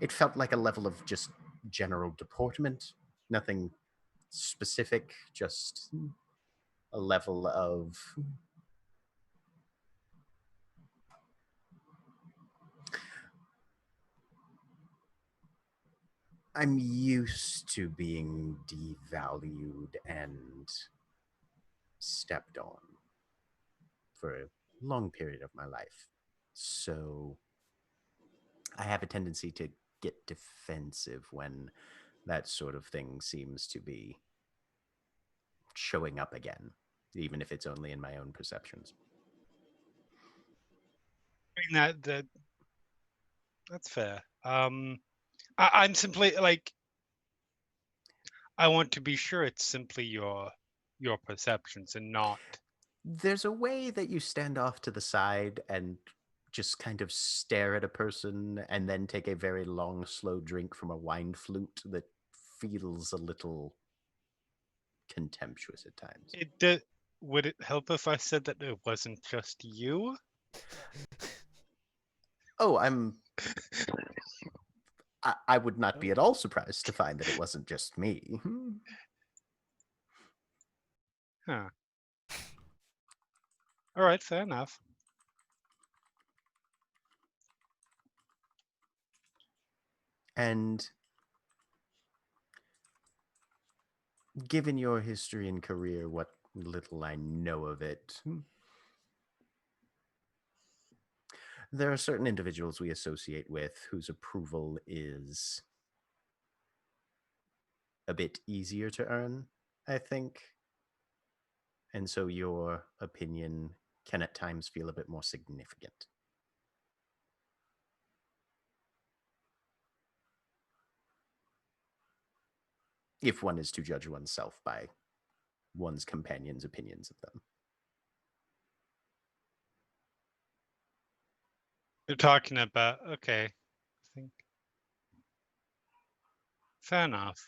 It felt like a level of just general deportment, nothing specific, just a level of I'm used to being devalued and stepped on for a long period of my life. So I have a tendency to get defensive when that sort of thing seems to be showing up again, even if it's only in my own perceptions. I mean, that's fair. I'm simply like, I want to be sure it's simply your perceptions and not. There's a way that you stand off to the side and just kind of stare at a person and then take a very long, slow drink from a wine flute that feels a little contemptuous at times. would it help if I said that it wasn't just you? Oh, I would not be at all surprised to find that it wasn't just me. Huh. All right, fair enough. And given your history and career, what little I know of it, there are certain individuals we associate with whose approval is a bit easier to earn, I think. And so your opinion can at times feel a bit more significant. If one is to judge oneself by one's companions' opinions of them. You're talking about, okay. I think. Fair enough.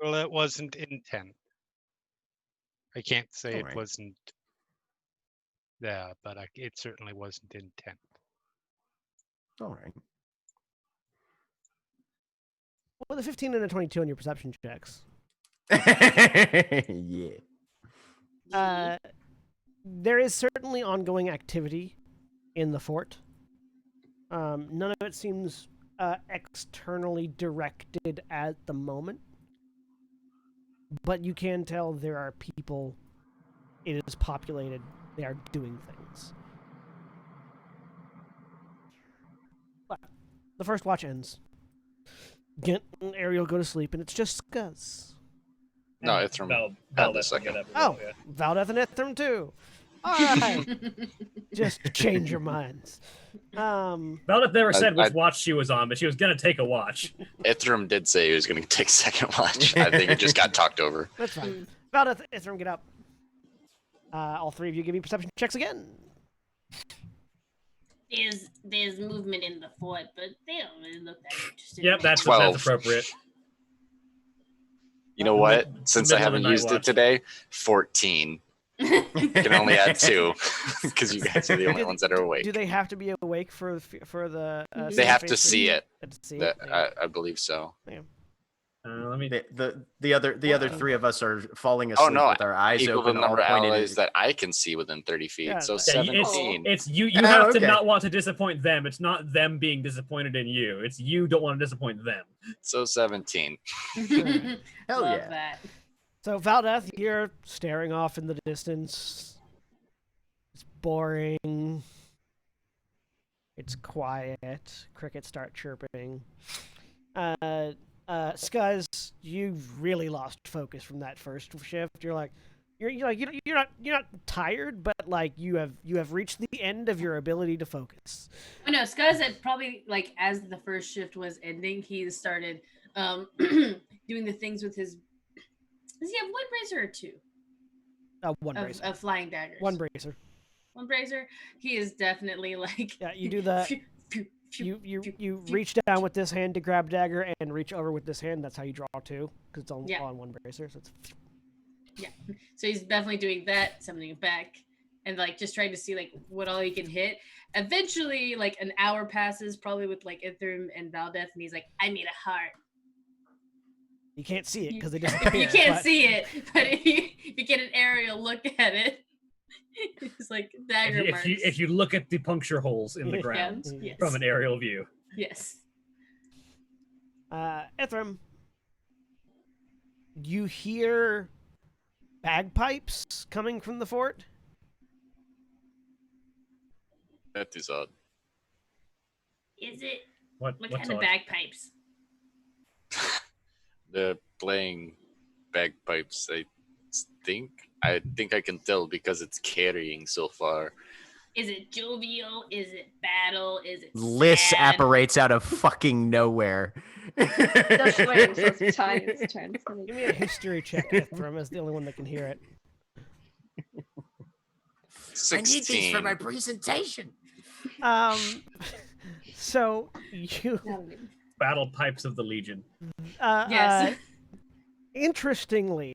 Well, it wasn't intent. I can't say All it right. wasn't there, but it certainly wasn't intent. All right. With a 15 and a 22 on your perception checks, Yeah. there is certainly ongoing activity in the fort. None of it seems externally directed at the moment, but you can tell there are people. It is populated. They are doing things. But the first watch ends. Gent and Ariel go to sleep, and it's just Scuzz. No, And Ithram Val had the will second. get up as well, Oh, yeah. Valdeth and Ithram too. All right, just change your minds. Valdeth never said which watch she was on, but she was gonna take a watch. Ithram did say he was going to take second watch. I think it just got talked over. That's fine. Valdeth, Ithram, get up. All three of you give me perception checks again. There's movement in the fort, but they don't really look that interested. Yep, in that's 12. appropriate. You know what? Mid- Since I middle of the haven't night used it watch. today, 14. You can only add 2 because you guys are the only ones that are awake. Do they have to be awake for the? They have to see it. To see That, it? I believe so. Let me. The other three of us are falling Oh asleep no! with our eyes Equal open, the all number of pointed allies at. that I can see within 30 feet. Yeah, So yeah, Yeah, 17. it's you. You Oh, have to okay. not want to disappoint them. It's not them being disappointed in you. It's you don't want to disappoint them. So 17. Hell Love yeah. that. So Valdeth, you're staring off in the distance. It's boring. It's quiet. Crickets start chirping. Scuzz, you've really lost focus from that first shift. You're not tired, but like you have reached the end of your ability to focus. Oh no, Scuzz had probably like as the first shift was ending, he started doing the things with his. Does he have one bracer or two? One bracer. Of flying daggers. One bracer. One bracer. He is definitely like. Yeah, you do the. You reach down with this hand to grab dagger and reach over with this hand. That's how you draw two, because it's all on one bracer. So it's. Yeah, so he's definitely doing that, summoning it back, and like just trying to see like what all he can hit. Eventually, like an hour passes, probably with like Ithram and Valdeth, and he's like, "I made a heart." You can't see it because they You disappear. can't see it, but if you get an aerial look at it, it's like dagger marks. If you look at the puncture holes in the ground Yes. from an aerial view. Yes. Ithram, you hear bagpipes coming from the fort. That is odd. Is it What what kind what's of odd? bagpipes? They're playing bagpipes, I think. I think I can tell because it's carrying so far. Is it jovial? Is it battle? Is it Liss sad? apparates out of fucking nowhere. Just wait until it's Tanya's turn. Give me a history check, Ithram, as the only one that can hear it. 16. I need these for my presentation. So you Battle pipes of the Legion. Yes. Interestingly,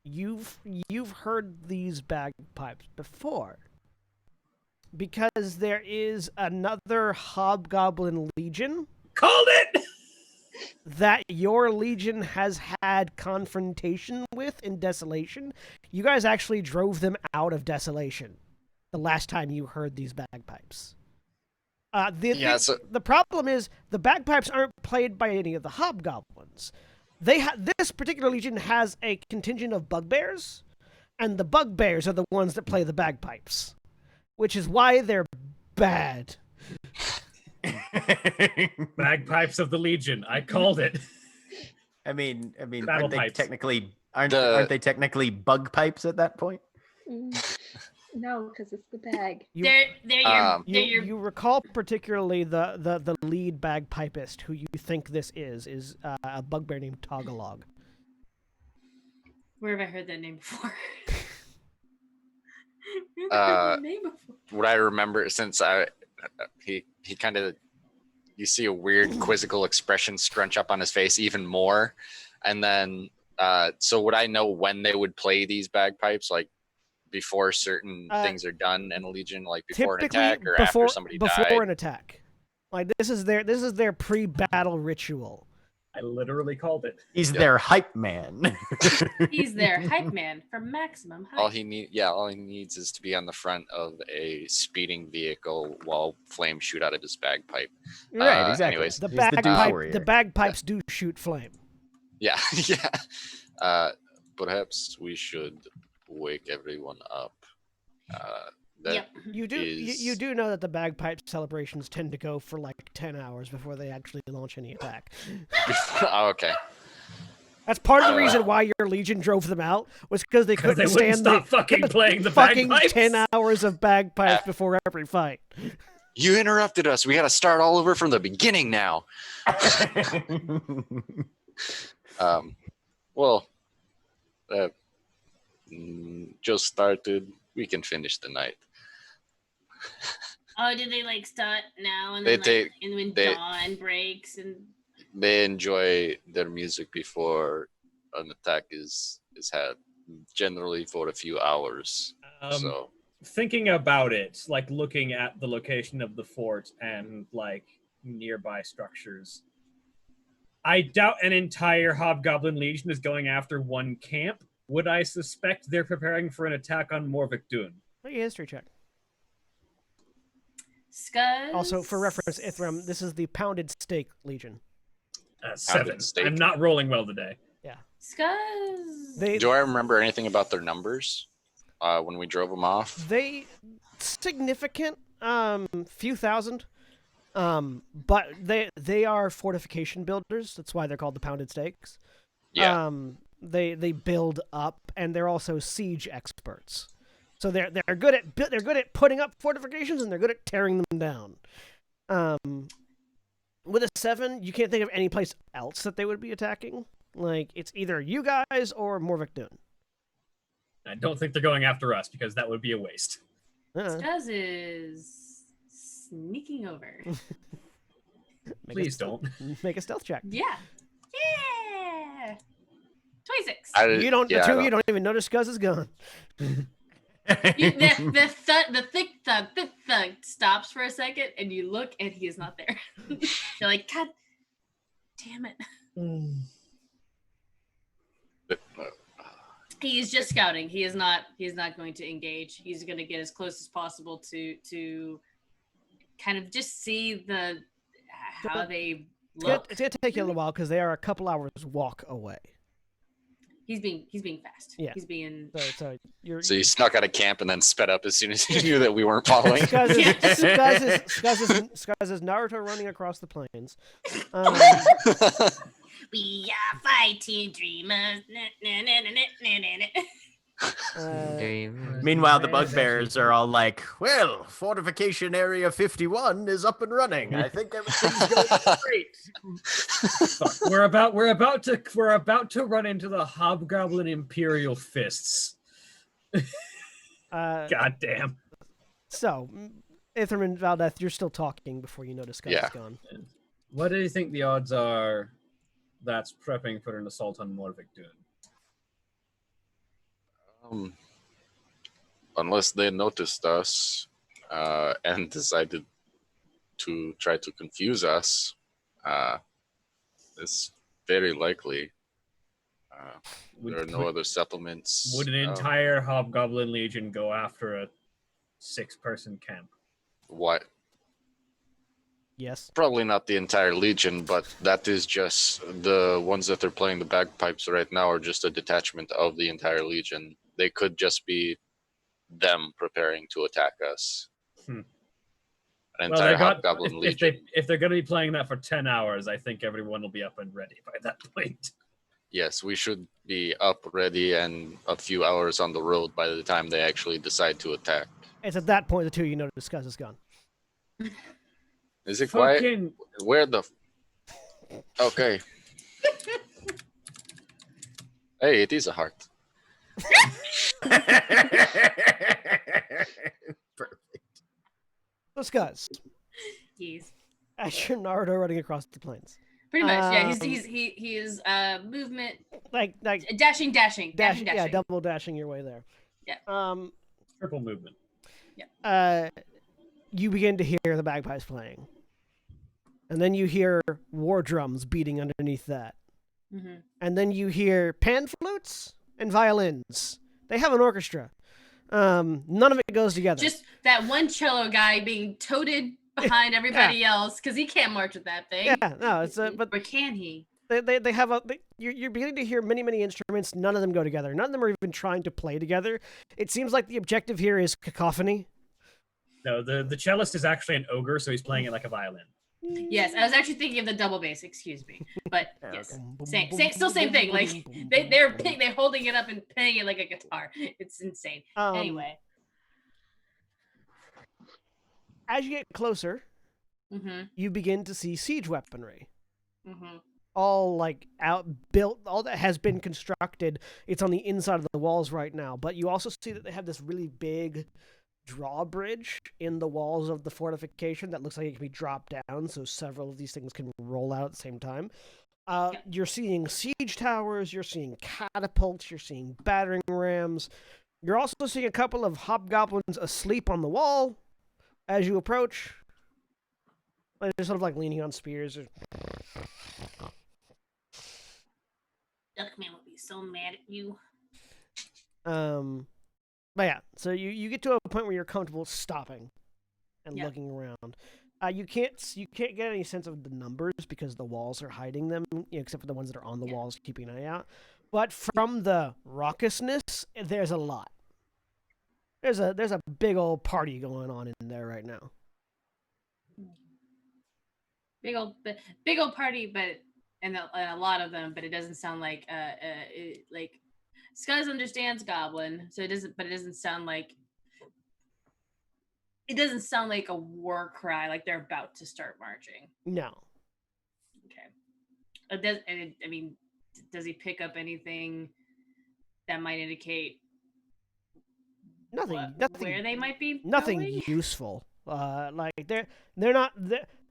you've heard these bagpipes before. Because there is another Hobgoblin Legion Called it! that your Legion has had confrontation with in Desolation. You guys actually drove them out of Desolation the last time you heard these bagpipes. The problem is the bagpipes aren't played by any of the Hobgoblins. This particular Legion has a contingent of bugbears, and the bugbears are the ones that play the bagpipes. Which is why they're bad. Bagpipes of the Legion. I called it. I mean, Battle aren't they pipes. technically aren't they technically bug pipes at that point? No, because it's the bag. They're your You recall particularly the lead bagpipist who you think this is a bugbear named Tagalog. Where have I heard that name before? What I remember, since he kind of, you see a weird quizzical expression scrunch up on his face even more, and then so would I know when they would play these bagpipes, like before certain things are done in a Legion, like before an attack or after somebody died? Before an attack, like this is their pre-battle ritual. I literally called it. He's their hype man. He's their hype man for maximum hype. All he needs is to be on the front of a speeding vehicle while flames shoot out of his bagpipe. Right, exactly. Anyways, The bagpipes do shoot flame. Yeah, yeah. Perhaps we should wake everyone up. You do know that the bagpipe celebrations tend to go for like 10 hours before they actually launch any attack. Oh, okay. That's part of the reason why your Legion drove them out, was because they couldn't stand stop fucking playing the fucking bagpipes. 10 hours of bagpipes before every fight. You interrupted us. We got to start all over from the beginning now. Well, just started. We can finish the night. Oh, did they like start now and then and when dawn breaks and they enjoy their music before an attack is had, generally for a few hours. So thinking about it, like looking at the location of the fort and like nearby structures, I doubt an entire Hobgoblin Legion is going after one camp. Would I suspect they're preparing for an attack on Morvikdun? Make a history check. Scuzz. Also, for reference, Ithram, this is the Pounded Steak Legion. 7. I'm not rolling well today. Yeah. Scuzz. Do I remember anything about their numbers when we drove them off? They significant, few thousand, but they are fortification builders. That's why they're called the Pounded Steaks. Yeah. They build up, and they're also siege experts. So they're good at putting up fortifications, and they're good at tearing them down. With a 7, you can't think of any place else that they would be attacking. Like, it's either you guys or Morvikdun. I don't think they're going after us, because that would be a waste. Scuzz is sneaking over. Please don't. Make a stealth check. Yeah. 26. You don't even notice Scuzz is gone. The thick thud stops for a second, and you look, and he is not there. You're like, God damn it. He is just scouting. He is not going to engage. He's going to get as close as possible to kind of just see how they look. It's gonna take you a little while because they are a couple hours walk away. He's being fast. Yeah. He's being. So you snuck out of camp and then sped up as soon as you knew that we weren't following. Scuzz is Naruto running across the plains. We are fighting dreamers. Meanwhile, the bugbears are all like, well, fortification area 51 is up and running. I think everything's going great. We're about to run into the Hobgoblin Imperial Fists. God damn. So, Aether and Valdeth, you're still talking before you notice Scuzz is gone. What do you think the odds are that's prepping for an assault on Morvikdun? Unless they noticed us and decided to try to confuse us, it's very likely. There are no other settlements. Would an entire Hobgoblin Legion go after a 6-person camp? What? Yes. Probably not the entire Legion, but that is just the ones that are playing the bagpipes right now are just a detachment of the entire Legion. They could just be them preparing to attack us. An entire Hobgoblin Legion. If they're going to be playing that for 10 hours, I think everyone will be up and ready by that point. Yes, we should be up, ready, and a few hours on the road by the time they actually decide to attack. It's at that point the two of you know Discuss is gone. Is it quiet? Where the... Okay. Hey, it is a heart. Perfect. Discuss. Yes. As you're Naruto running across the plains. Pretty much, yeah. He is movement like dashing. Yeah, double dashing your way there. Yeah. Triple movement. Yeah. You begin to hear the bagpipes playing. And then you hear war drums beating underneath that. Mm-hmm. And then you hear pan flutes and violins. They have an orchestra. None of it goes together. Just that one cello guy being toted behind everybody else because he can't march with that thing. Yeah, no, it's but or can he? They have you're beginning to hear many instruments. None of them go together. None of them are even trying to play together. It seems like the objective here is cacophony. No, the cellist is actually an ogre, so he's playing it like a violin. Yes, I was actually thinking of the double bass. Excuse me, but yes, still same thing. Like they're holding it up and playing it like a guitar. It's insane. Anyway, as you get closer, you begin to see siege weaponry. All like outbuilt, all that has been constructed. It's on the inside of the walls right now, but you also see that they have this really big drawbridge in the walls of the fortification that looks like it can be dropped down, so several of these things can roll out at the same time. You're seeing siege towers, you're seeing catapults, you're seeing battering rams. You're also seeing a couple of hobgoblins asleep on the wall as you approach. Like, they're sort of like leaning on spears. Duckman would be so mad at you. But yeah, so you get to a point where you're comfortable stopping and looking around. You can't get any sense of the numbers because the walls are hiding them, except for the ones that are on the walls, keeping an eye out. But from the raucousness, there's a lot. There's a big old party going on in there right now. Big old party, but and a lot of them, but it doesn't sound like like Scuzz understands Goblin, so it doesn't sound like a war cry, like they're about to start marching. No. Okay. Does he pick up anything that might indicate nothing where they might be? Nothing going? useful.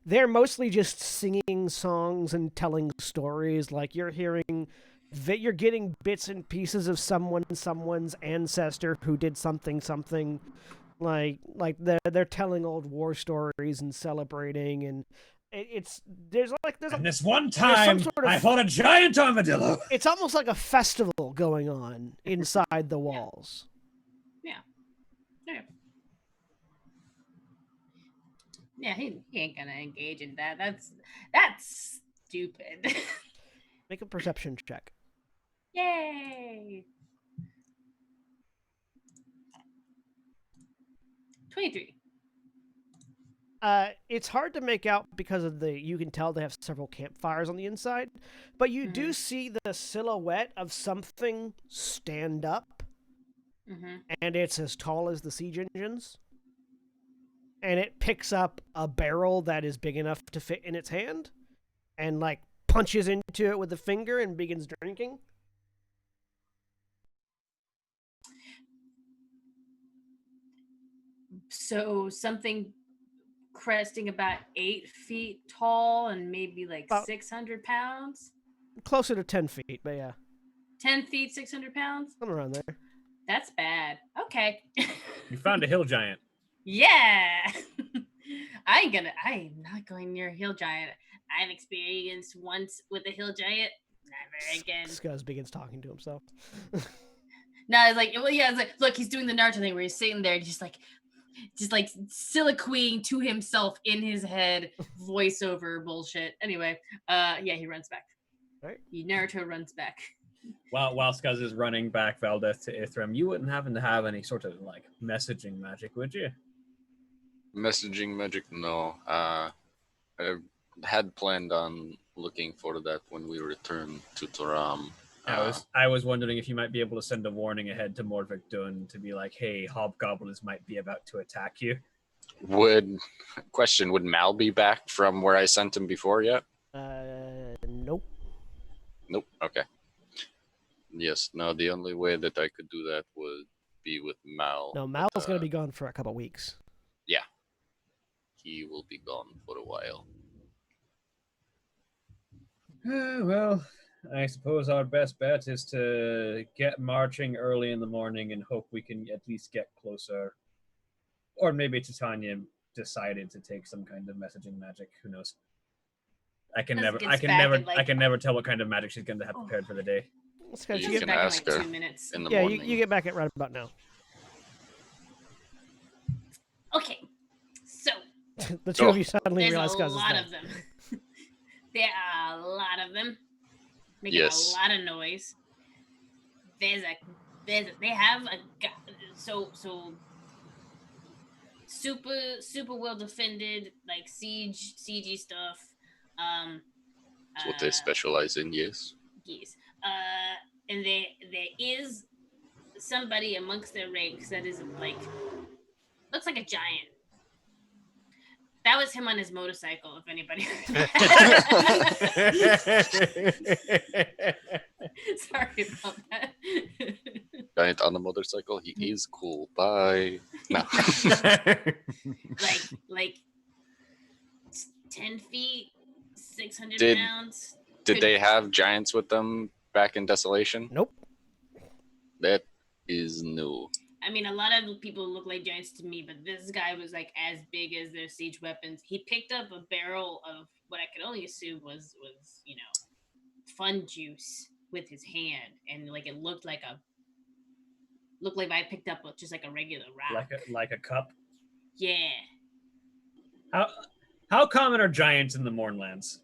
They're mostly just singing songs and telling stories. Like you're getting bits and pieces of someone's ancestor who did something. Like they're telling old war stories and celebrating, and there's this one time I fought a giant armadillo. It's almost like a festival going on inside the walls. Yeah, he ain't gonna engage in that. That's stupid. Make a perception check. Yay! 23. It's hard to make out because of you can tell they have several campfires on the inside, but you do see the silhouette of something stand up, and it's as tall as the siege engines, and it picks up a barrel that is big enough to fit in its hand, and like punches into it with a finger and begins drinking. So something cresting about 8 feet tall and maybe like about 600 pounds? Closer to 10 feet, but yeah. 10 feet, 600 pounds? Somewhere around there. That's bad. Okay. You found a hill giant. Yeah. I'm not going near a hill giant. I've experienced once with a hill giant. Never again. Scuzz begins talking to himself. No, it's like, well, yeah, it's like, look, he's doing the Naruto thing where he's sitting there just like soliloquying to himself in his head, voiceover bullshit. Anyway, yeah, he runs back. Right. Naruto runs back. While Skuz is running back Valdez to Ithram, you wouldn't happen to have any sort of like messaging magic, would you? Messaging magic? No. I had planned on looking for that when we return to Toram. I was wondering if you might be able to send a warning ahead to Mordvik Dun to be like, hey, hobgoblins might be about to attack you. Would Mal be back from where I sent him before yet? Nope. Nope. Okay. Yes. No, the only way that I could do that would be with Mal. No, Mal's going to be gone for a couple weeks. Yeah. He will be gone for a while. Well, I suppose our best bet is to get marching early in the morning and hope we can at least get closer. Or maybe Titania decided to take some kind of messaging magic. Who knows? I can never tell what kind of magic she's going to have prepared for the day. You can ask her in the morning. You get back at right about now. Okay, so the two of you suddenly there's realize a Scuzz is lot dead. of them. There are a lot of them making a lot of noise. They have a so super well defended, like siegey stuff. That's what they specialize in. Yes. Yes. And there is somebody amongst their ranks that is like looks like a giant. That was him on his motorcycle, if anybody Sorry about that. Giant on the motorcycle. He is cool. Bye. No. like 10 feet, 600 pounds. Did they have giants with them back in Desolation? Nope. That is new. I mean, a lot of people look like giants to me, but this guy was like as big as their siege weapons. He picked up a barrel of what I could only assume was fun juice with his hand, and like it looked like I picked up just like a regular rock, like a cup. Yeah. How common are giants in the Mournlands?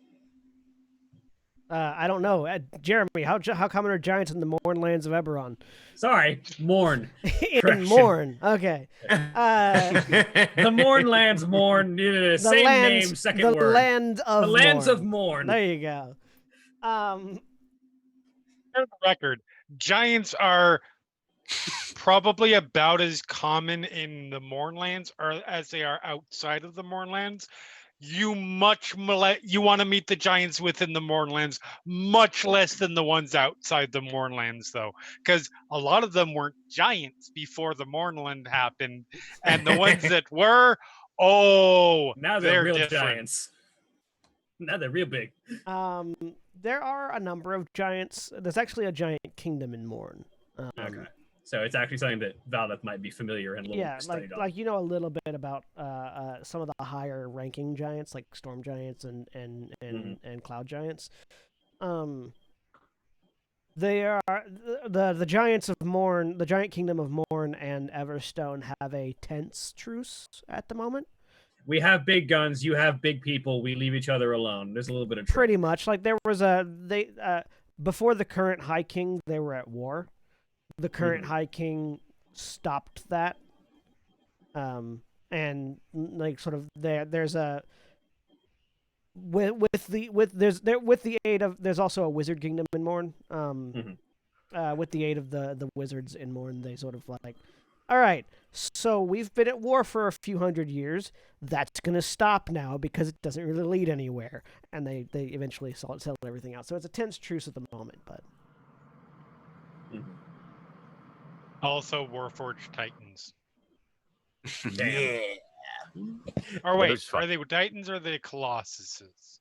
I don't know. Jeremy, how common are giants in the Mournlands of Eberron? Sorry, Mourn. In Mourn. Okay. The Mournlands, Mourn. Same name, second word. The lands of Mourn. There you go. For the record, giants are probably about as common in the Mournlands as they are outside of the Mournlands. You want to meet the giants within the Mournlands much less than the ones outside the Mournlands, though, because a lot of them weren't giants before the Mournland happened, and the ones that were, now they're real different. giants. Now they're real big. There are a number of giants. There's actually a giant kingdom in Mourn. Okay. So it's actually something that Valdeth might be familiar and studied on. Like you know a little bit about some of the higher ranking giants, like storm giants and cloud giants. They are the giants of Mourn, the giant kingdom of Mourn and Everstone have a tense truce at the moment. We have big guns. You have big people. We leave each other alone. There's a little bit of pretty much like there was before the current High King, they were at war. The current High King stopped that, and like sort of there's a with the aid of there's also a wizard kingdom in Mourn. With the aid of the wizards in Mourn, they sort of like, all right, so we've been at war for a few hundred years. That's gonna stop now because it doesn't really lead anywhere, and they eventually settle everything out. So it's a tense truce at the moment, but. Also, Warforged Titans. Yeah. Or wait, are they Titans or are they Colossuses?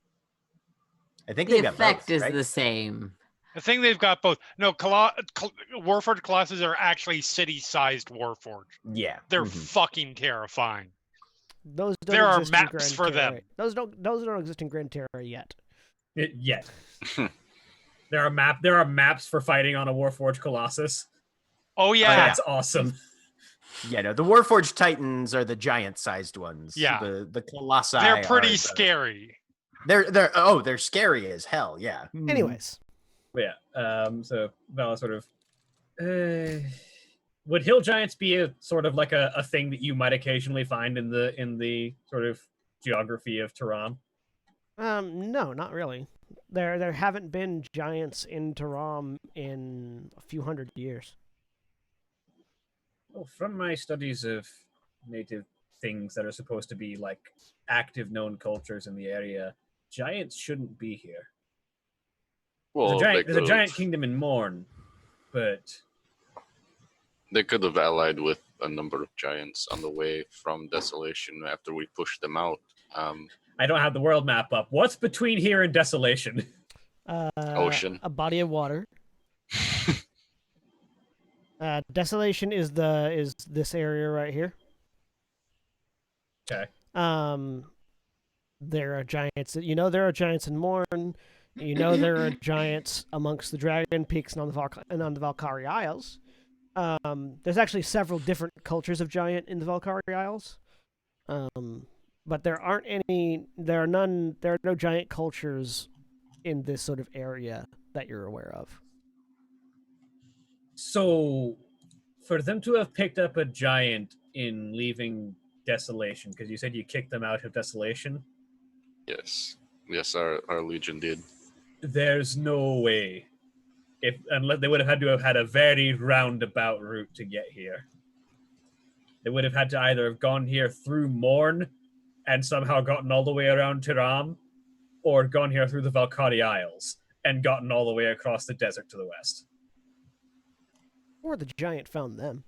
I think The they got effect both, is right? the same. I think they've got both. No, Warforged Colossus are actually city-sized Warforged. Yeah. They're mhm. fucking terrifying. Those don't There are exist in maps Gran for Terra. them. Those don't exist in Gran Terra yet. Yet. There are maps for fighting on a Warforged Colossus. Oh yeah. That's awesome. Yeah, no, the Warforged Titans are the giant-sized ones. Yeah. The Colossi They're pretty are scary. they're scary as hell. Yeah. Mhm. Anyways, But yeah. So Vala sort of. Would hill giants be a sort of like a thing that you might occasionally find in the sort of geography of Tehran? no, not really. There haven't been giants in Tehran in a few hundred years. Well, from my studies of native things that are supposed to be like active known cultures in the area, giants shouldn't be here. Well, There's a giant kingdom in Morn, but they could have allied with a number of giants on the way from Desolation after we pushed them out. I don't have the world map up. What's between here and Desolation? Ocean. A body of water. Desolation is this area right here. Okay. There are giants. There are giants in Morn. There are giants amongst the Dragon Peaks and on the Valkyrie Isles. There's actually several different cultures of giant in the Valkyrie Isles. But there are no giant cultures in this sort of area that you're aware of. So, for them to have picked up a giant in leaving Desolation, because you said you kicked them out of Desolation? Yes, our Legion did. There's no way. Unless they would have had to have had a very roundabout route to get here. They would have had to either have gone here through Morn and somehow gotten all the way around Tiram, or gone here through the Valkyrie Isles and gotten all the way across the desert to the west. Or the giant found them.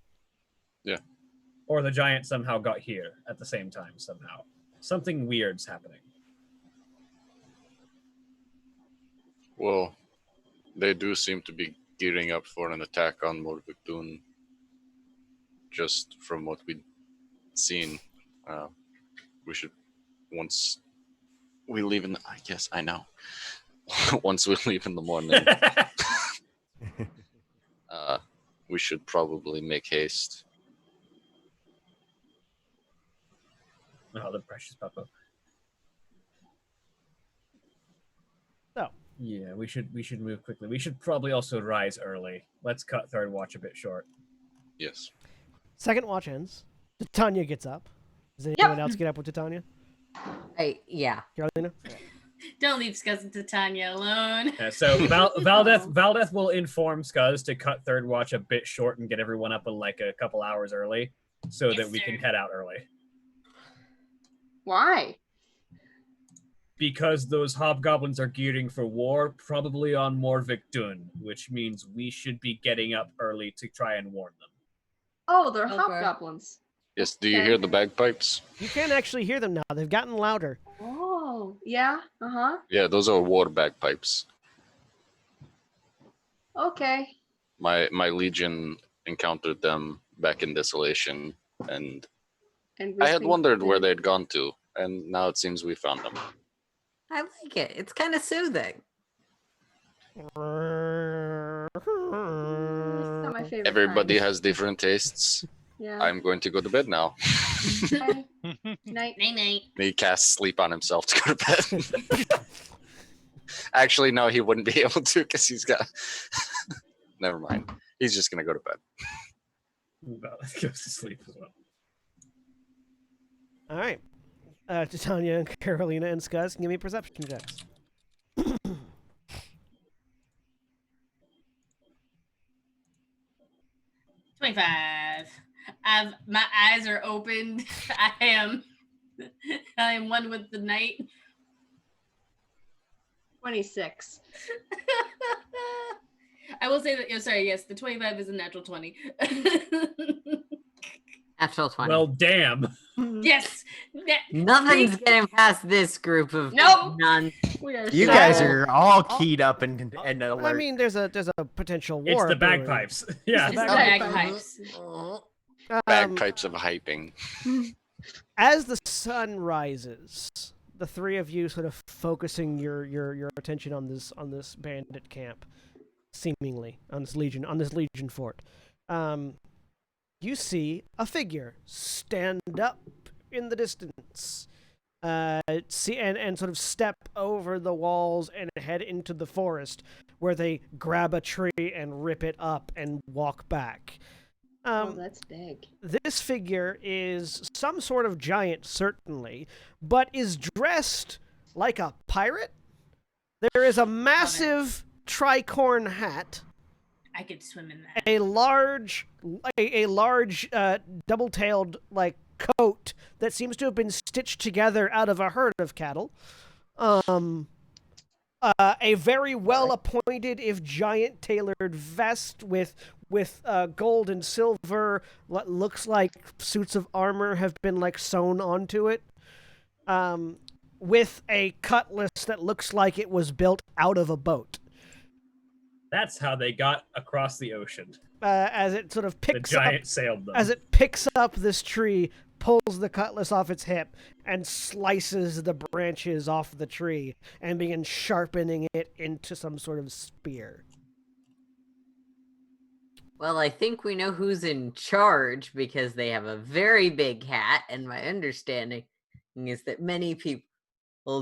Yeah. Or the giant somehow got here at the same time somehow. Something weird's happening. Well, they do seem to be gearing up for an attack on Morvikdun. Just from what we've seen, we should, once we leave in the, I guess I know. Once we leave in the morning, we should probably make haste. Oh, the precious Papa. So. Yeah, we should move quickly. We should probably also rise early. Let's cut third watch a bit short. Yes. Second watch ends. Titania gets up. Does anyone else get up with Titania? Yeah. Carolina? Don't leave Scuzz and Titania alone. Yeah, so Valdeth will inform Scuzz to cut third watch a bit short and get everyone up like a couple hours early, so that we can head out early. Why? Because those hobgoblins are gearing for war, probably on Morvikdun, which means we should be getting up early to try and warn them. Oh, they're hobgoblins. Yes, do you hear the bagpipes? You can actually hear them now. They've gotten louder. Oh, yeah. Uh-huh. Yeah, those are war bagpipes. Okay. My Legion encountered them back in Desolation, and I had wondered where they'd gone to, and now it seems we found them. I like it. It's kind of soothing. Not my favorite Everybody kind. has different tastes. Yeah. I'm going to go to bed now. Okay. Night. Night. He casts sleep on himself to go to bed. Actually, no, he wouldn't be able to because he's got... Never mind. He's just going to go to bed. Valdeth goes to sleep as well. All right. Titania and Carolina and Scuzz, give me perception checks. 25. My eyes are opened. I am one with the night. 26. I will say that, sorry, yes, the 25 is a natural 20. Natural 20. Well, damn. Yes. Nothing's getting past this group of Nope. none. We are You so- guys are all keyed up and alert. I mean, there's a potential It's war. the brewing. bagpipes. Yeah. It's the Bagpipes. bagpipes. Bagpipes of hyping. As the sun rises, the three of you sort of focusing your attention on this bandit camp, seemingly on this legion fort. You see a figure stand up in the distance, and sort of step over the walls and head into the forest, where they grab a tree and rip it up and walk back. Oh, that's big. This figure is some sort of giant, certainly, but is dressed like a pirate. There is a massive tricorn hat, I could swim in that. a large double-tailed like coat that seems to have been stitched together out of a herd of cattle. A very well-appointed, if giant, tailored vest with gold and silver. What looks like suits of armor have been like sewn onto it. With a cutlass that looks like it was built out of a boat. That's how they got across the ocean. As it sort of The picks up, giant sailed them. as it picks up this tree, pulls the cutlass off its hip, and slices the branches off the tree, and begins sharpening it into some sort of spear. Well, I think we know who's in charge because they have a very big hat, and my understanding is that many people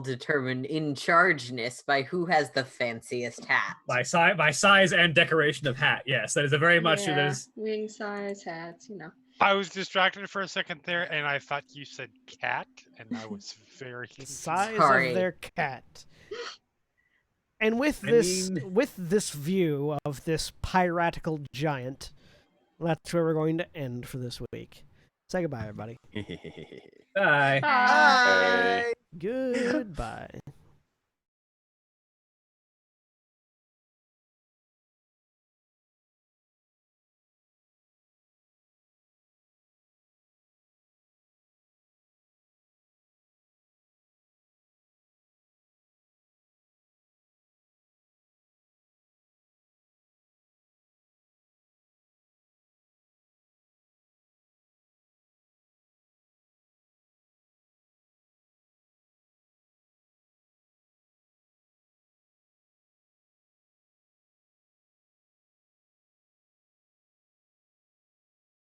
determine in chargeness by who has the fanciest hat. By size and decoration of hat. Yes, that is a very much. Yeah, There's wing size hats, you know. I was distracted for a second there, and I thought you said cat, and I was very The size Sorry. of their cat. And with I this mean- with this view of this piratical giant, that's where we're going to end for this week. Say goodbye, everybody. Bye. Bye. Hey. Goodbye.